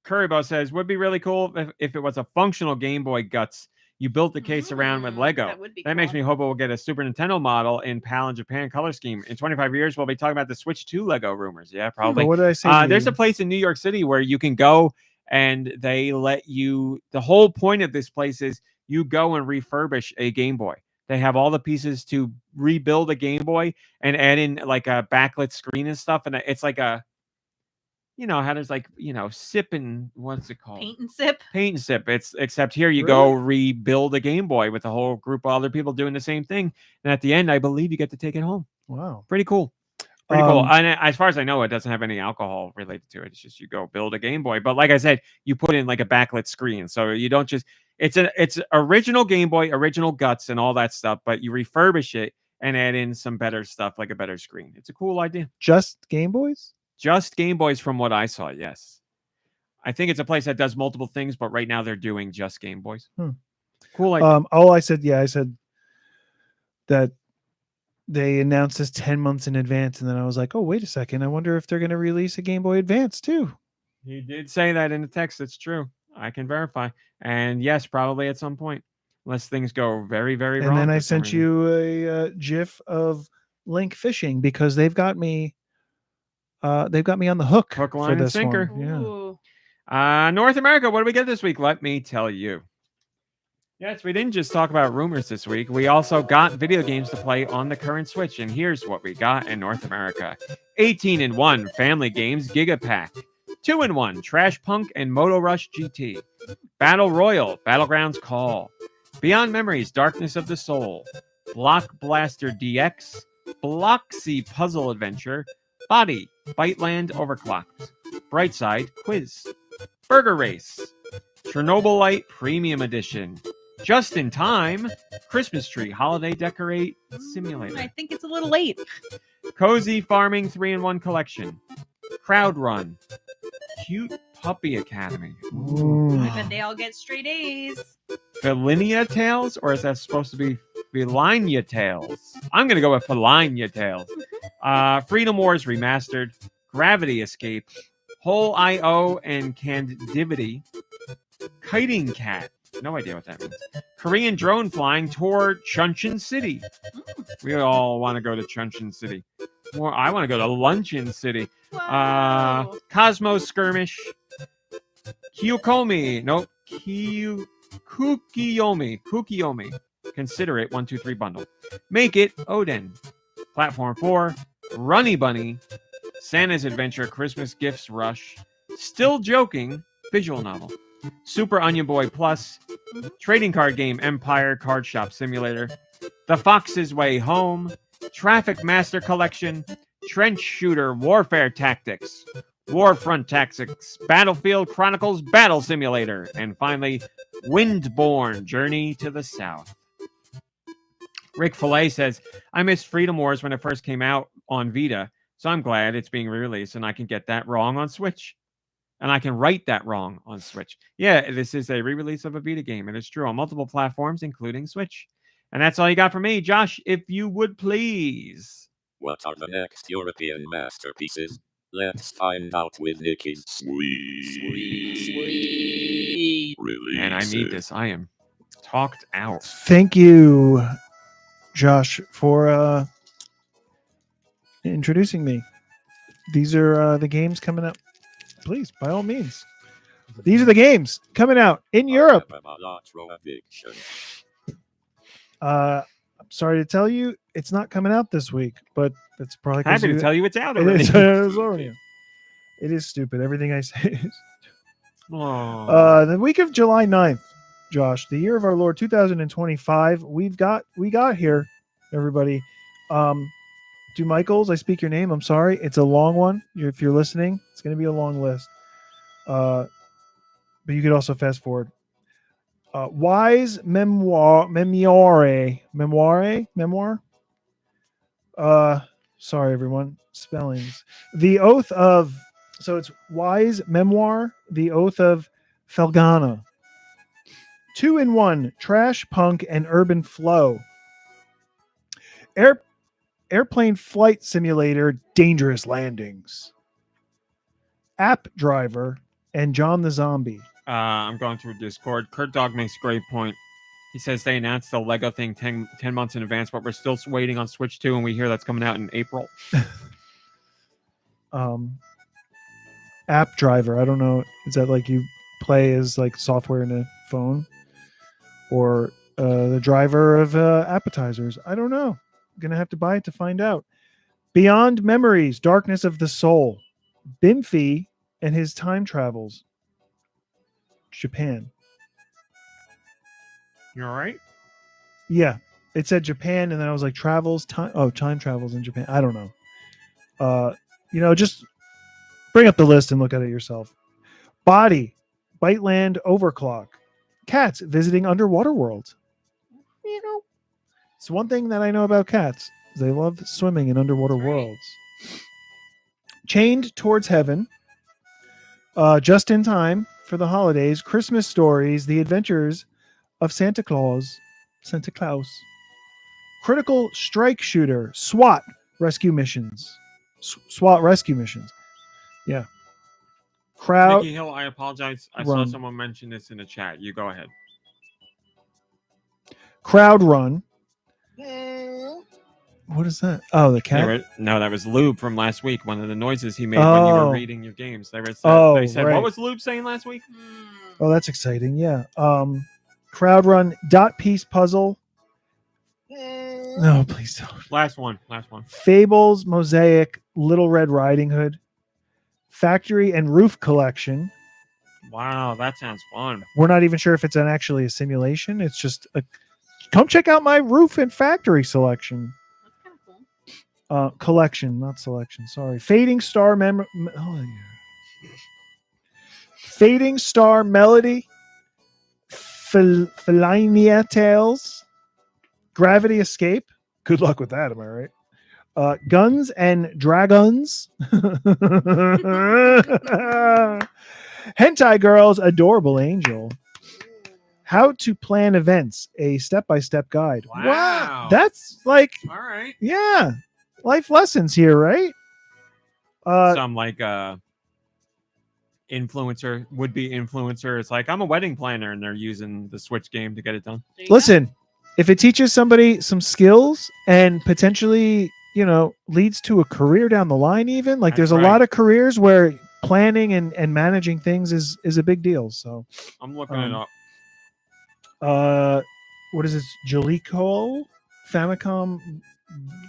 Currybo says, would be really cool if it was a functional Game Boy guts. You built the case around with Lego. That makes me hope we'll get a Super Nintendo model in PAL and Japan color scheme. In 25 years, we'll be talking about the Switch 2 Lego rumors. Yeah, probably. What did I say? There's a place in New York City where you can go and they let you. The whole point of this place is you go and refurbish a Game Boy. They have all the pieces to rebuild a Game Boy and add in like a backlit screen and stuff. And it's like a, how there's like, sip and what's it called? Paint and sip. Paint and sip. It's except here you go rebuild a Game Boy with a whole group of other people doing the same thing. And at the end, I believe you get to take it home. Wow. Pretty cool. Pretty cool. And as far as I know, it doesn't have any alcohol related to it. It's just you go build a Game Boy. But like I said, you put in like a backlit screen. So you don't just it's original Game Boy, original guts and all that stuff, but you refurbish it and add in some better stuff like a better screen. It's a cool idea. Just Game Boys? Just Game Boys from what I saw, yes. I think it's a place that does multiple things, but right now they're doing just Game Boys. Cool idea. I said that they announced this 10 months in advance, and then I was like, oh, wait a second. I wonder if they're going to release a Game Boy Advance too. He did say that in the text. It's true. I can verify. And yes, probably at some point, unless things go very, very wrong. And then I sent you a GIF of Link fishing because they've got me on the hook line, for and this sinker. One. Yeah. North America, what do we get this week? Let me tell you. Yes, we didn't just talk about rumors this week. We also got video games to play on the current Switch, and here's what we got in North America. 18-in-1 Family Games Giga Pack. 2-in-1 Trash Punk and Moto Rush GT. Battle Royal Battlegrounds Call. Beyond Memories Darkness of the Soul. Block Blaster DX. Bloxy Puzzle Adventure. Body Byteland Overclocked. Brightside Quiz. Burger Race. Chernobylite Premium Edition. Just in Time, Christmas Tree Holiday Decorate Simulator. I think it's a little late. Cozy Farming 3-in-1 Collection. Crowd Run. Cute Puppy Academy. Ooh. I bet they all get straight A's. Felinia Tales, or is that supposed to be Felinia Tales? I'm going to go with Felinia Tales. Freedom Wars Remastered. Gravity Escape. Whole I.O. and Candidivity. Kiting Cat. No idea what that means. Korean drone flying tour Chunchin City. We all want to go to Chunchin City. Well, I want to go to Luncheon City. Wow. Cosmos Skirmish. Kukiyomi. Nope. Kukiyomi. Consider it 1, 2, 3 bundle. Make it Odin. Platform 4. Runny Bunny, Santa's Adventure, Christmas Gifts Rush, Still Joking, visual novel, Super Onion Boy Plus, trading card game Empire Card Shop Simulator, The Fox's Way Home, Traffic Master Collection, Trench Shooter Warfare Tactics, Warfront Tactics, Battlefield Chronicles Battle Simulator, and finally, Windborne Journey to the South. Rick Fillet says, I missed Freedom Wars when it first came out on Vita, so I'm glad it's being re-released and I can get that wrong on Switch. And I can write that wrong on Switch. Yeah, this is a re-release of a Vita game, and it's true on multiple platforms, including Switch. And that's all you got for me. Josh, if you would please. What are the next European masterpieces? Let's find out with Nicky's sweet releases. And I need this. I am talked out. Thank you, Josh, for introducing me. These are the games coming up. Please, by all means. These are the games coming out in Europe. I'm sorry to tell you, it's not coming out this week, but it's probably Happy to tell you it's out it already. is, it's already out. It is stupid. Everything I say is the week of July 9th, Josh, the year of our Lord 2025. We got here, everybody. Do Michaels, I speak your name. I'm sorry. It's a long one. If you're listening, it's going to be a long list. But you could also fast forward. Wise memoir. Sorry, everyone. Spellings. The Oath of. So it's Wise Memoir. The Oath of Felghana. 2-in-1. Trash, punk, and urban flow. Airplane Flight Simulator, Dangerous Landings. App Driver, and John the Zombie. I'm going through Discord. Kurt Dog makes a great point. He says they announced the Lego thing 10 months in advance, but we're still waiting on Switch 2, and we hear that's coming out in April. App Driver, I don't know. Is that like you play as like software in a phone? Or the driver of appetizers? I don't know. Gonna have to buy it to find out. Beyond Memories, Darkness of the Soul, Bimfy and his time travels. Japan. You all right? Yeah, it said Japan, and then I was like travels time. Oh, time travels in Japan. I don't know. Just bring up the list and look at it yourself. Body, Biteland Overclock, Cats visiting underwater worlds. It's one thing that I know about cats. They love swimming in underwater worlds. Chained Towards Heaven. Just in Time for the Holidays. Christmas Stories. The Adventures of Santa Claus. Critical Strike Shooter. SWAT Rescue Missions. SWAT Rescue Missions. Yeah. Crowd. Nicky Hill, I apologize. I Run. saw someone mention this in the chat. You go ahead. Crowd Run. What is that? Oh, the cat. That was Lube from last week. One of the noises he made when you were reading your games. They said, right. What was Lube saying last week? Oh, that's exciting. Yeah. Crowd Run. Dot Piece Puzzle. No, please don't. Last one. Fables, Mosaic, Little Red Riding Hood. Factory and Roof Collection. Wow, that sounds fun. We're not even sure if it's actually a simulation. It's just come check out my roof and factory selection. That's kind of cool. Collection, not selection. Sorry. Fading Star Fading Star Melody. Felinia Tales. Gravity Escape. Good luck with that, am I right? Guns and Dragons. Hentai Girls, Adorable Angel. How to Plan Events, a step-by-step guide. Wow. That's like, all right. Yeah, life lessons here, right? Some like influencer, would-be influencer. It's like, I'm a wedding planner, and they're using the Switch game to get it done. Listen, if it teaches somebody some skills and potentially, leads to a career down the line, even like there's a lot of careers where planning and managing things is a big deal. So I'm looking it up. What is this? Jolico Famicom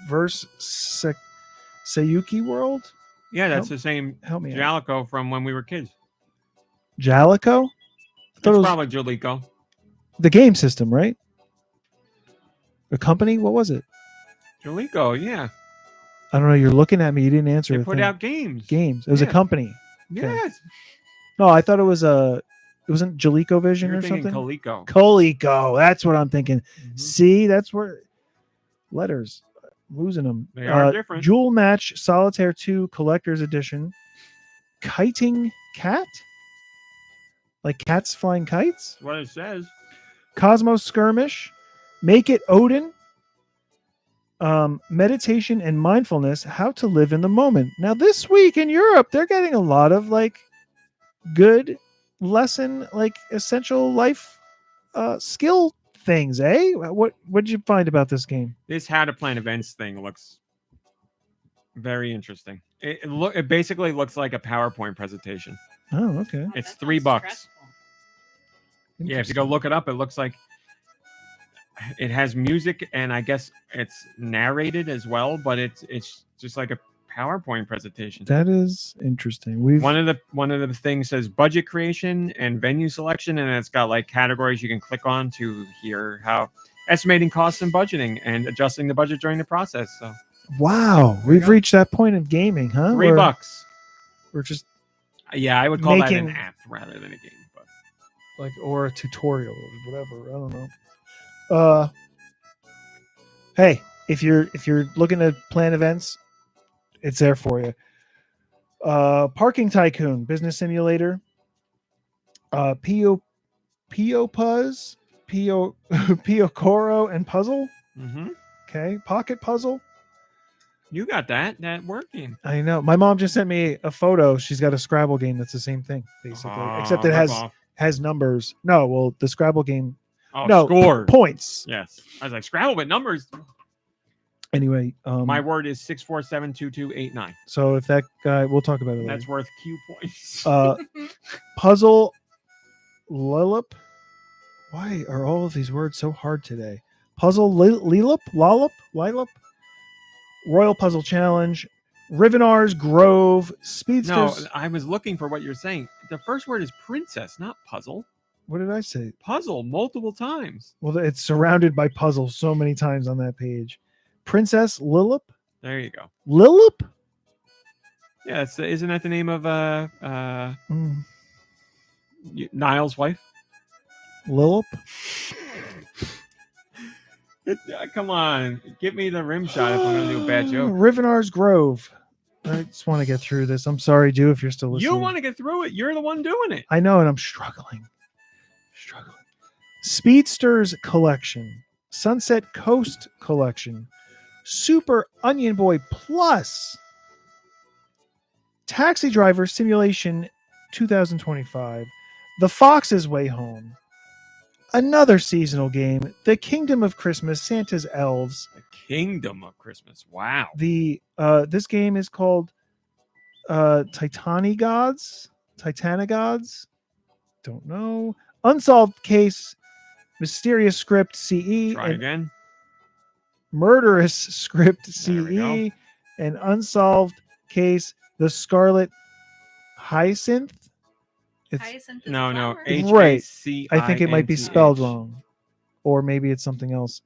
verse Sayuki World? Yeah, that's Help- the same Help me out. Jalico from when we were kids. Jalico? I thought It's it was probably Jalico. the game system, right? A company? What was it? Jalico, yeah. I don't know. You're looking at me. You didn't answer. They the put thing. out games. Games. It was a Yeah. company. Yes. No, I thought it was a. It wasn't Jalico Vision You're or thinking something. Coleco. Coleco. That's what I'm thinking. Mhm. See, that's where letters losing them. They are different. Jewel Match Solitaire 2 Collector's Edition. Kiting Cat. Like cats flying kites. That's what it says. Cosmos Skirmish. Make It Odin. Meditation and mindfulness, how to live in the moment. Now this week in Europe, they're getting a lot of like good lesson, like essential life skill things, eh? What did you find about this game? This how to plan events thing looks very interesting. It basically looks like a PowerPoint presentation. Oh, okay. It's $3. Yeah, if you go look it up, it looks like it has music, and I guess it's narrated as well, but it's just like a PowerPoint presentation. That is interesting. We've One of the things says budget creation and venue selection, and it's got like categories you can click on to hear how estimating costs and budgeting and adjusting the budget during the process. So wow, we we've go. reached that point of gaming, huh? $3. We're just Yeah, I would call that Making- an app rather than a game. But like or a tutorial or whatever. I don't know. Hey, if you're looking to plan events, it's there for you. Parking Tycoon Business Simulator. Pio Coro and Puzzle. Okay, Pocket Puzzle. you got that working. I know. My mom just sent me a photo. She's got a Scrabble game that's the same thing, basically, except it rip has off. numbers. No, well, the Scrabble game. Oh, No, score. points. Yes, I was like Scrabble with numbers. Anyway, My word is 6472289. so if that guy, we'll talk about it later. That's worth Q points. Puzzle Lillip. Why are all of these words so hard today? Puzzle Lollop. Royal Puzzle Challenge. Rivenar's Grove. no, Speedsters. I was looking for what you're saying. The first word is princess, not puzzle. What did I say? Puzzle multiple times. Well, it's surrounded by puzzles so many times on that page. Princess Lillip. There you go. Lillip? Yeah, isn't that the name of Mm, Niall's wife? Lillip? Come on, give me the rim shot if I'm gonna do a bad joke. Rivenar's Grove. I just want to get through this. I'm sorry, Jew, if you're still listening. You want to get through it? You're the one doing it. I know, and I'm struggling. Speedsters Collection. Sunset Coast Collection. Super Onion Boy Plus. Taxi Driver Simulation 2025. The Fox's Way Home. Another seasonal game. The Kingdom of Christmas. Santa's Elves. The Kingdom of Christmas. Wow. The this game is called Titanigods. Don't know. Unsolved Case. Mysterious Script CE. Try and again. Murderous Script There we go. CE. And Unsolved Case. The Scarlet Hyacinth. It's, Hyacinth is No, a no. flower. Right. HACINTH. I think it might be spelled wrong. Or maybe it's something else.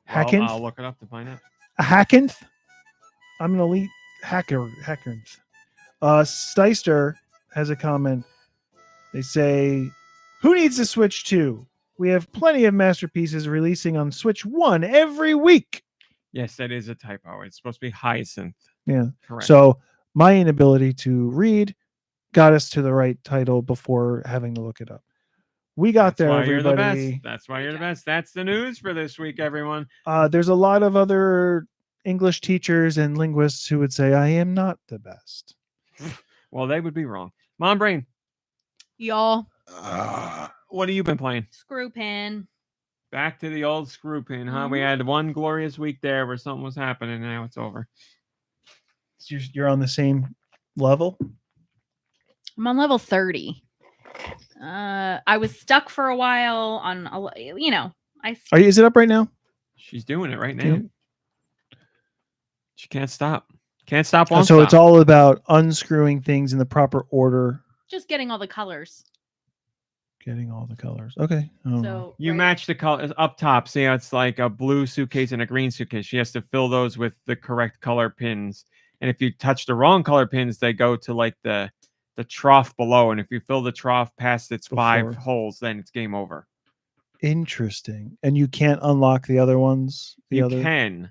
Well, Hackinth? I'll look it up to find out. A Hackinth? I'm an elite Hackinth. Steister has a comment. They say, who needs to Switch 2? We have plenty of masterpieces releasing on Switch 1 every week. Yes, that is a typo. It's supposed to be Hyacinth. Yeah. Correct. So my inability to read got us to the right title before having to look it up. We got That's there, why you're the everybody. best. That's why you're the best. That's the news for this week, everyone. There's a lot of other English teachers and linguists who would say, I am not the best. Well, they would be wrong. MomBrain, Y'all, what have you been playing? screw pin. Back to the old screw pin, huh? We had one glorious week there where something was happening, and now it's over. You're on the same level? I'm on level 30. I was stuck for a while on, Is it up right now? She's doing it right now. Can She can't stop. Can't stop, won't So stop. it's all about unscrewing things in the proper order, Just getting all the colors. getting all the colors. Okay. I don't know. So You right? match the colors up top. See how it's like a blue suitcase and a green suitcase. She has to fill those with the correct color pins. And if you touch the wrong color pins, they go to like the trough below. And if you fill the trough past its 5 Before. holes, then it's game over. Interesting. And you can't unlock the other ones. You can,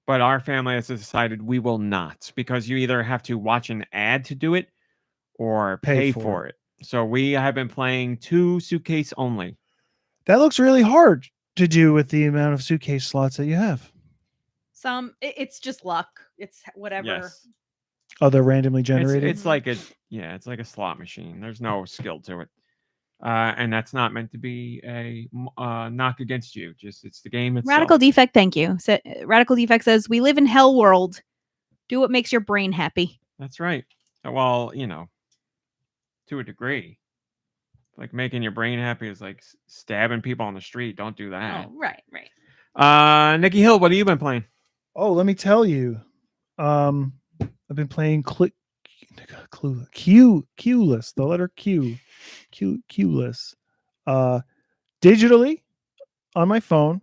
but our family has decided we will not, because you either have to watch an ad to do it or pay for it. So we have been playing 2 suitcase only. That looks really hard to do with the amount of suitcase slots that you have. It's just luck. It's whatever. Yes. Oh, they're randomly generated. It's like it's like a slot machine. There's no skill to it. And that's not meant to be a knock against you. Just it's the game itself. Radical Defect, thank you. Radical Defect says, "We live in hell world. Do what makes your brain happy." That's right. Well, to a degree. Like making your brain happy is like stabbing people on the street. Don't do that. Oh, right. Nicky Hill, what have you been playing? Oh, let me tell you. I've been playing Q-less, the letter Q-less. Digitally on my phone.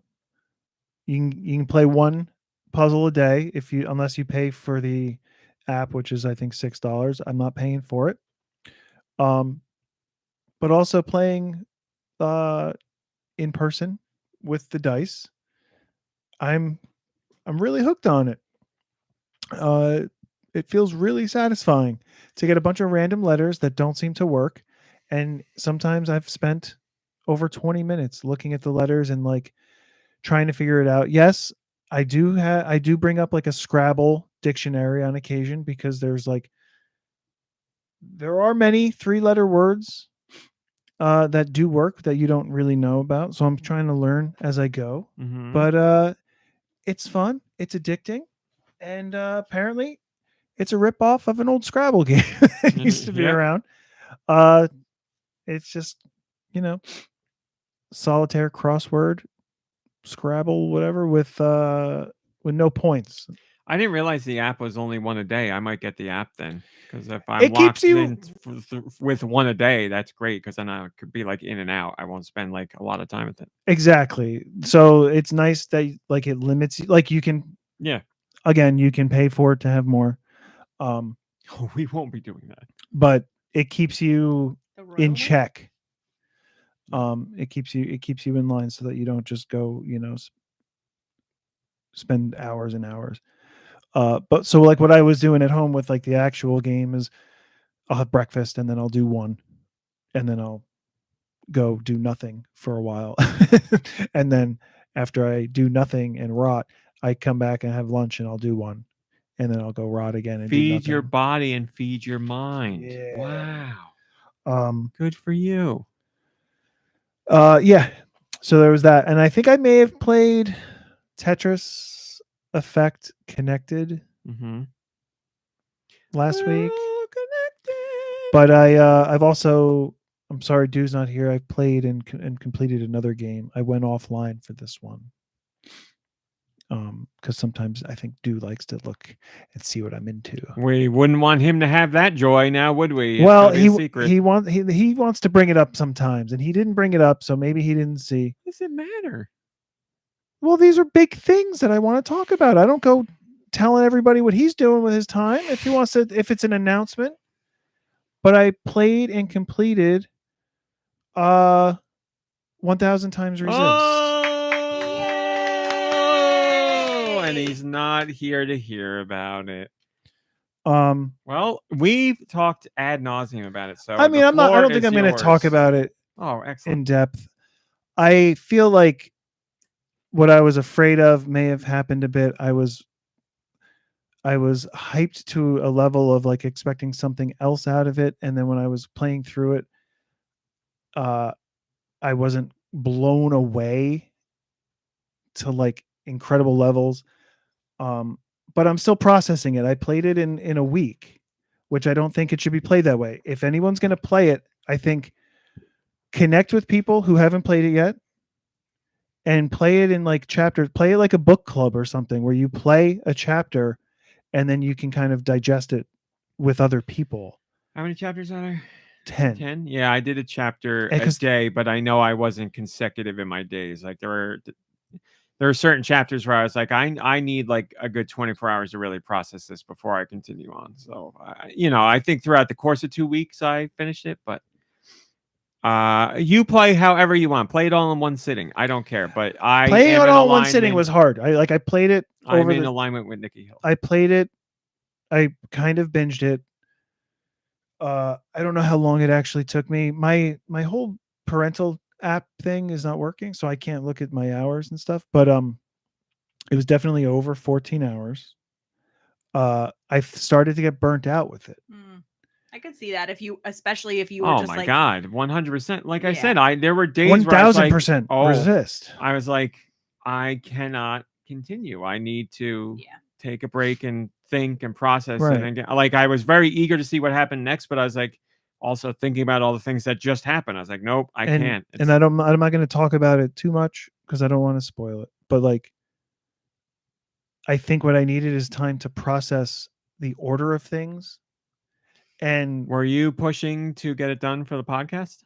You can play one puzzle a day unless you pay for the app, which is I think $6. I'm not paying for it. But also playing in person with the dice. I'm really hooked on it. It feels really satisfying to get a bunch of random letters that don't seem to work. And sometimes I've spent over 20 minutes looking at the letters and like trying to figure it out. Yes, I do bring up like a Scrabble dictionary on occasion, because there are many 3-letter words that do work that you don't really know about. So I'm trying to learn as I go. Mm-hmm. But it's fun. It's addicting. And apparently it's a ripoff of an old Scrabble game that used to be around. It's just, solitaire, crossword, Scrabble, whatever, with no points. I didn't realize the app was only one a day. I might get the app then, because if I'm It keeps locked you- in with one a day, that's great, because then I could be like in and out. I won't spend like a lot of time with it. Exactly. So it's nice that like it limits you. Like you can, again, you can pay for it to have more. We won't be doing that. But it keeps you The in room? check. It keeps you in line so that you don't just go, spend hours and hours. But so like what I was doing at home with like the actual game is I'll have breakfast and then I'll do one, and then I'll go do nothing for a while. And then after I do nothing and rot, I come back and have lunch and I'll do one, and then I'll go rot again and Feed do your nothing. body and feed your mind. Yeah. Wow. Good for you. Yeah. So there was that, and I think I may have played Tetris Effect Connected last week. But I've also, I'm sorry, Dude's not here. I've played and completed another game. I went offline for this one. Because sometimes I think Dude likes to look and see what I'm into. We wouldn't want him to have that joy now, would we? It's Well, gotta be a secret. he wants to bring it up sometimes, and he didn't bring it up, so maybe he didn't see. What does it matter? Well, these are big things that I want to talk about. I don't go telling everybody what he's doing with his time if it's an announcement. But I played and completed 1,000 Times Resist. Oh, and he's not here to hear about it. Well, we've talked ad nauseum about it. So I mean, I don't think I'm going to talk about it excellent. in depth. I feel like what I was afraid of may have happened a bit. I was hyped to a level of like expecting something else out of it, and then when I was playing through it, I wasn't blown away to like incredible levels. But I'm still processing it. I played it in a week, which I don't think it should be played that way. If anyone's going to play it, I think connect with people who haven't played it yet and play it in like chapters. Play it like a book club or something where you play a chapter and then you can kind of digest it with other people. How many chapters are there? 10. 10? Yeah, I did a chapter And a 'cause- day, but I know I wasn't consecutive in my days. Like there are certain chapters where I was like, I need like a good 24 hours to really process this before I continue on. So, I think throughout the course of 2 weeks I finished it, but you play however you want. Play it all in one sitting. I don't care, but I Playing am it in all in one sitting alignment- was hard. I played it I'm over in alignment with Nicky Hill. I played it. I kind of binged it. I don't know how long it actually took me. My whole parental app thing is not working, so I can't look at my hours and stuff. But it was definitely over 14 hours. I started to get burnt out with it. I could see that especially if you were just my like, God, 100%. Like I Yeah. said, there were days where I was like, 1000% oh, resist. I was like, I cannot continue. I need to yeah, take a break and think and process Right. it. And like, I was very eager to see what happened next, but I was like, also thinking about all the things that just happened. I was like, nope, I can't. And I'm not going to talk about it too much because I don't want to spoil it. But like, I think what I needed is time to process the order of things. And Were you pushing to get it done for the podcast?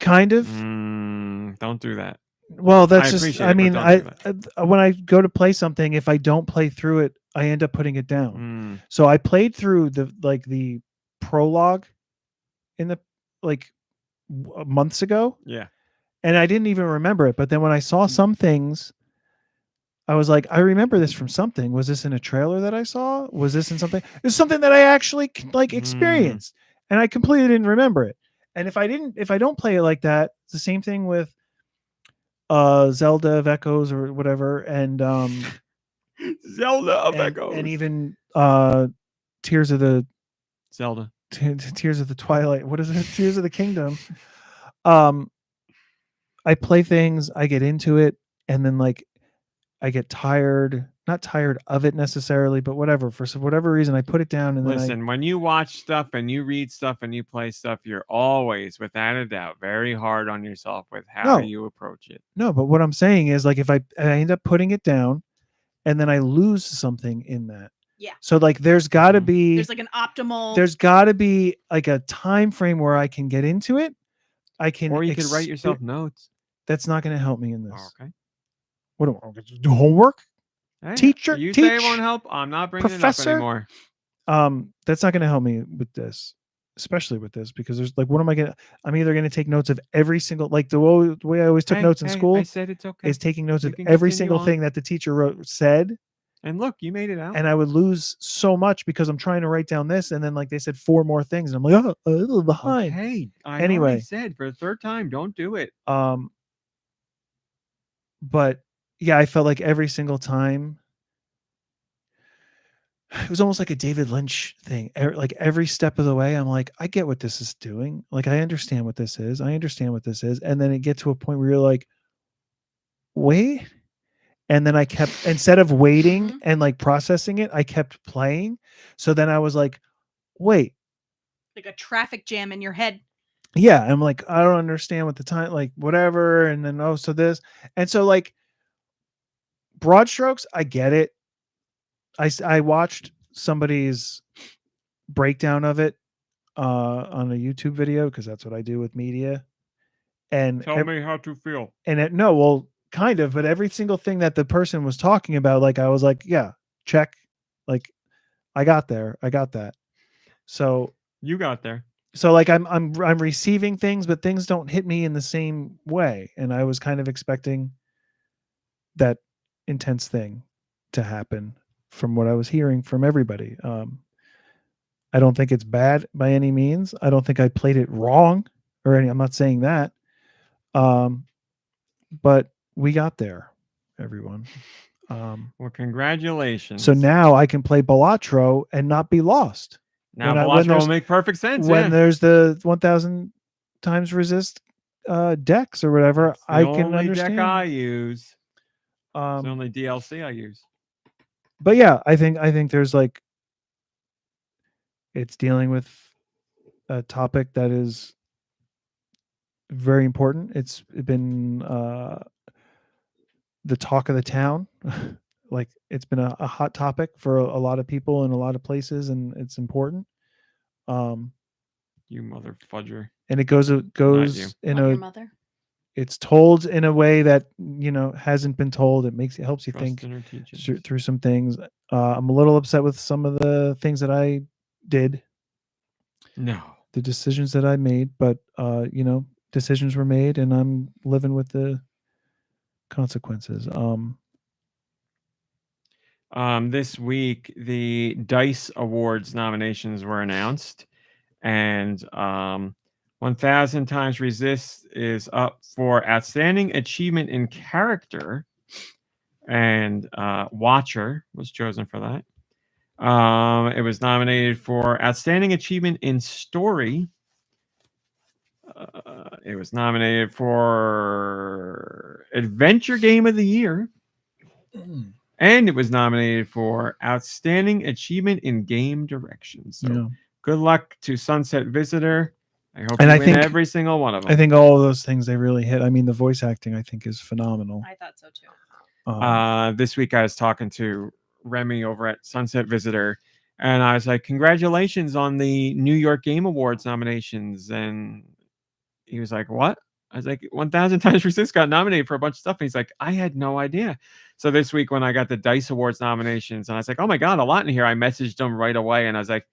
kind of. Don't do that. Well, that's I just, appreciate I it, but mean, don't when I go to play something, if I don't play through it, I end up putting it down. Mm. So I played through the prologue in the months ago, Yeah. and I didn't even remember it. But then when I saw some things, I was like, I remember this from something. Was this in a trailer that I saw? Was this in something? It's something that I actually experienced, and I completely didn't remember it. And if I don't play it like that, it's the same thing with Zelda of Echoes or whatever, and Zelda of Echoes. and even Tears of the Zelda. Tears of the Twilight. What is it? Tears of the Kingdom. I play things, I get into it, and then like I get tired. Not tired of it necessarily, but whatever. For whatever reason, I put it down and Listen, when you watch stuff and you read stuff and you play stuff, you're always, without a doubt, very hard on yourself with how you approach it. No, but what I'm saying is like if I end up putting it down and then I lose something in that. Yeah. So like there's got to be there's like an optimal. there's got to be like a time frame where I can get into it. I can Or you could write yourself notes. That's not going to help me in this. Oh, okay. What do I do? Homework? Hey, Teacher? You teach? say it won't help. I'm not bringing Professor? it up anymore. That's not going to help me with this, especially with this, because there's like, what am I going to? I'm either going to take notes of every single, like the way I always took notes in school. I said it's okay. Is taking notes You of can every continue single on. thing that the teacher said. And look, you made it out. And I would lose so much because I'm trying to write down this, and then like they said 4 more things, and I'm like, oh, a little behind. Hey, I Anyway. already said for the third time, don't do it. But yeah, I felt like every single time it was almost like a David Lynch thing. Like every step of the way, I'm like, I get what this is doing. Like, I understand what this is. And then it gets to a point where you're like, wait. And then I kept, instead of waiting and like processing it, I kept playing. So then I was like, wait. Like a traffic jam in your head. Yeah. I'm like, I don't understand what the time, like whatever. And then, so this. And so like broad strokes, I get it. I watched somebody's breakdown of it on a YouTube video because that's what I do with media. And tell me how to feel. And kind of, but every single thing that the person was talking about, like I was like, yeah, check. Like I got there. I got that. So you got there. So like I'm receiving things, but things don't hit me in the same way. And I was kind of expecting that intense thing to happen from what I was hearing from everybody. I don't think it's bad by any means. I don't think I played it wrong I'm not saying that. But we got there, everyone. Well, congratulations. So now I can play Balatro and not be lost. Now Balatro will make perfect sense. When there's the 1000 times resist decks or whatever, I can understand. Deck I use. It's the only DLC I use. But yeah, I think there's like it's dealing with a topic that is very important. It's been the talk of the town like it's been a hot topic for a lot of people in a lot of places, and it's important. You mother fudger. And it goes you. in Love your a mother. it's told in a way that hasn't been told. It helps you Trust think in her teachings. through some things. I'm a little upset with some of the things that I did, No. the decisions that I made, but decisions were made, and I'm living with the consequences. This week, the DICE Awards nominations were announced, and 1000 Times Resist is up for Outstanding Achievement in Character, and Watcher was chosen for that. It was nominated for Outstanding Achievement in Story. It was nominated for Adventure Game of the Year. And it was nominated for Outstanding Achievement in Game Direction. So good luck to Sunset Visitor. I hope you win every single one of them. I think all of those things they really hit. I mean, the voice acting I think is phenomenal. I thought so too. This week I was talking to Remy over at Sunset Visitor, and I was like, congratulations on the New York Game Awards nominations. And he was like, what? I was like, 1000 Times Resist got nominated for a bunch of stuff. And he's like, I had no idea. So this week when I got the DICE Awards nominations, and I was like, oh my God, a lot in here. I messaged him right away, and I was like,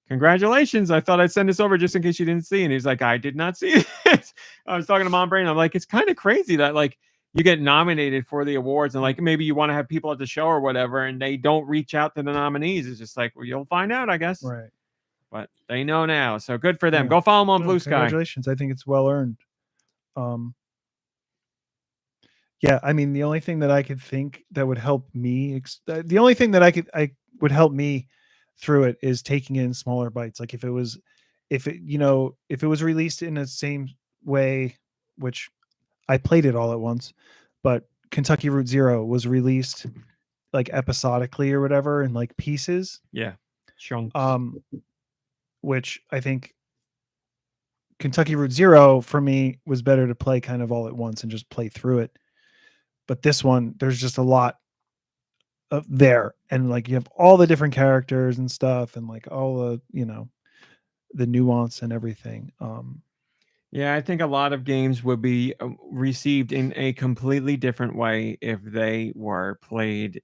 congratulations. I thought I'd send this over just in case you didn't see. And he's like, I did not see it. I was talking to MomBrain. I'm like, it's kind of crazy that like you get nominated for the awards, and like maybe you want to have people at the show or whatever, and they don't reach out to the nominees. It's just like, well, you'll find out, I guess. Right. But they know now. So good for them. Go follow them on Blue Sky. Congratulations. I think it's well earned. Yeah, I mean, the only thing that I could think that would help me, the only thing that I would help me through it is taking it in smaller bites. Like if it was released in the same way, which I played it all at once, but Kentucky Route Zero was released like episodically or whatever in like pieces. Yeah. Chunks. Which I think Kentucky Route Zero for me was better to play kind of all at once and just play through it. But this one, there's just a lot of there, and like you have all the different characters and stuff, and like all the the nuance and everything. Yeah, I think a lot of games would be received in a completely different way if they were played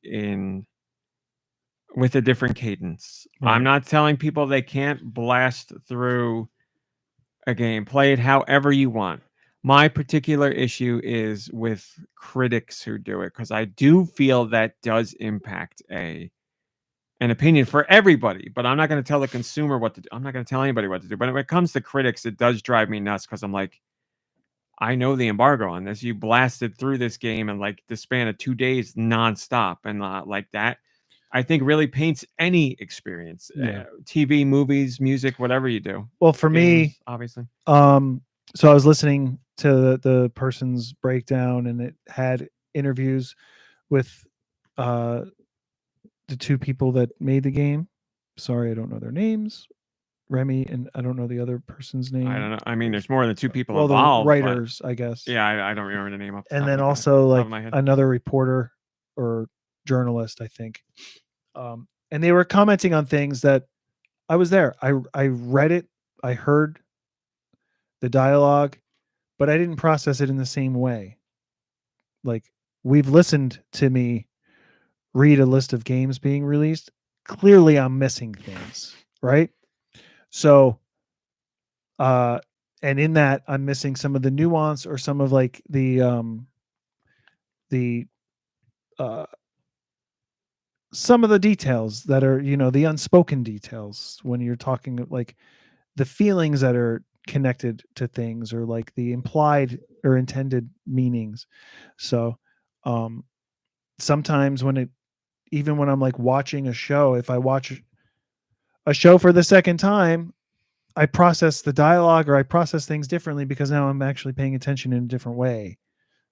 with a different cadence. Right. I'm not telling people they can't blast through a game. Play it however you want. My particular issue is with critics who do it, because I do feel that does impact an opinion for everybody. But I'm not going to tell the consumer what to do. I'm not going to tell anybody what to do. But when it comes to critics, it does drive me nuts, because I'm like, I know the embargo on this. You blasted through this game in like the span of 2 days nonstop, and like that, I think really paints any experience. TV, movies, music, whatever you do. Well, for Games, me, obviously. So I was listening to the person's breakdown, and it had interviews with the two people that made the game. Sorry, I don't know their names. Remy, and I don't know the other person's name. I don't know. I mean, there's more than two people well, involved. The writers, I guess. Yeah, I don't remember the name of. And then also like another reporter or journalist, I think. And they were commenting on things that I was there. I read it. I heard the dialogue, but I didn't process it in the same way. Like, we've listened to me read a list of games being released. Clearly I'm missing things, right? So, and in that I'm missing some of the nuance or some of like the some of the details that are, the unspoken details when you're talking, like the feelings that are connected to things, or like the implied or intended meanings. So sometimes even when I'm like watching a show, if I watch a show for the second time, I process the dialogue or I process things differently, because now I'm actually paying attention in a different way.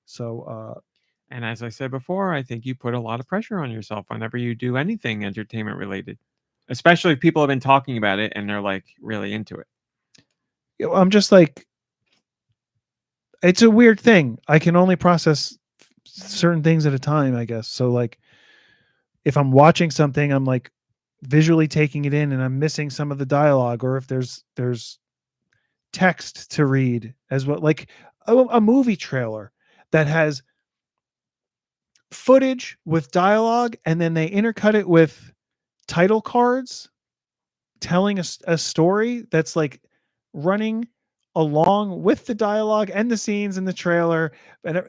So and as I said before, I think you put a lot of pressure on yourself whenever you do anything entertainment related, especially if people have been talking about it and they're like really into it. I'm just like, it's a weird thing. I can only process certain things at a time, I guess. So like, if I'm watching something, I'm like visually taking it in and I'm missing some of the dialogue, or if there's text to read as well, like a movie trailer that has footage with dialogue and then they intercut it with title cards telling a story that's like running along with the dialogue and the scenes in the trailer. And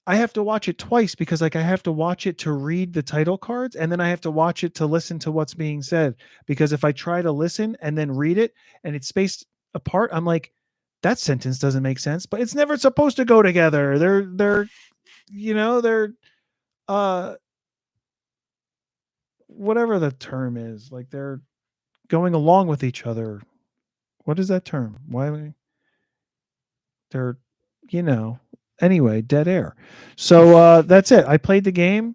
I have to watch it twice because like I have to watch it to read the title cards and then I have to watch it to listen to what's being said, because if I try to listen and then read it and it's spaced apart, I'm like, that sentence doesn't make sense, but it's never supposed to go together. They're whatever the term is, like they're going along with each other. What is that term? Why they're, anyway, dead air. So that's it. I played the game.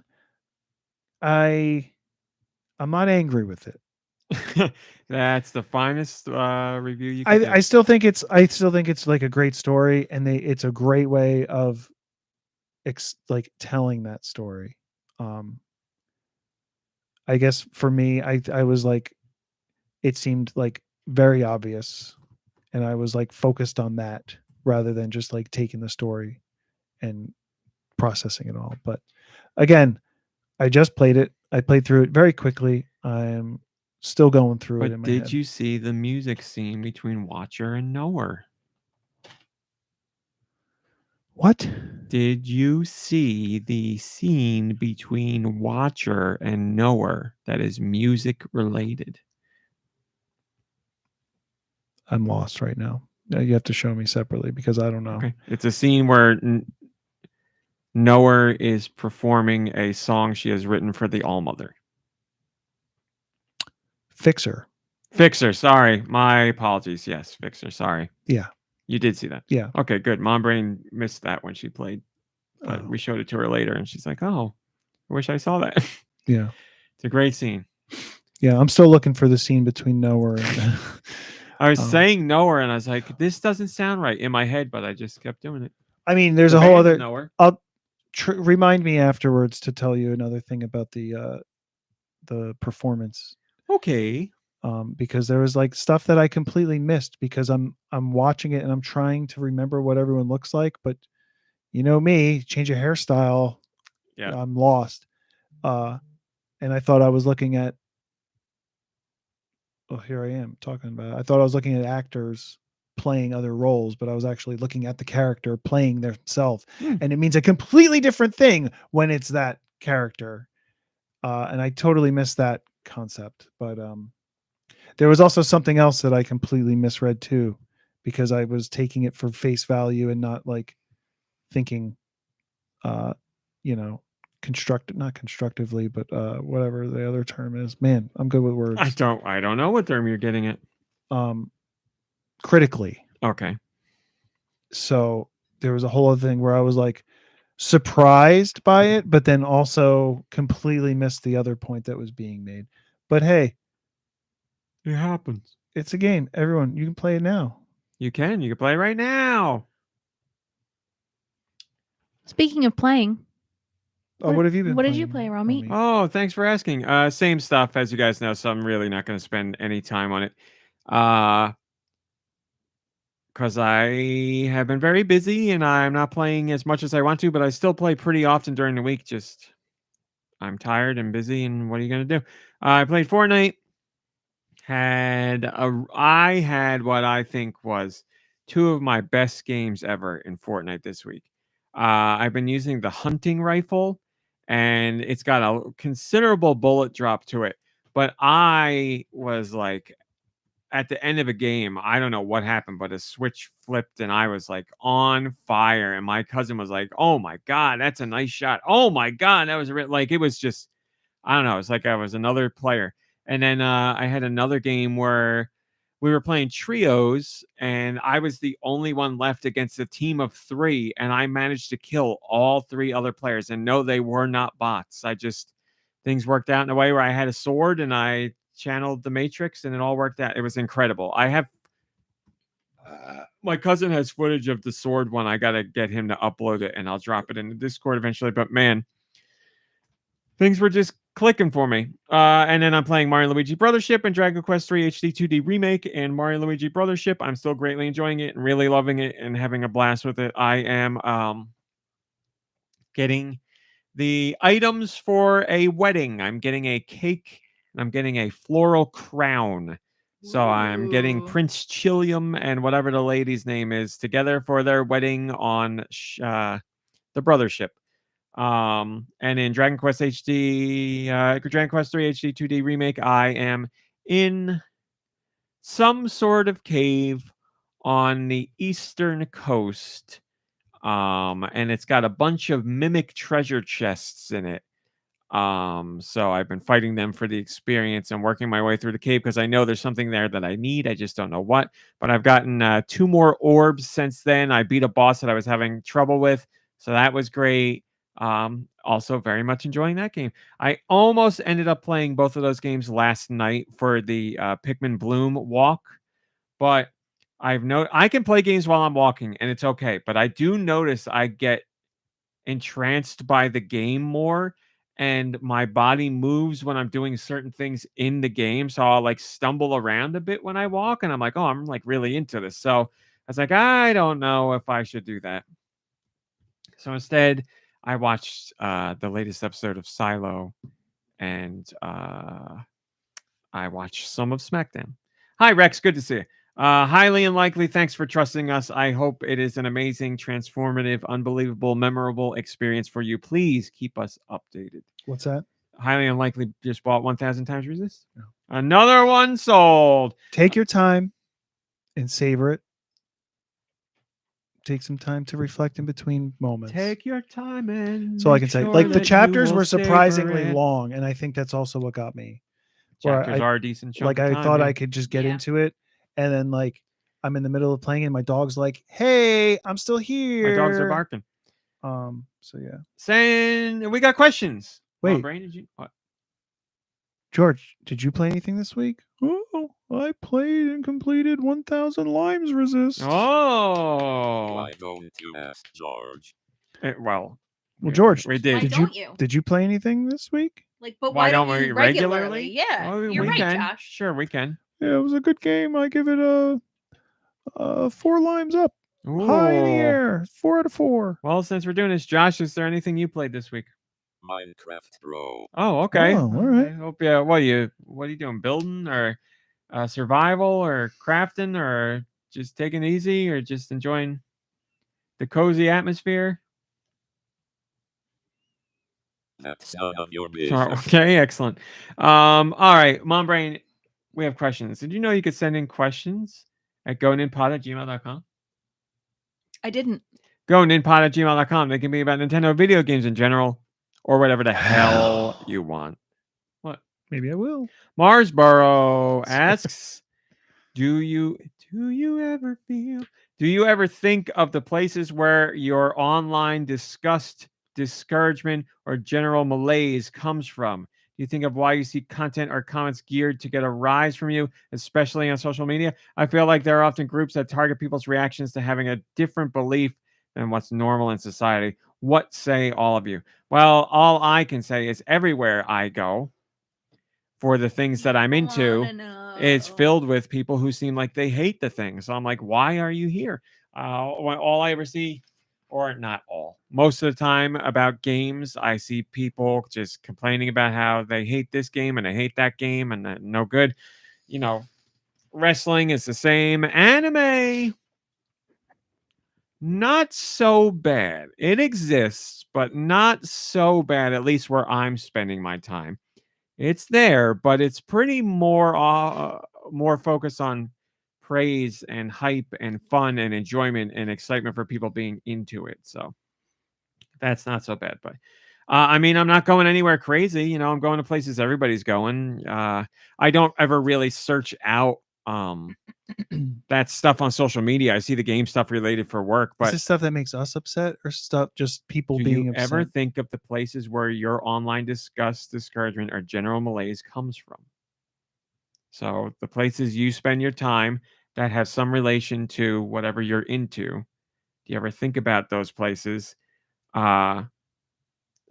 I'm not angry with it. That's the finest review you can I still think it's like a great story, and it's a great way of like telling that story. I guess for me, I was like, it seemed like very obvious, and I was like focused on that rather than just like taking the story and processing it all. But again, I just played it. I played through it very quickly. I'm still going through it in my head. Did you see the music scene between Watcher and Knower? What? Did you see the scene between Watcher and Knower that is music related? I'm lost right now. You have to show me separately because I don't know. Okay. It's a scene where Knower is performing a song she has written for the Allmother. Fixer. Sorry. My apologies. Yes, Fixer. Sorry. Yeah. You did see that? Yeah. Okay, good. MomBrain missed that when she played, but we showed it to her later, and she's like, "Oh, I wish I saw that." Yeah. It's a great scene. Yeah, I'm still looking for the scene between Knower and... I was saying Knower, and I was like, this doesn't sound right in my head, but I just kept doing it. I mean, there's a whole other... Knower. I'll remind me afterwards to tell you another thing about the performance. Okay. Because there was like stuff that I completely missed because I'm watching it and I'm trying to remember what everyone looks like, but you know me, change a hairstyle, yeah, I'm lost. And I thought I was looking at... Oh, here I am talking about it. I thought I was looking at actors playing other roles, but I was actually looking at the character playing themselves. And it means a completely different thing when it's that character. And I totally missed that concept. But there was also something else that I completely misread too, because I was taking it for face value and not like thinking, not constructively, but whatever the other term is. Man, I'm good with words. I don't know what term you're getting at. Critically. Okay. So there was a whole other thing where I was like surprised by it, but then also completely missed the other point that was being made. But hey, it happens. It's a game. Everyone, you can play it now. You can play right now. Speaking of playing, what have you been? What did you play, Romy? Oh, thanks for asking. Same stuff as you guys know, so I'm really not going to spend any time on it. Because I have been very busy and I'm not playing as much as I want to, but I still play pretty often during the week. Just I'm tired and busy, and what are you going to do? I played Fortnite. I had what I think was two of my best games ever in Fortnite this week. I've been using the hunting rifle, and it's got a considerable bullet drop to it. But I was like, at the end of a game, I don't know what happened, but a switch flipped, and I was like on fire. And my cousin was like, "Oh my God, that's a nice shot. Oh my God, that was like, it was just, I don't know. It's like I was another player." And then I had another game where we were playing trios, and I was the only one left against a team of 3, and I managed to kill all 3 other players. And no, they were not bots. Things worked out in a way where I had a sword, and I channeled the Matrix, and it all worked out. It was incredible. I have my cousin has footage of the sword one. I got to get him to upload it, and I'll drop it in the Discord eventually. But man, things were just clicking for me. And then I'm playing Mario Luigi Brothership and Dragon Quest 3 HD 2D Remake and Mario Luigi Brothership. I'm still greatly enjoying it and really loving it and having a blast with it. I am getting the items for a wedding. I'm getting a cake and I'm getting a floral crown. So I'm getting Ooh. Prince Chilium and whatever the lady's name is together for their wedding on the Brothership. And in Dragon Quest HD, Dragon Quest 3 HD 2D Remake, I am in some sort of cave on the eastern coast. And it's got a bunch of mimic treasure chests in it. So I've been fighting them for the experience and working my way through the cave because I know there's something there that I need. I just don't know what. But I've gotten 2 more orbs since then. I beat a boss that I was having trouble with, so that was great. Also very much enjoying that game. I almost ended up playing both of those games last night for the Pikmin Bloom walk, but I can play games while I'm walking and it's okay. But I do notice I get entranced by the game more and my body moves when I'm doing certain things in the game. So I'll like stumble around a bit when I walk and I'm like, oh, I'm like really into this. So I was like, I don't know if I should do that. So instead, I watched the latest episode of Silo and I watched some of SmackDown. Hi, Rex. Good to see you. Highly unlikely. Thanks for trusting us. I hope it is an amazing, transformative, unbelievable, memorable experience for you. Please keep us updated. What's that? Highly unlikely just bought 1,000 times resist. No. Another one sold. Take your time and savor it. Take some time to reflect in between moments. Take your time and that's all I can say. sure Like the that you chapters will were surprisingly savor it. long, and I think that's also what got me. Chapters are a decent chunk Like of I time, thought yeah. I could just get Yeah. into it, and then like I'm in the middle of playing, and my dog's like, "Hey, I'm still here." My dogs are barking. So yeah. Saying we got questions. Wait. Brain, did you what? George, did you play anything this week? Oh, I played and completed 1,000 limes resist. Oh. Why don't you ask George? Well, George, we did. Why Did don't you? you? Did you play anything this week? Like, but Why why don't don't we you regularly? Yeah, Oh, you're we right, can. Josh. Sure, we can. Yeah, it was a good game. I give it a 4 limes up. High in the Ooh. air. 4 out of 4. Well, since we're doing this, Josh, is there anything you played this week? Minecraft, bro. Oh, okay. Oh, all right. I hope you. What are you doing? Building or survival or crafting or just taking it easy or just enjoying the cozy atmosphere? That's none of your business. Okay, excellent. All right, MomBrain, we have questions. Did you know you could send in questions at GoNintPod@gmail.com? I didn't. GoNintPod@gmail.com. They can be about Nintendo video games in general or whatever the hell you want. What? Maybe I will. Marsboro asks, do you ever think of the places where your online disgust, discouragement, or general malaise comes from? Do you think of why you see content or comments geared to get a rise from you, especially on social media? I feel like there are often groups that target people's reactions to having a different belief than what's normal in society. What say all of you? Well, all I can say is everywhere I go for the things that I'm into, it's filled with people who seem like they hate the thing. So I'm like, why are you here? All I ever see, or not all, most of the time about games, I see people just complaining about how they hate this game and they hate that game and that no good. You know, wrestling is the same. Anime, not so bad. It exists, but not so bad, at least where I'm spending my time. It's there, but it's pretty more focused on praise and hype and fun and enjoyment and excitement for people being into it. So that's not so bad. But I mean, I'm not going anywhere crazy. You know, I'm going to places everybody's going. I don't ever really search out that stuff on social media. I see the game stuff related for work, Is but this stuff that makes us upset or stuff just people do being you upset? ever think of the places where your online disgust, discouragement, or general malaise comes from? So the places you spend your time that have some relation to whatever you're into. Do you ever think about those places and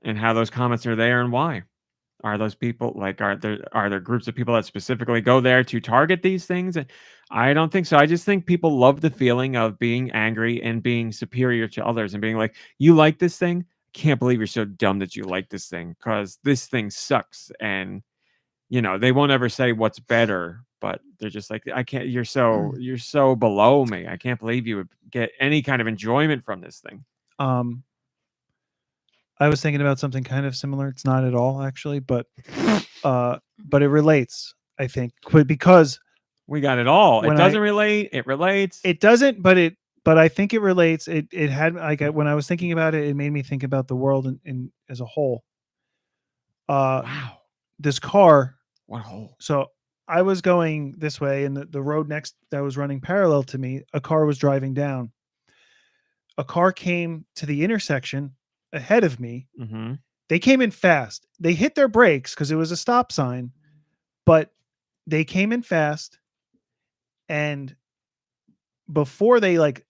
how those comments are there and why? Are those people like are there groups of people that specifically go there to target these things? I don't think so. I just think people love the feeling of being angry and being superior to others and being like, you like this thing? Can't believe you're so dumb that you like this thing because this thing sucks. And they won't ever say what's better, but they're just like, I can't, you're so below me. I can't believe you would get any kind of enjoyment from this thing. I was thinking about something kind of similar. It's not at all actually, but it relates, I think, because we got it all. It doesn't relate. It relates. It doesn't, but I think it relates. It had like when I was thinking about it, it made me think about the world in as a whole. Wow. This car. What hole? So I was going this way, and the road next that was running parallel to me, a car was driving down. A car came to the intersection ahead of me. Mm-hmm. They came in fast. They hit their brakes because it was a stop sign, but they came in fast. And before they like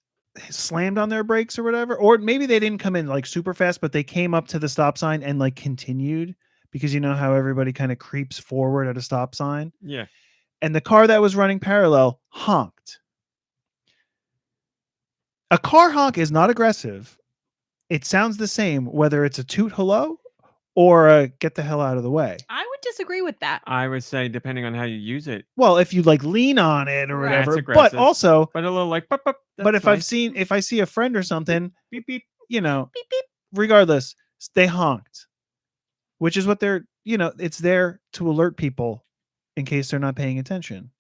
slammed on their brakes or whatever, or maybe they didn't come in like super fast, but they came up to the stop sign and like continued, because you know how everybody kind of creeps forward at a stop sign. Yeah. And the car that was running parallel honked. A car honk is not aggressive. It sounds the same whether it's a toot hello or a get the hell out of the way. I would disagree with that. I would say depending on how you use it. Well, if you like lean on it or Right. whatever, but also, but a little like, bup, bup, but if nice. if I see a friend or something, beep beep, beep, beep. Regardless, they honked, which is what they're, it's there to alert people in case they're not paying attention.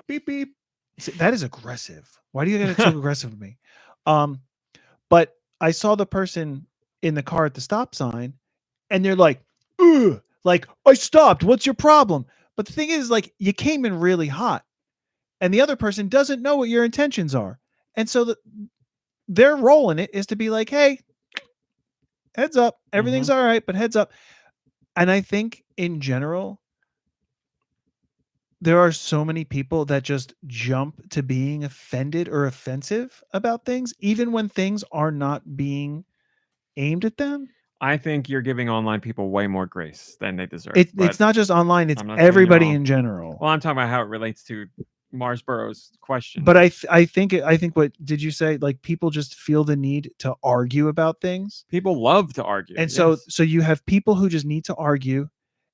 Beep beep. See, that is aggressive. Why do you get it so aggressive with me? But I saw the person in the car at the stop sign, and they're like, ugh, like, I stopped. What's your problem? But the thing is, like, you came in really hot, and the other person doesn't know what your intentions are. And so their role in it is to be like, hey, heads up. Everything's all right, but heads up. And I think in general, there are so many people that just jump to being offended or offensive about things, even when things are not being aimed at them. I think you're giving online people way more grace than they deserve. It's not just online; it's everybody in general. Well, I'm talking about how it relates to Marsboro's question. But I think what did you say? Like, people just feel the need to argue about things. People love to argue, and so you have people who just need to argue,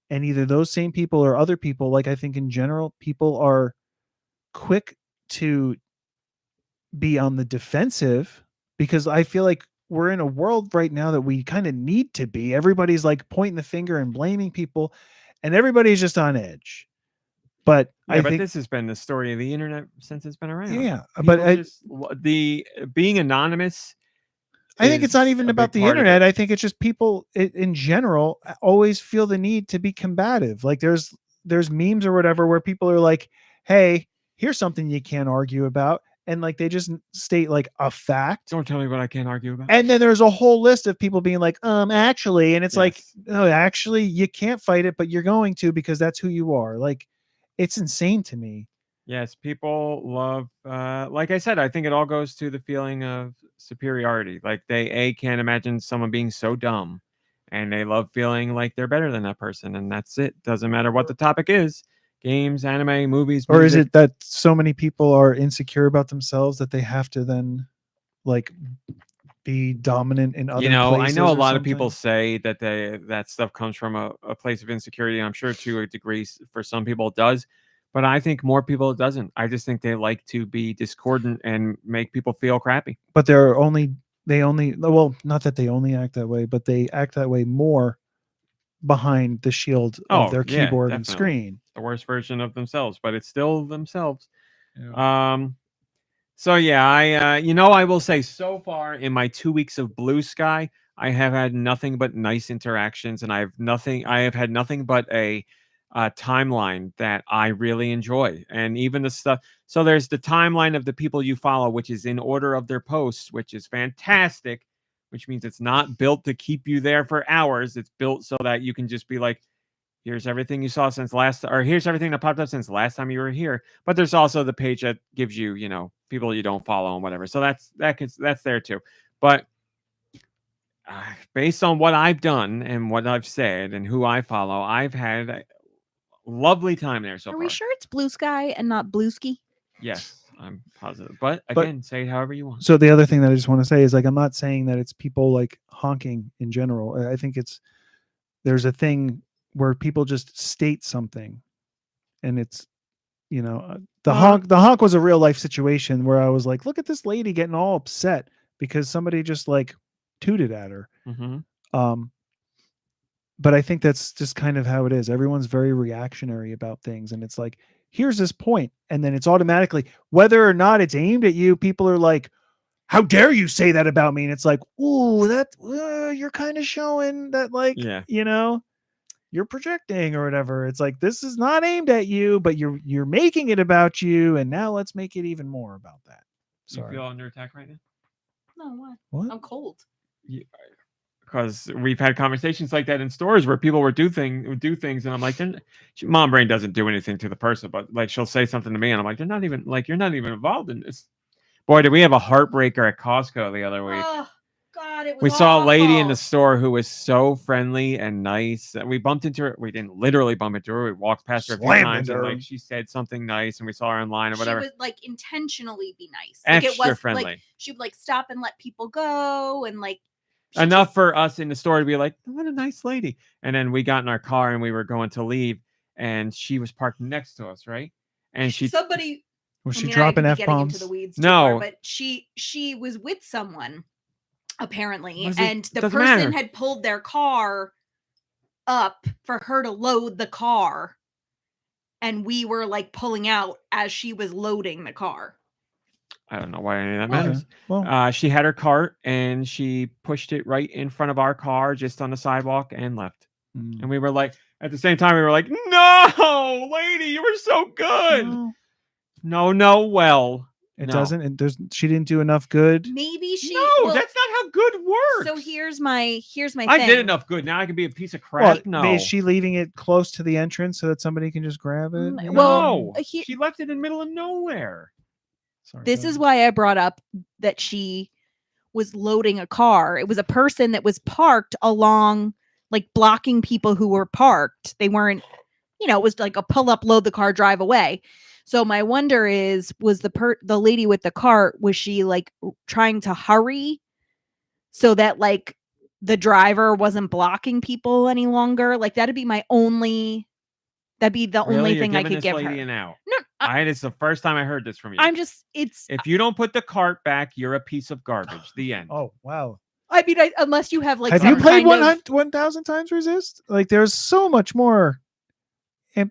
and either those same people or other people. Like, I think in general, people are quick to be on the defensive, because I feel like we're in a world right now that we kind of need to be. Everybody's like pointing the finger and blaming people, and everybody's just on edge. But I think this has been the story of the internet since it's been around. Yeah, people but the being anonymous. I think it's not even about the internet. I think it's just people in general always feel the need to be combative. Like there's memes or whatever where people are like, "Hey, here's something you can't argue about." And like they just state like a fact. Don't tell me what I can't argue about. And then there's a whole list of people being like, actually, and it's like, no, actually, you can't fight it, but you're going to because that's who you are. Like, it's insane to me. Yes, people love, like I said, I think it all goes to the feeling of superiority. Like they can't imagine someone being so dumb, and they love feeling like they're better than that person, and that's it. Doesn't matter what the topic is. Games, anime, movies, or music. Is it that so many people are insecure about themselves that they have to then like be dominant in other places? I know a lot of people say that that stuff comes from a place of insecurity. I'm sure to a degree for some people it does, but I think more people it doesn't. I just think they like to be discordant and make people feel crappy. But well, not that they only act that way, but they act that way more behind the shield of their keyboard and screen. The worst version of themselves, but it's still themselves. Yeah. So yeah, I will say so far in my 2 weeks of Blue Sky, I have had nothing but nice interactions, and I have had nothing but a timeline that I really enjoy. And even the stuff, so there's the timeline of the people you follow, which is in order of their posts, which is fantastic, which means it's not built to keep you there for hours. It's built so that you can just be like, here's everything you saw since or here's everything that popped up since the last time you were here. But there's also the page that gives you, people you don't follow and whatever. So that's there too. But based on what I've done and what I've said and who I follow, I've had a lovely time there so Are far. we sure it's Blue Sky and not Blueski? Yes, I'm positive. But again, say it however you want. So the other thing that I just want to say is, like, I'm not saying that it's people like honking in general. I think there's a thing where people just state something, and it's, the honk was a real life situation where I was like, look at this lady getting all upset because somebody just like tooted at her. Mm-hmm. But I think that's just kind of how it is. Everyone's very reactionary about things, and it's like, here's this point, and then it's automatically, whether or not it's aimed at you, people are like, how dare you say that about me? And it's like, ooh, that you're kind of showing that, like, you're projecting or whatever. It's like, this is not aimed at you, but you're making it about you, and now let's make it even more about that. Sorry. You feel under attack right now? No, What? I'm cold. Because we've had conversations like that in stores where people would do things, and I'm like, MomBrain doesn't do anything to the person, but like she'll say something to me, and I'm like, you're not even involved in this. Boy, did we have a heartbreaker at Costco the other week. Oh God, it was. We saw a lady in the awful. store who was so friendly and nice. We bumped into her. We didn't literally bump into her. We walked past her a few times, and like she said something nice, and we saw her online or whatever. She would like intentionally be nice. Extra it was friendly. Like, she would like stop and let people go, and like enough for us in the store to be like, what a nice lady. And then we got in our car and we were going to leave, and she was parked next to us, right? And somebody was she dropping F-bombs? Into the weeds no, but she was with someone apparently, and the person had pulled their car up for her to load the car, and we were like pulling out as she was loading the car. I don't know why any of that matters. Well, she had her cart and she pushed it right in front of our car, just on the sidewalk, and left. And we were like, at the same time, we were like, no, lady, you were so good. No, well, it doesn't. She didn't do enough good. Maybe she. No, that's not how good works. So here's my thing. I did enough good. Now I can be a piece of crap. No, is she leaving it close to the entrance so that somebody can just grab it? No, she left it in the middle of nowhere. Sorry, this is why I brought up that she was loading a car. It was a person that was parked along, like blocking people who were parked. They weren't, it was like a pull up, load the car, drive away. So my wonder is, was the lady with the cart, was she like trying to hurry so that like the driver wasn't blocking people any longer? Like that'd be the only thing I could give her. An out. No, it's the first time I heard this from you. If you don't put the cart back, you're a piece of garbage. The end. Oh wow. I mean, unless you have like. Have you played 1,000 times Resist? Like, there's so much more.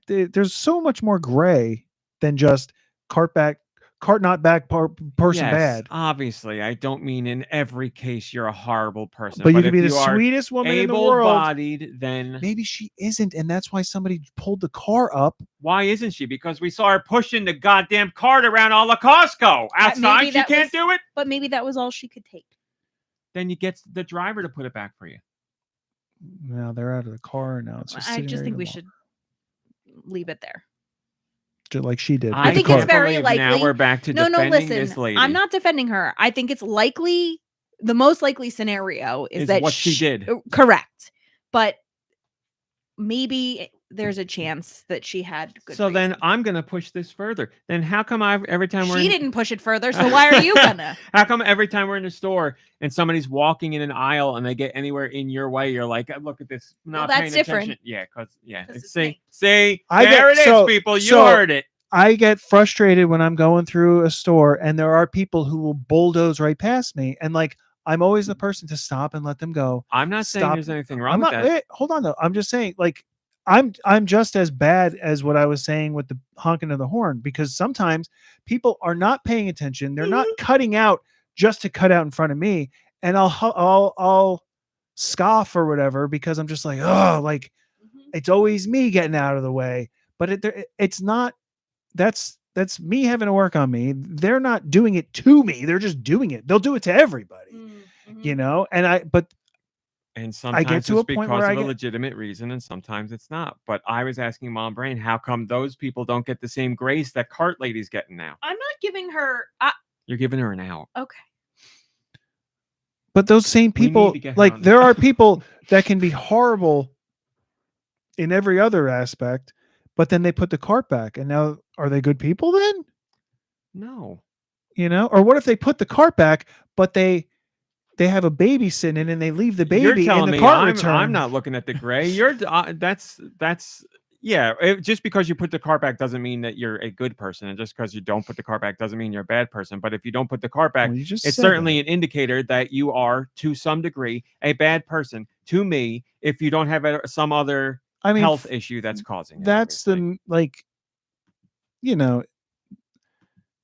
There's so much more gray than just cart not back, person bad. Obviously, I don't mean in every case you're a horrible person. But you can be the sweetest woman in the world. Able-bodied, then maybe she isn't, and that's why somebody pulled the car up. Why isn't she? Because we saw her pushing the goddamn cart around all of Costco. Outside, she can't do it. But maybe that was all she could take. Then you get the driver to put it back for you. Now they're out of the car. Now it's just. I just think we should leave it there. Just like she did. I think it's very likely. Now we're back to defending this lady. I'm not defending her. I think it's likely. The most likely scenario is that what she did. Correct. But maybe there's a chance that she had good reason. Then I'm going to push this further. Then how come every time she didn't push it further, so why are you gonna? How come every time we're in a store and somebody's walking in an aisle and they get anywhere in your way, you're like, look at this. Not that's different. Attention. Yeah, because see, there it is, people. You heard it. I get frustrated when I'm going through a store and there are people who will bulldoze right past me, and like, I'm always the person to stop and let them go. I'm not saying there's anything wrong with that. Hold on though. I'm just saying, like, I'm just as bad as what I was saying with the honking of the horn, because sometimes people are not paying attention. They're not cutting out just to cut out in front of me, and I'll scoff or whatever because I'm just like, oh, like it's always me getting out of the way. But it's not. That's me having to work on me. They're not doing it to me. They're just doing it. They'll do it to everybody, And sometimes I get to it's a point because where of a legitimate reason, and sometimes it's not. But I was asking MomBrain, how come those people don't get the same grace that cart lady's getting now? I'm not giving her. You're giving her an out. Okay. But those same We need people, to get her like on the there are show. people that can be horrible in every other aspect, but then they put the cart back, and now are they good people then? No. You know, or what if they put the cart back, but they have a baby sitting in and they leave the You're baby in telling the me cart I'm return? not looking at the gray. You're that's yeah. Just because you put the cart back doesn't mean that you're a good person, and just because you don't put the cart back doesn't mean you're a bad person. But if you don't put the cart back, Well, you just it's said certainly that. an indicator that you are, to some degree, a bad person. To me, if you don't have some other I mean, health issue that's causing it. that's obviously. you know,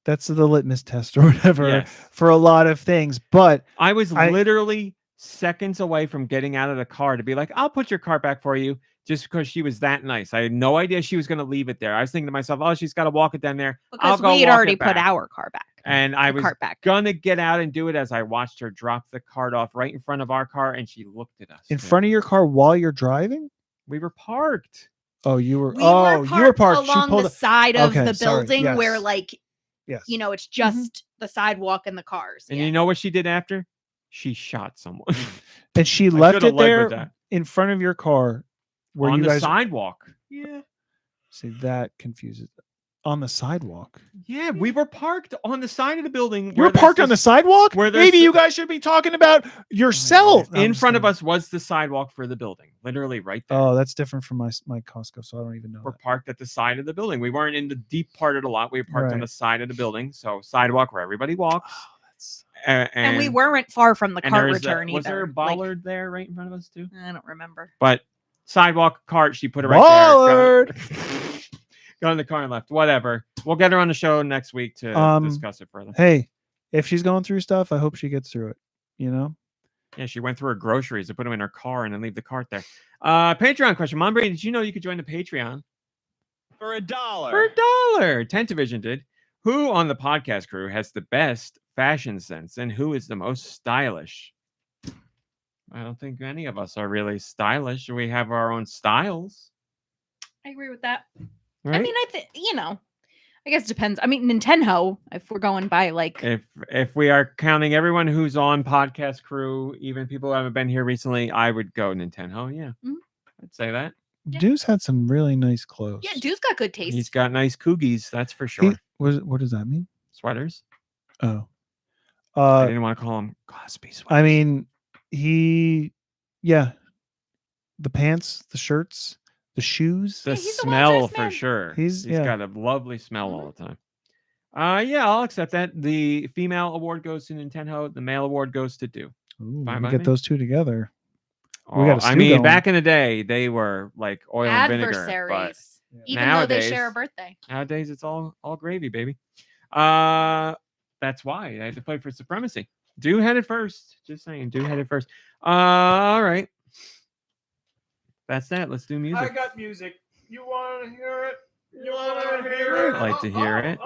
that's the litmus test or whatever Yes. for a lot of things. But I was literally seconds away from getting out of the car to be like, I'll put your cart back for you, just because she was that nice. I had no idea she was going to leave it there. I was thinking to myself, oh, she's got to walk it down there. Because I'll go we had walk already it put back. our car back. And I was cart back. gonna get out and do it as I watched her drop the cart off right in front of our car, and she looked at us. in front of your car while you're driving? We were parked. Oh, you were. We were you were parked. She along pulled the side of Okay, the sorry. building where, Yes. like, Yes. you know, it's just the sidewalk and the cars. And yeah. you know what she did after? She shot someone And she I left shoulda it led with there that. in front of your car, where on you the guys sidewalk. Yeah. see that confuses. On the sidewalk. Yeah, we were parked on the side of the building. You were parked on the sidewalk? where there's Maybe the- you guys should be talking about yourself. No, I'm In just front of kidding. us was the sidewalk for the building, literally right there. Oh, that's different from my Costco, so I don't even know. We're That. parked at the side of the building. We weren't in the deep part of the lot. We were parked on Right. the side of the building. So sidewalk where everybody walks. Oh, that's and we weren't far from the and cart there's return either. was there a Like, bollard there right in front of us too? I don't remember. But sidewalk cart, she put it right Bollard! there. Got in the car and left. Whatever. We'll get her on the show next week to discuss it further. Hey, if she's going through stuff, I hope she gets through it. You know? Yeah, she went through her groceries to put them in her car and then leave the cart there. Patreon question. MomBrain, did you know you could join the Patreon? For $1. For $1. Tentavision did. Who on the podcast crew has the best fashion sense and who is the most stylish? I don't think any of us are really stylish. We have our own styles. I agree with that. Right? I mean, I guess it depends. I mean, Nintendo, if we're going by like if we are counting everyone who's on podcast crew, even people who haven't been here recently, I would go Nintendo. Yeah, I'd say that. Yeah. Deuce had some really nice clothes. yeah, dude's got good taste. He's got nice coogies, that's for sure. What does that mean? Sweaters. Oh. I didn't want to call him Cosby sweaters. I mean, the pants, the shirts, the shoes. The Yeah, he's a smell well-dressed for man. sure. He's got a lovely smell all the time. Yeah, I'll accept that. The female award goes to Nintendo. The male award goes to Do. Ooh, Fine we by get me. those two together. Oh, We got a I stew mean, going. back in the day, they were like oil and vinegar. But Adversaries. Even though they share a nowadays- birthday. nowadays, it's all gravy, baby. That's why I had to play for supremacy. Do headed first. Just saying, do headed first. All right. That's that. Let's do music. got music. You want to hear it? You want to hear I'd like to hear it.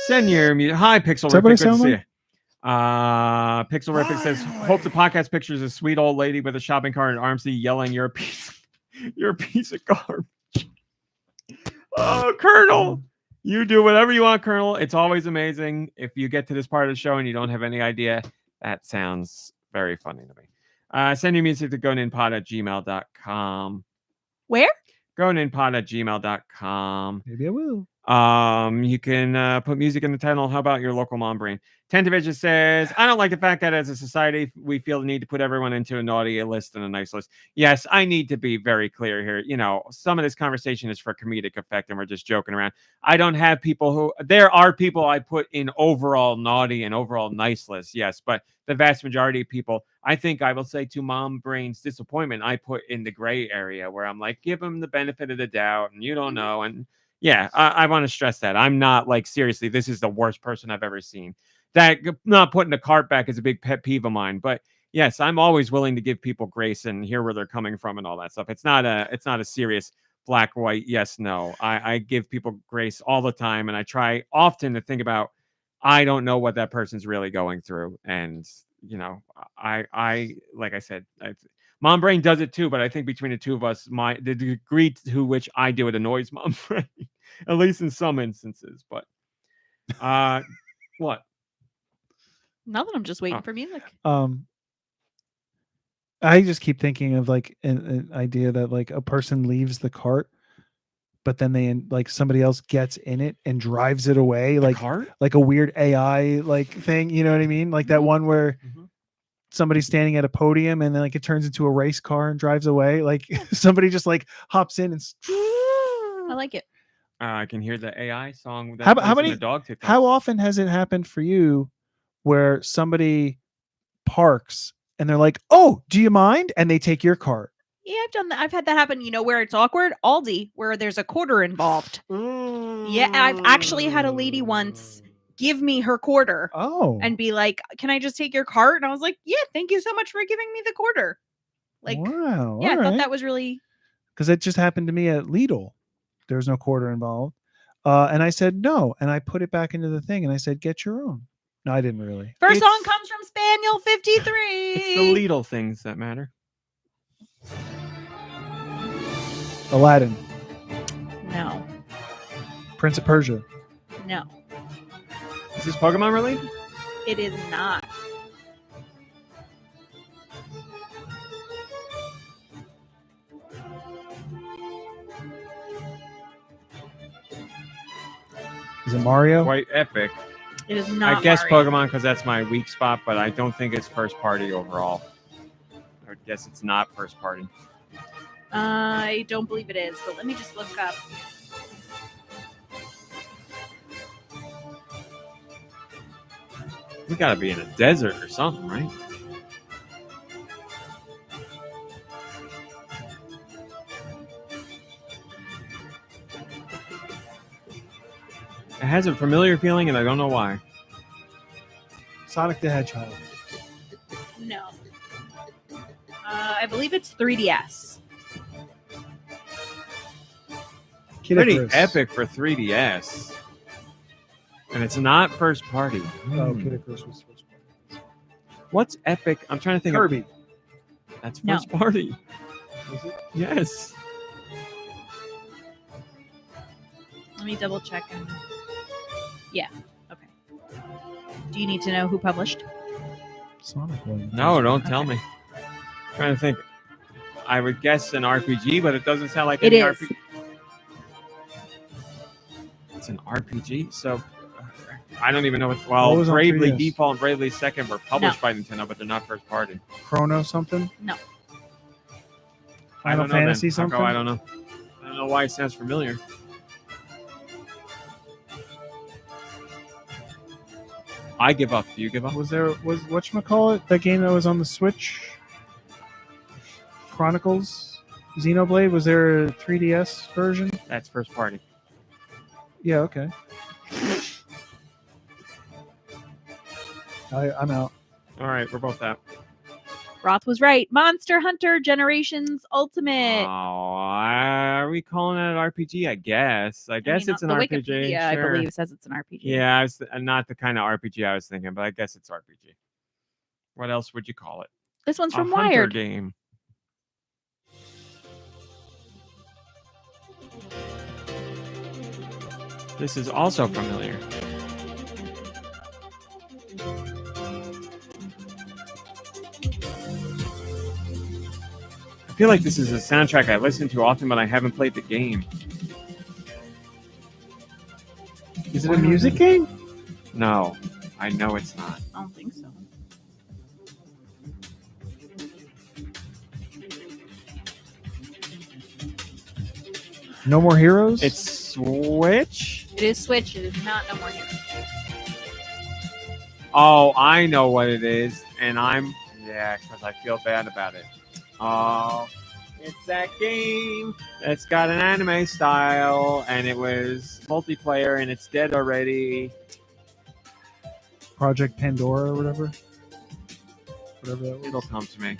Send your music. Hi, Pixel Does everybody Ripper. Good to sound see you. Pixel Ripper says, hope the podcast picture is a sweet old lady with a shopping cart and arms yelling, you're a piece of garbage. Oh, Colonel. You do whatever you want, Colonel. It's always amazing. If you get to this part of the show and you don't have any idea, that sounds very funny to me. Send your music to goninpod@gmail.com. Where? goninpod@gmail.com. Maybe I will. You can put music in the title. How about your local MomBrain? Tentavision says, I don't like the fact that as a society, we feel the need to put everyone into a naughty list and a nice list. Yes, I need to be very clear here. You know, some of this conversation is for comedic effect and we're just joking around. I don't have people there are people I put in overall naughty and overall nice lists. Yes, but the vast majority of people, I think I will say to MomBrain's disappointment, I put in the gray area where I'm like, give them the benefit of the doubt and you don't know. And yeah, I want to stress that. I'm not like, seriously, this is the worst person I've ever seen. That not putting the cart back is a big pet peeve of mine. But yes, I'm always willing to give people grace and hear where they're coming from and all that stuff. It's not a serious black, white, yes, no. I give people grace all the time. And I try often to think about, I don't know what that person's really going through. And, you know, I like I said, MomBrain does it too, but I think between the two of us, the degree to which I do it annoys MomBrain, at least in some instances. But what? Nothing. I'm just waiting Oh. for music. I just keep thinking of like an idea that like a person leaves the cart, but then like somebody else gets in it and drives it away, The like cart? like a weird AI like thing. You know what I mean? Like that one where somebody's standing at a podium and then like it turns into a race car and drives away. Like somebody just like hops in and. I like it. I can hear the AI song. That How plays in many? the dog TikToks. How often has it happened for you where somebody parks and they're like, "Oh, do you mind?" and they take your cart? Yeah, I've done that. I've had that happen. You know where it's awkward? Aldi, where there's a quarter involved. Yeah, I've actually had a lady once give me her quarter and be like, "Can I just take your cart?" And I was like, "Yeah, thank you so much for giving me the quarter." Like, wow, yeah, I thought that was really, because it just happened to me at Lidl. There's no quarter involved, and I said no, and I put it back into the thing, and I said, "Get your own." No, I didn't really. First song comes from Spaniel 53. It's the Lidl things that matter. Aladdin, No, Prince of Persia. no, Is this Pokemon related? it is not. Is it Mario? Quite epic. It is not. I guess Mario. Pokemon because that's my weak spot, but I don't think it's first party overall. I would guess it's not first party. I don't believe it is, but let me just look up. We gotta be in a desert or something, right? It has a familiar feeling, and I don't know why. Sonic the Hedgehog. No. I believe it's 3DS. Kid Pretty Icarus. epic for 3DS. And it's not first party. Oh, Hmm. Kid Icarus was first party. What's epic? I'm trying to think Kirby. That's No. first party. Is it? Yes. Let me double check. Yeah. Okay. Do you need to know who published? Sonic one. No, don't tell Okay. me. Trying to think. I would guess an RPG, but it doesn't sound like It any is. RPG. It's an RPG, so I don't even know what. What Well, was on Bravely 3DS? Default and Bravely Second were published by Nintendo, but they're not first party. Chrono something? No. I Final don't know. Fantasy Then. something? I don't know. I don't know why it sounds familiar. I give up. Do you give up? Was whatchamacallit? That game that was on the Switch? Chronicles? Xenoblade? Was there a 3DS version? That's first party. Yeah, okay. I'm out. All right, we're both out. Roth was right. Monster Hunter Generations Ultimate. Oh, are we calling it an RPG? I guess. I guess it's an the RPG. Wikipedia, I sure. believe, says it's an RPG. Yeah, it's not the kind of RPG I was thinking, but I guess it's RPG. What else would you call it? This one's from a hunter Wired. game. This is also familiar. I feel like this is a soundtrack I listen to often, but I haven't played the game. Is it a music game? No, I know it's not. I don't think so. No More Heroes? It's Switch? It is Switch. It is not No More Heroes. Oh, I know what it is, and because I feel bad about it. Oh, it's that game that's got an anime style, and it was multiplayer, and it's dead already. Project Pandora or whatever. Whatever that was. It'll come to me.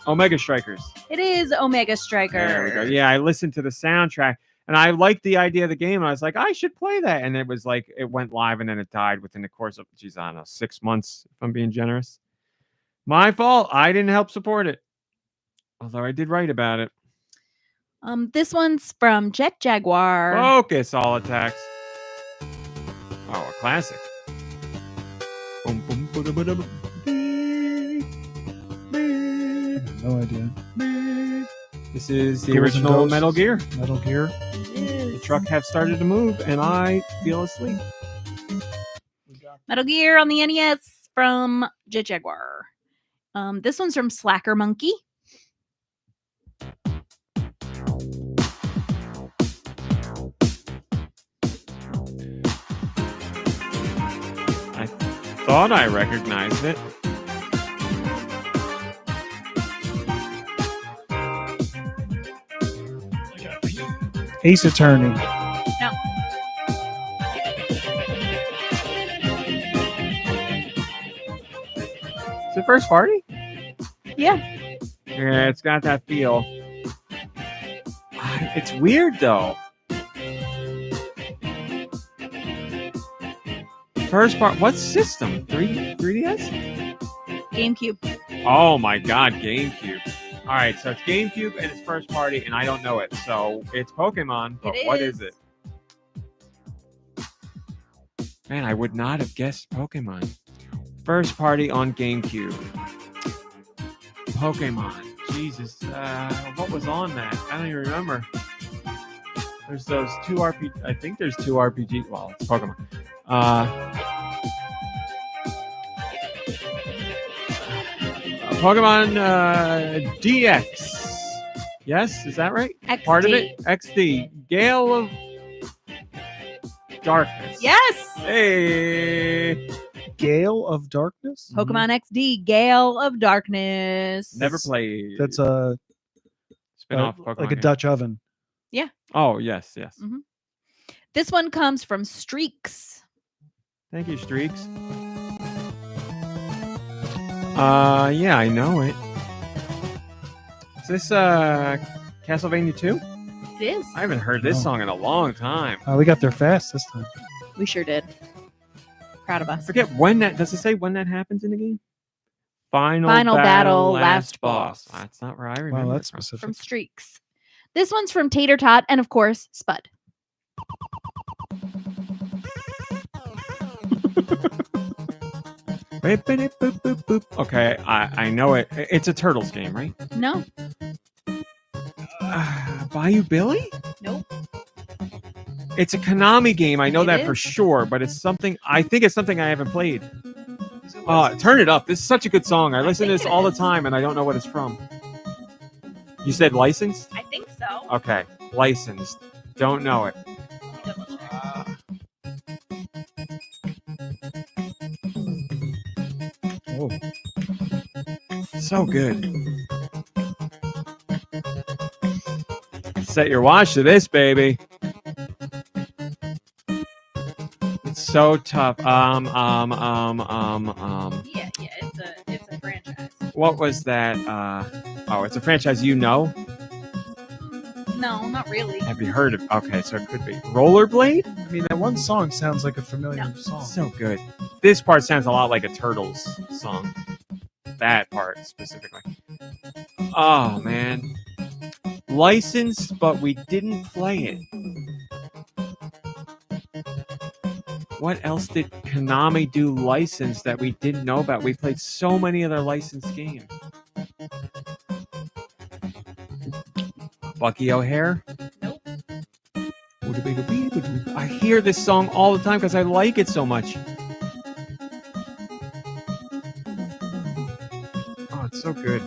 Omega Strikers. It is Omega Striker. There we go. Yeah, I listened to the soundtrack, and I liked the idea of the game, and I was like, I should play that. And it was like, it went live, and then it died within the course of, I don't know, 6 months, if I'm being generous. My fault. I didn't help support it. Although I did write about it. This one's from Jet Jaguar. Focus, all attacks. Oh, a classic. Boom, boom, boom, boom, boom. No idea. This is the Ghouls and original Ghosts. Metal Gear. Metal Gear. The truck have started to move, and I feel asleep. Metal Gear on the NES from Jet Jaguar. This one's from Slacker Monkey. I thought I recognized it. Ace Attorney. No. Is it first party? Yeah. Yeah, it's got that feel. It's weird though. First part. What system? 3DS? GameCube. Oh my God, GameCube. All right, so it's GameCube and it's first party, and I don't know it. So it's Pokemon, but what is it? Man, I would not have guessed Pokemon. First party on GameCube. Pokemon. Jesus. What was on that? I don't even remember. There's those two RPG. I think there's two RPG. Well, it's Pokemon. Pokemon DX. Yes, is that right? XD. Part of it? XD. Gale of Darkness. Yes. Hey. Gale of Darkness. Pokemon XD, Gale of Darkness. Never played. That's a spin-off Pokemon like a game. Dutch oven. Oh, yes, yes. Mhm. This one comes from Streaks. Thank you, Streaks. Yeah, I know it. Is this Castlevania 2? It is. I haven't heard this No. song in a long time. We got there fast this time. We sure did. Proud of I us. forget when that. Does it say when that happens in the game? Final battle, last boss. That's not where I remember. Wow, it that's from. specific. From Streaks. This one's from Tater Tot and, of course, Spud. Okay, I know it. It's a Turtles game, right? No. Bayou Billy? Nope. It's a Konami game. I know It that for is? sure, but it's something. I think it's something I haven't played. Turn it up. This is such a good song. I listen to think this it all the is. time, and I don't know what it's from. You said licensed? I think so. Okay, licensed. Don't know it. Let me double check. Oh, So good. Set your watch to this, baby. It's so tough. Yeah, it's a franchise. What was that? It's a franchise you know? No, not really. Have you heard of? Okay, so it could be Rollerblade. I mean, that one song sounds like a familiar No. song. So good. This part sounds a lot like a Turtles song. That part specifically. Oh man. Licensed, but we didn't play it. What else did Konami do licensed that we didn't know about? We played so many of their licensed games. Bucky O'Hare? Nope. I hear this song all the time because I like it so much. Oh, it's so good.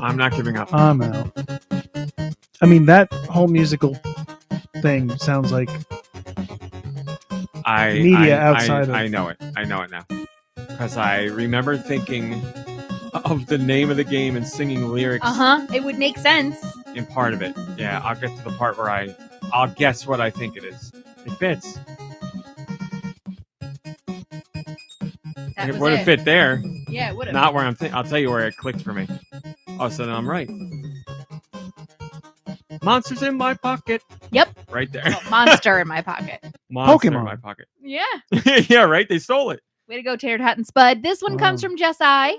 I'm not giving up. I'm out. I mean, that whole musical thing sounds like media outside of- I know it. I know it now. Because I remember thinking of the name of the game and singing lyrics It would make sense. in part of it. Yeah, I'll get to the part where I'll guess what I think it is. It fits. That It was would have fit there. Yeah, it would have. Not where I'm thinking. I'll tell you where it clicked for me. Oh, so then I'm right. Monsters in my pocket. Yep. Right there. Oh, monster in my pocket. Monster in Pokemon. my pocket. Yeah. Yeah, right. They stole it. Way to go, Tared Hat and Spud. This one comes from Jess I.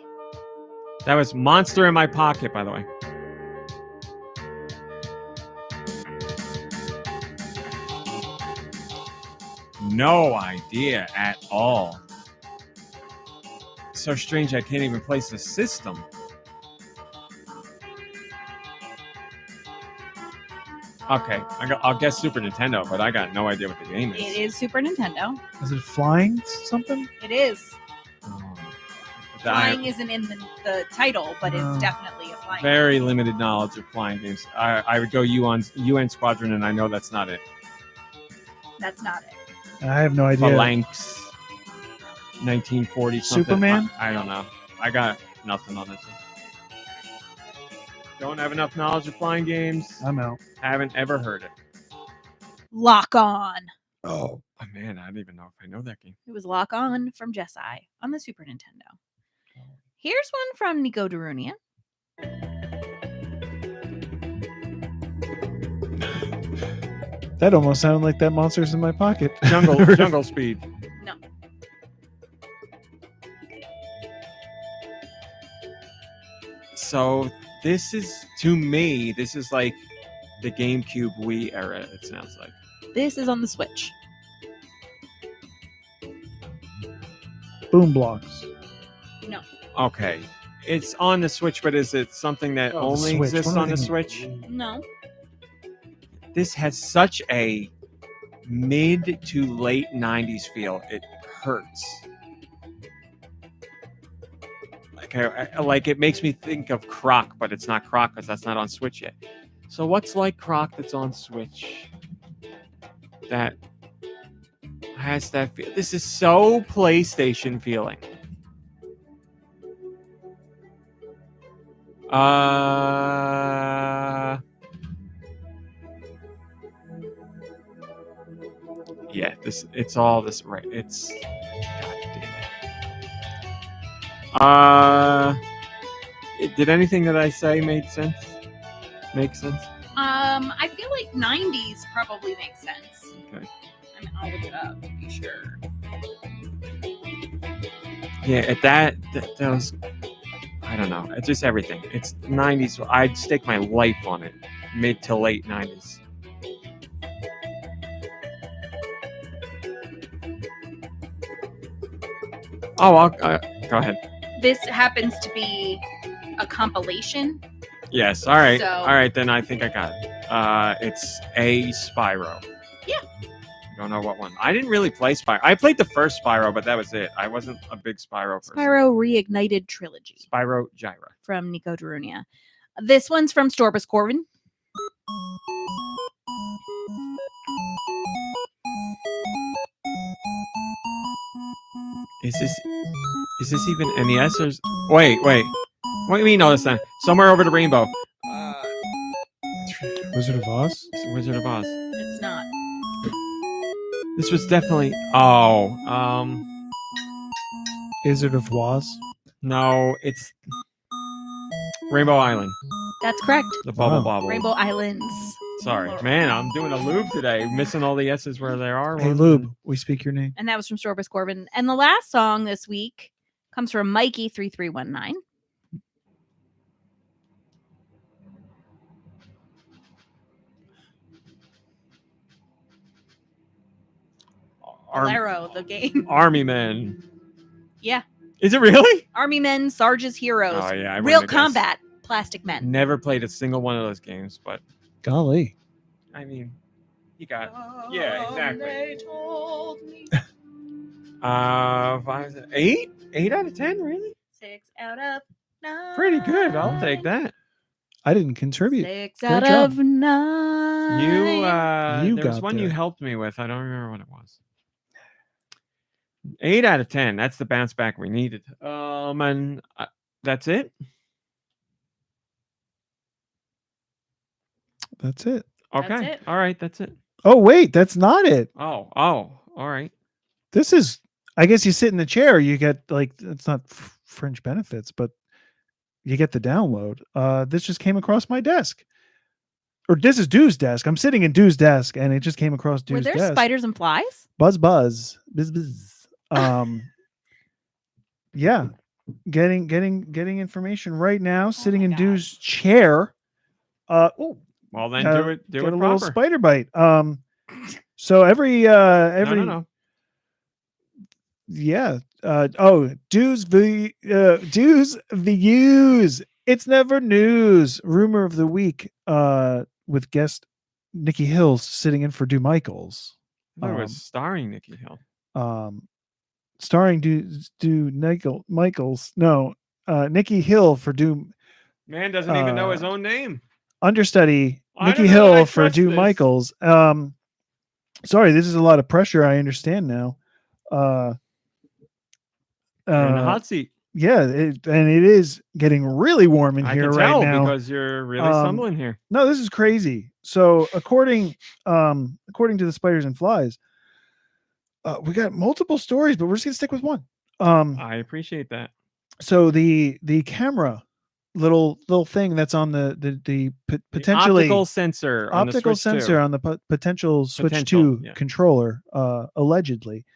That was Monster in My Pocket, by the way. No idea at all. So strange I can't even place the system. Okay, I'll guess Super Nintendo, but I got no idea what the game is. It is Super Nintendo. Is it flying something? It is. Oh, Flying isn't in the title, but it's definitely a flying very limited knowledge of flying games. I would go UN Squadron, and I know that's not it. That's not it. I have no idea. Phalanx, 1940 something. Superman? I don't know. I got nothing on this one. Don't have enough knowledge of flying games. I'm out. Haven't ever heard it. Lock On. Oh man, I don't even know if I know that game. It was Lock On from Jess I on the Super Nintendo. Here's one from Nico Darunia. That almost sounded like that Monsters in My Pocket. Jungle Speed. No. So this is, to me, this is like the GameCube Wii era, it sounds like. This is on the Switch. Boom Blocks. No. Okay. It's on the Switch, but is it something that only Switch. exists What am I on the thinking? Switch? No. This has such a mid to late 90s feel. It hurts. Like it makes me think of Croc, but it's not Croc because that's not on Switch yet. So what's like Croc that's on Switch that has that feel? This is so PlayStation feeling. Yeah, it's all this, right? It's, God damn it. Did anything that I say make sense? I feel like 90s probably makes sense. Okay. I'll look it up to be sure. Yeah, that was, I don't know. It's just everything. It's 90s. I'd stake my life on it. Mid to late 90s. Oh, go ahead. This happens to be a compilation. Yes. All right. So- All right. Then I think I got it. It's a Spyro. Yeah. Don't know what one. I didn't really play Spyro. I played the first Spyro, but that was it. I wasn't a big Spyro person. Spyro Reignited Trilogy Spyro Gyra. from Nico Darunia. This one's from Storbus Corbin. Is this even NES or? Wait. What do you mean all this time? Somewhere over the rainbow. Wizard of Oz? It's Wizard of Oz. It's not. This was definitely. Wizard of Oz? No, it's Rainbow Island. That's correct. The Bubble Wow. Bobble. Rainbow Islands. Sorry, man, I'm doing a loop today, missing all the S's where there are. Hey, ones. Lube, we speak your name. And that was from Storbus Corbin. And the last song this week comes from Mikey3319. Valero, the game. Army Men. Yeah. Is it really? Army Men, Sarge's Heroes. Oh yeah, I wouldn't Real have guessed. Combat, Plastic Men. Never played a single one of those games, but Golly. I mean, you got. Yeah, exactly. They told me. 8? 8 out of 10, really? 6 out of 9. Pretty good. I'll take that. I didn't contribute. 6 Great out job. of 9. You You there was got one you there. helped me with. I don't remember what it was. 8 out of 10. That's the bounce back we needed. And that's it. That's it. Okay. it. All right. That's it. Oh, wait, that's not it. Oh. All right. This is, I guess you sit in the chair, you get like, it's not fringe benefits, but you get the download. This just came across my desk or this is Dew's desk. I'm sitting in Dew's desk, and it just came across Were Dew's there desk. spiders and flies? Buzz, buzz, bizz. Yeah, getting information right now. Sitting my in God. Dew's chair. Well, then do it get a proper. little spider bite. So every No. yeah. Dew's the views. It's never news. Rumor of the week. With guest Nicky Hill sitting in for Dew Michaels. I thought it was starring Nicky Hill. Starring Dew Michaels. No, Nicky Hill for Dew. Man doesn't even know his own name. Understudy I Nicky don't know that I Hill for trust Dew this. Michaels. Sorry, this is a lot of pressure. I understand now. You're in the hot seat. Yeah, and it is getting really warm in I here can right tell now. because you're really stumbling here. No, this is crazy. So according to the Spiders and Flies, we got multiple stories, but we're just gonna stick with one. I appreciate that. So the camera, little thing that's on the potentially optical sensor on the optical Switch sensor 2. on the potential Switch Potential, 2 yeah. controller, allegedly.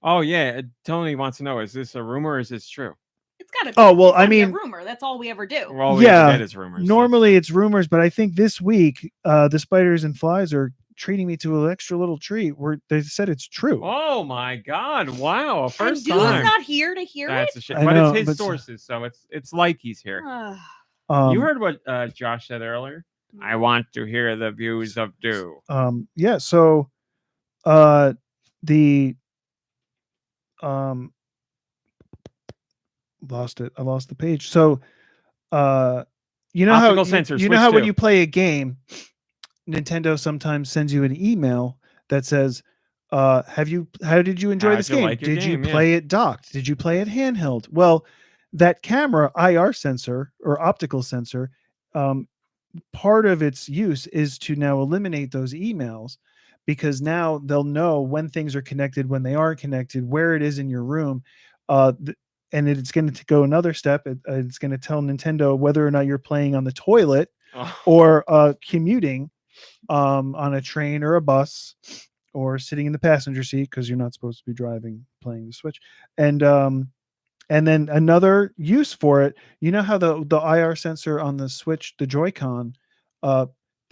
Oh yeah, Tony wants to know: is this a rumor or is this true? It's gotta be. Oh, well, it's gotta I be a mean- rumor. That's all we ever do. Well, all we ever get is rumors. Normally it's rumors, but I think this week the Spiders and Flies are treating me to an extra little treat where they said it's true. Oh my God! Wow, first and Dew's time. not here to hear That's it. a shit. I But know, it's his but- sources, so it's like he's here. Ugh. You heard what Josh said earlier. I want to hear the views of Dew. Yeah, so the lost it. I lost the page. So you know Optical how sensor, you know Switch how when 2. you play a game, Nintendo sometimes sends you an email that says, how did you enjoy How'd this you game? like your Did you game? Yeah. play it docked? Did you play it handheld? Well, that camera IR sensor or optical sensor, part of its use is to now eliminate those emails, because now they'll know when things are connected, when they aren't connected, where it is in your room. And it's going to go another step. It's going to tell Nintendo whether or not you're playing on the toilet Oh. or commuting on a train or a bus or sitting in the passenger seat, because you're not supposed to be driving playing the Switch. And then another use for it, you know how the IR sensor on the Switch, the Joy-Con,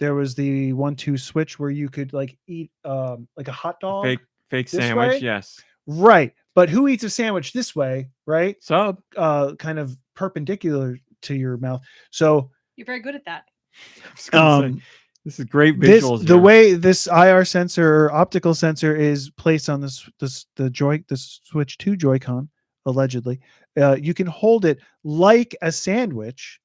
there was the 1-2 switch where you could like eat like a hot dog. Fake this sandwich. way? Yes. Right. But who eats a sandwich this way, right? Sub. Kind of perpendicular to your mouth. So You're very good at that. I was gonna say, this is great visuals. the here. way this IR sensor or optical sensor is placed on the Switch 2 Joy-Con, allegedly, you can hold it like a sandwich,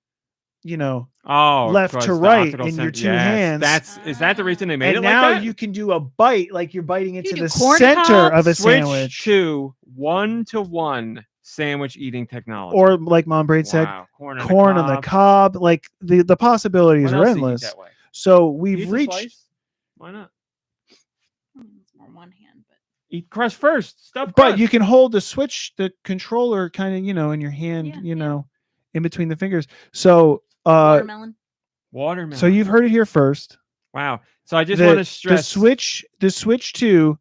left because to the right optical in your sen- two hands. Is that the reason they made And it now like that? you can do a bite like you're biting into do the corn center cobs, of a Switch sandwich. to 1-to-1 sandwich eating technology. Or like MomBrain said, Wow, corn on the cob. Like the possibilities What are else do you eat endless. that way? So Eat we've the reached. slice? Why not? It's more one hand, but Eat crust first. Stuff But crust. you can hold the controller kind of, in your hand, Yeah, in between the fingers. So, watermelon. Watermelon. so you've heard it here first. Wow. So I just want to stress the Switch 2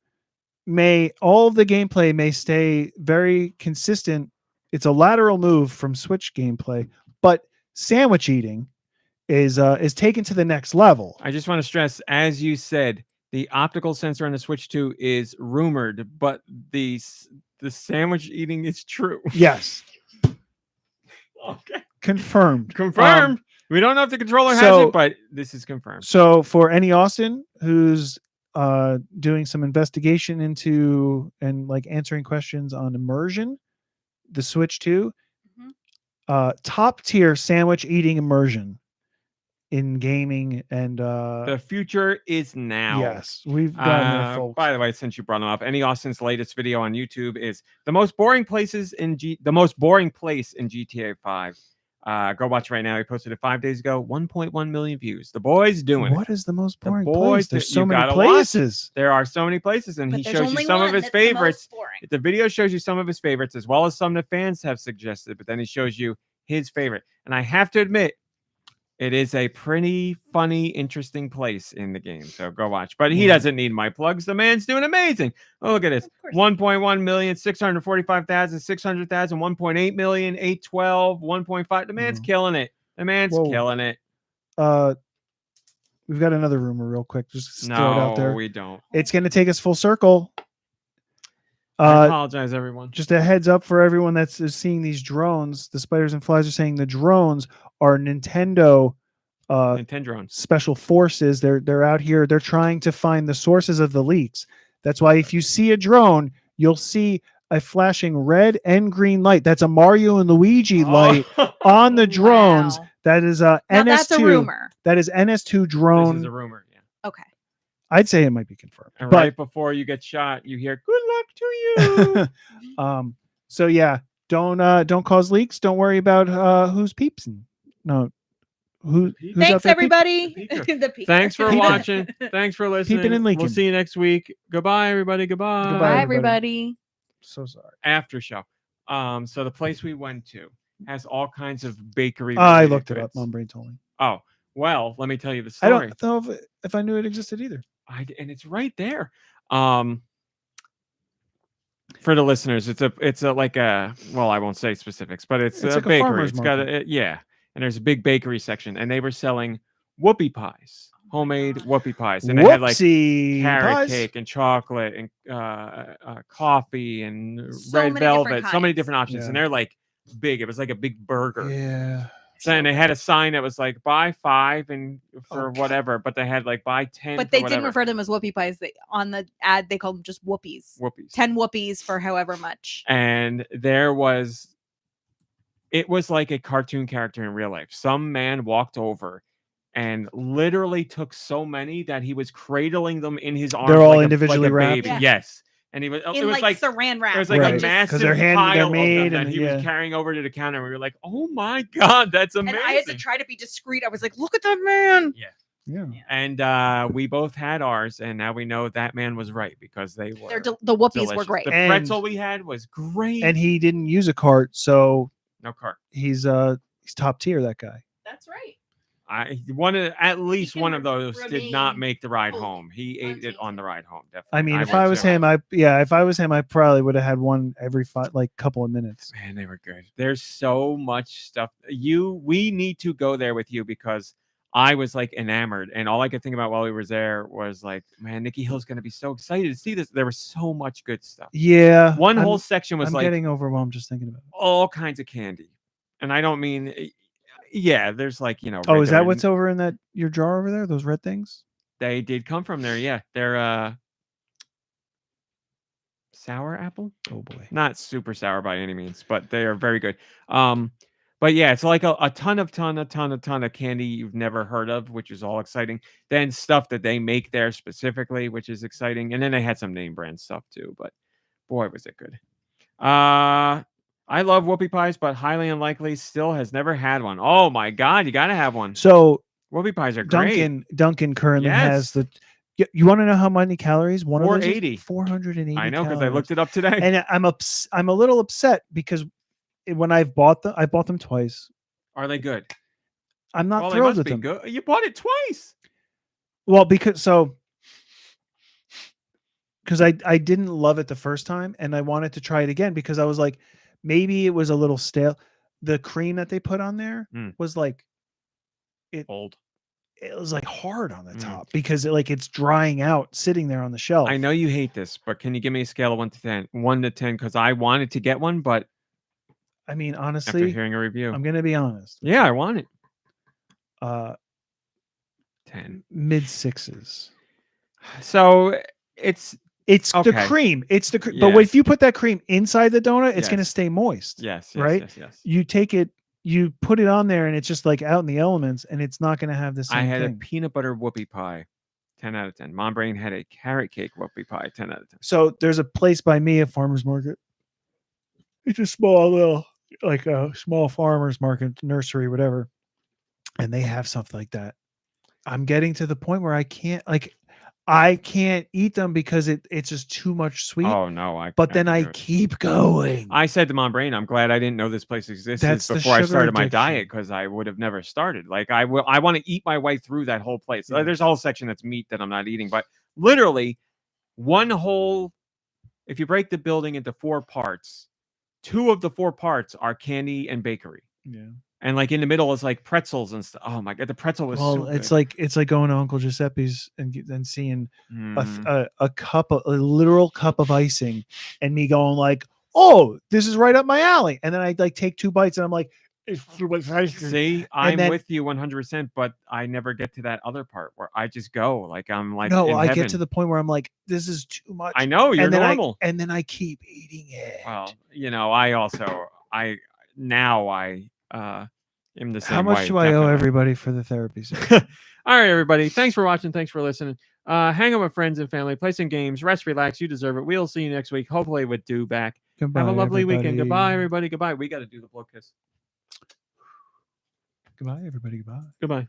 all of the gameplay may stay very consistent. It's a lateral move from Switch gameplay, but sandwich eating is taken to the next level. I just want to stress, as you said, the optical sensor on the Switch 2 is rumored, but the sandwich eating is true. Yes. Okay. Confirmed. Confirmed. We don't know if the controller has so- it, but this is confirmed. So for any Austin who's doing some investigation into and like answering questions on immersion, the Switch 2, top tier sandwich eating immersion in gaming, and The future is now. yes, we've gotten there, folks. By the way, since you brought them up, any Austin's latest video on YouTube is the most boring place in GTA 5. Go watch right now. He posted it 5 days ago. 1.1 million views. The boy's doing it. What is the most The boring boys place? There's that so you many gotta watch. places. There are so many places, and But he there's shows you only some of one his that's the most favorites. boring. The video shows you some of his favorites, as well as some the fans have suggested, but then he shows you his favorite. And I have to admit, It is a pretty funny, interesting place in the game. So go watch. But he Yeah. doesn't need my plugs. The man's doing amazing. Oh, look at this. Of course. 1.1 million, 645,000, 600,000, 1.8 million, 812, 1.5. The man's Wow. killing it. The man's Whoa. killing it. We've got another rumor real quick. Just throw it out there. No, we don't. It's going to take us full circle. I apologize, everyone. Just a heads up for everyone that's seeing these drones. The spiders and flies are saying the drones are Nintendo Nintendo. special forces. They're out here. They're trying to find the sources of the leaks. That's why if you see a drone, you'll see a flashing red and green light. That's a Mario and Luigi light on the drones. Wow. That is Now NS2. that's a rumor. That is NS2 This drone. is a rumor. Yeah. Okay. I'd say it might be confirmed. And But right before you get shot, you hear "Good luck to you." so yeah, don't cause leaks. Don't worry about who's peeping. No, who's out Thanks, there everybody. The peeker. The peeker. Thanks for Peeping. watching. Thanks for listening. and leaking. We'll see you next week. Goodbye, everybody. Goodbye. Goodbye, Bye, everybody. everybody. So sorry. After show. So the place we went to has all kinds of bakery. I related looked it up. goods. MomBrain told me. Oh, well, let me tell you the I story. don't know if I knew it existed either. And it's right there. For the listeners, it's a like a, well, I won't say specifics, but it's It's a like a bakery. farmer's It's got market. yeah, and there's a big bakery section, and they were selling whoopie pies, homemade whoopie pies, and they had like Whoopsie carrot pies. cake and chocolate and So coffee and many red different velvet, so many kinds. different options, Yeah. and they're like big. It was like a big burger. Yeah. So, and they had a sign that was like buy 5 and for Oh, God. whatever, but they had like buy 10. But for they whatever. didn't refer to them as whoopie pies. On the ad, they called them just whoopies. Whoopies. 10 whoopies for however much. And it was like a cartoon character in real life. Some man walked over and literally took so many that he was cradling them in his arms. They're all like individually a wrapped? baby. Yeah. yes. And it In was like saran wrap. there was like Right. a 'Cause massive they're pile made of them and that he yeah. was carrying over to the counter. We were like, oh my God, that's amazing. And I had to try to be discreet. I was like, look at that man. Yeah. And we both had ours, and now we know that man was right because they were The whoopies were delicious. great. The And- pretzel we had was great. And he didn't use a cart, so no cart. he's top tier, that guy. That's right. At least can one of those did not remain make the ride fully home. He ate it on the ride home. Definitely. I mean, if would I was too. him, I probably would have had one every couple of minutes. Man, they were good. There's so much stuff. We need to go there with you because I was like enamored, and all I could think about while we were there was like, man, Nicky Hill's gonna be so excited to see this. There was so much good stuff. Yeah. One whole section was I'm like getting overwhelmed just thinking about it. all kinds of candy, and I don't mean, yeah. There's like Oh, is that regular- what's over in your jar over there? Those red things? They did come from there. Yeah, they're sour apple. Oh boy. Not super sour by any means, but they are very good. But yeah, it's like a ton of candy you've never heard of, which is all exciting. Then stuff that they make there specifically, which is exciting. And then they had some name brand stuff too. But boy, was it good. I love whoopie pies, but highly unlikely still has never had one. Oh my God, you gotta have one. So Whoopie pies are great. Duncan currently has Yes. the. You want to know how many calories? One of those is 480. 480. I know because I calories. looked it up today. And I'm a little upset because when I bought them twice. Are they good? I'm not Well, they thrilled must with be them. good. You bought it twice. Well, because I didn't love it the first time, and I wanted to try it again because I was like, maybe it was a little stale. The cream that they put on there was like Old. It was like hard on the Mm. top because it's drying out sitting there on the shelf. I know you hate this, but can you give me a scale of 1 to 10? 1 to 10, because I wanted to get one, but I mean, after honestly, hearing a review, I'm gonna be honest. yeah, I want it. 10. Mid 6s. So it's the Okay. cream. It's the Yes. but if you put that cream inside the donut, it's gonna Yes. stay moist. yes, Right? yes. You take it, you put it on there, and it's just like out in the elements, and it's not gonna have the same I had thing. a peanut butter whoopie pie, 10 out of 10. MomBrain had a carrot cake whoopie pie, 10 out of 10. So there's a place by me, a farmer's market. It's a small little, like a small farmer's market, nursery, whatever. And they have stuff like that. I'm getting to the point where I can't, I can't eat them because it's just too much sweet. Oh no, but then can I do it. keep going. I said to MomBrain, I'm glad I didn't know this place existed That's the before I sugar started my addiction. diet, because I would have never started. Like I want to eat my way through that whole place. Yeah. There's a whole section that's meat that I'm not eating, but literally one whole. If you break the building into 4 parts, 2 of the 4 parts are candy and bakery. Yeah. And like in the middle is like pretzels and stuff. Oh my god, the pretzel was so it's good. like going to Uncle Giuseppe's and seeing Mm. a literal cup of icing, and me going like, oh, this is right up my alley. And then I like take 2 bites and I'm like, it's too much icing. See, I'm then- with you 100%, but I never get to that other part where I just go like I'm like no, in I heaven. get to the point where I'm like, this is too much. I know you're and then normal. and then I keep eating it. Well, you know, I am the same How much way, do I owe definitely. everybody for the therapy session? All right, everybody. Thanks for watching. Thanks for listening. Hang out with friends and family. Play some games. Rest, relax. You deserve it. We'll see you next week. Hopefully with Do back. Goodbye, Have a lovely weekend. everybody. Goodbye, everybody. Goodbye. We got to do the blow kiss. Goodbye, everybody. Goodbye. Goodbye.